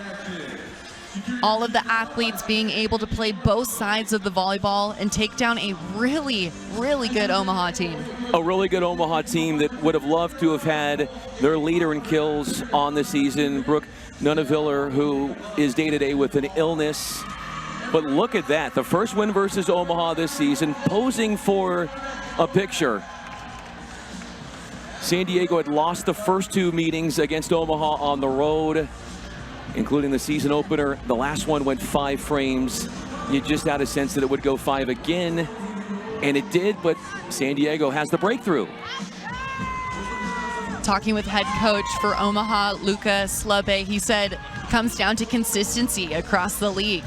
All of the athletes being able to play both sides of the volleyball and take down a really, really good Omaha team. A really good Omaha team that would have loved to have had their leader in kills on the season, Brooke Nunaviller, who is day-to-day with an illness. But look at that, the first win versus Omaha this season, posing for a picture. San Diego had lost the first 2 meetings against Omaha on the road, including the season opener. The last one went 5 frames. You just had a sense that it would go 5 again, and it did, but San Diego has the breakthrough. Talking with head coach for Omaha, Luca Slube, he said comes down to consistency across the league.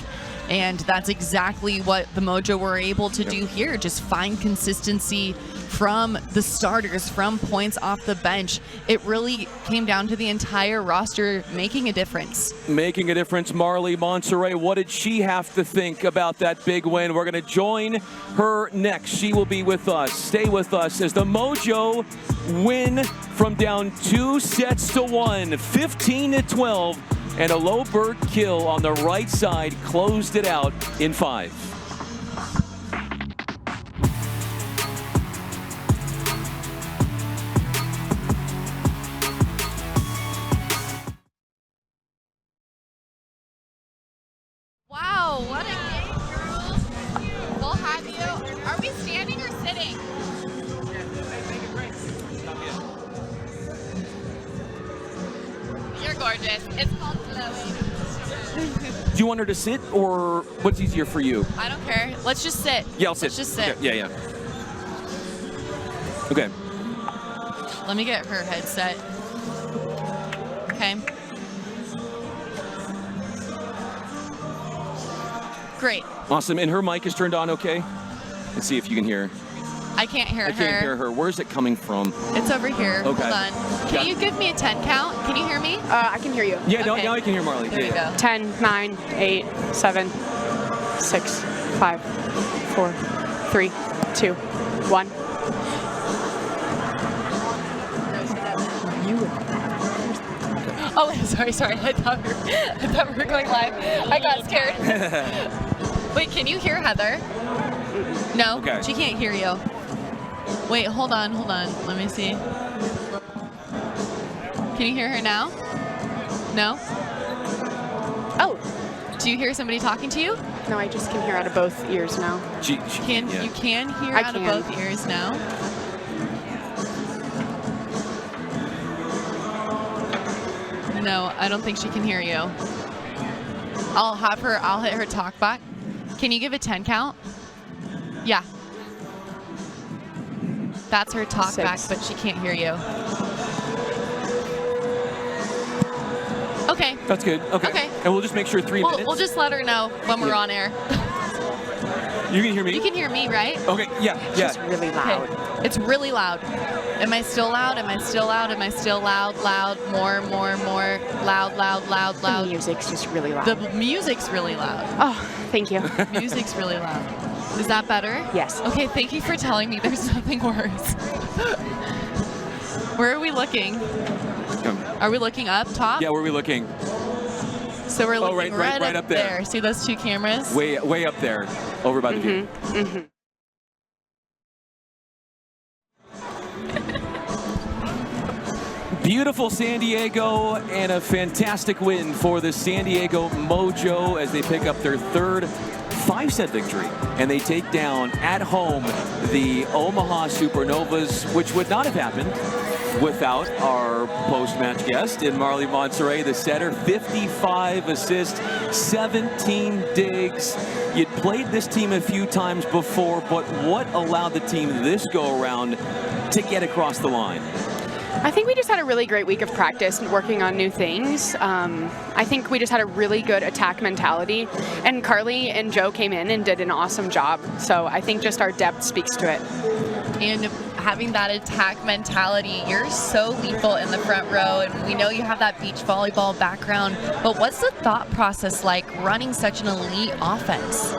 And that's exactly what the Mojo were able to do here, just find consistency from the starters, from points off the bench. It really came down to the entire roster making a difference. Making a difference. Marley Monserrat, what did she have to think about that big win? We're going to join her next. She will be with us. Stay with us as the Mojo win from down 2 sets to 1, 15-12. And a Loberg kill on the right side closed it out in 5. Wow, what a game, girls. We'll have you. Are we standing or sitting? You're gorgeous. It's called glowing. Do you want her to sit, or what's easier for you? I don't care. Let's just sit. Yeah, I'll sit. Let's just sit. Okay. Yeah. Okay. Let me get her headset. Okay. Great. Awesome. And her mic is turned on okay? Let's see if you can hear. I can't hear her. I can't hear her. Where's it coming from? It's over here. Okay. Hold on. Can you give me a 10 count? Can you hear me? I can hear you. Yeah, Okay. now I can hear Marley. There we go. 10, 9, 8, 7, 6, 5, 4, 3, 2, 1. Oh, sorry. I thought we were going live. I got scared. Wait, can you hear Heather? No, Okay. she can't hear you. Wait, hold on. Let me see. Can you hear her now? No? Oh, Do you hear somebody talking to you? no, I just can hear out of both ears now. She You can hear I out can. of both ears now? No, I don't think she can hear you. I'll hit her talk back. Can you give a 10 count? Yeah. That's her talk 6. back, but she can't hear you. Okay. That's good. Okay. Okay. And we'll just make sure 3 minutes. We'll just let her know when we're Yeah. on air. You can hear me? You can hear me, right? Okay. Yeah. It's really loud. Okay. It's really loud. Am I still loud? Am I still loud? Am I still loud? Loud. More. Loud. The music's just really loud. The music's really loud. Oh, thank you. Music's really loud. Is that better? Yes. Okay, thank you for telling me there's nothing worse. Where are we looking? Are we looking up top? Yeah, where are we looking? So we're looking right up there. See those two cameras? Way up there, over by the view. Beautiful San Diego, and a fantastic win for the San Diego Mojo as they pick up their third 5-set victory, and they take down at home the Omaha Supernovas, which would not have happened without our post-match guest in Marley Monterey, the setter. 55 assists, 17 digs. You'd played this team a few times before, but what allowed the team this go around to get across the line? I think we just had a really great week of practice and working on new things. I think we just had a really good attack mentality, and Carly and Joe came in and did an awesome job. So I think just our depth speaks to it. And having that attack mentality, you're so lethal in the front row, and we know you have that beach volleyball background, but what's the thought process like running such an elite offense?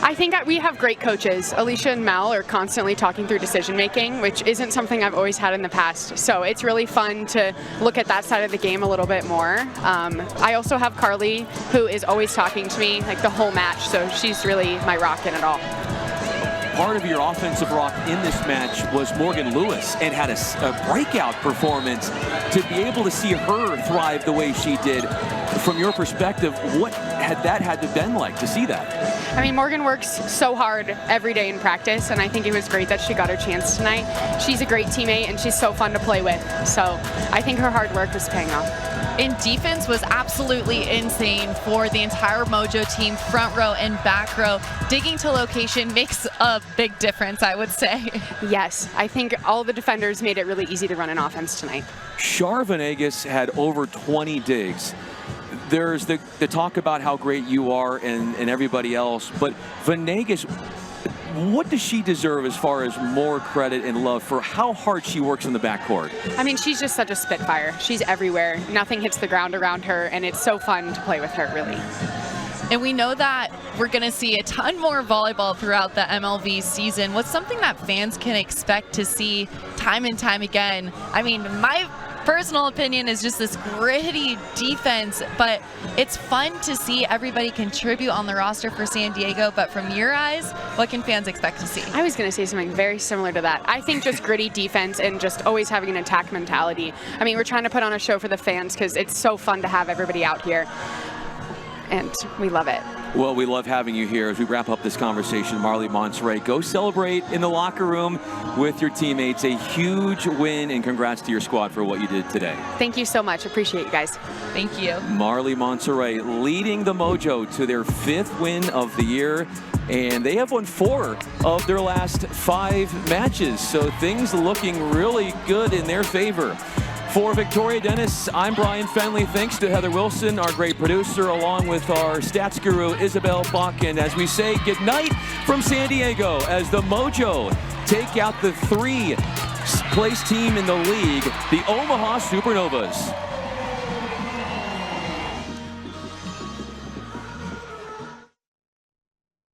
I think we have great coaches. Alicia and Mel are constantly talking through decision making, which isn't something I've always had in the past. So it's really fun to look at that side of the game a little bit more. I also have Carly, who is always talking to me like the whole match. So she's really my rock in it all. Part of your offensive rock in this match was Morgan Lewis, and had a breakout performance. To be able to see her thrive the way she did, from your perspective, what had to been like to see that? I mean, Morgan works so hard every day in practice, and I think it was great that she got her chance tonight. She's a great teammate, and she's so fun to play with. So I think her hard work was paying off. And defense was absolutely insane for the entire Mojo team, front row and back row. Digging to location makes a big difference, I would say. Yes, I think all the defenders made it really easy to run an offense tonight. Char Venegas had over 20 digs. There's the talk about how great you are and everybody else, but Venegas, what does she deserve as far as more credit and love for how hard she works in the backcourt? I mean, she's just such a spitfire. She's everywhere. Nothing hits the ground around her, and it's so fun to play with her, really. And we know that we're going to see a ton more volleyball throughout the MLV season. What's something that fans can expect to see time and time again? I mean, my personal opinion is just this gritty defense, but it's fun to see everybody contribute on the roster for San Diego. But from your eyes, what can fans expect to see? I was going to say something very similar to that. I think just gritty defense and just always having an attack mentality. I mean, we're trying to put on a show for the fans because it's so fun to have everybody out here. and we love it. Well, we love having you here as we wrap up this conversation. Marlie Monserrat, go celebrate in the locker room with your teammates. A huge win, and congrats to your squad for what you did today. Thank you so much. Appreciate you guys. Thank you. Marlie Monserrat leading the Mojo to their 5th win of the year, and they have won 4 of their last 5 matches, so things looking really good in their favor. For Victoria Dennis, I'm Brian Fenley. Thanks to Heather Wilson, our great producer, along with our stats guru, Isabel Buck. And as we say goodnight from San Diego, as the Mojo take out the 3rd place team in the league, the Omaha Supernovas.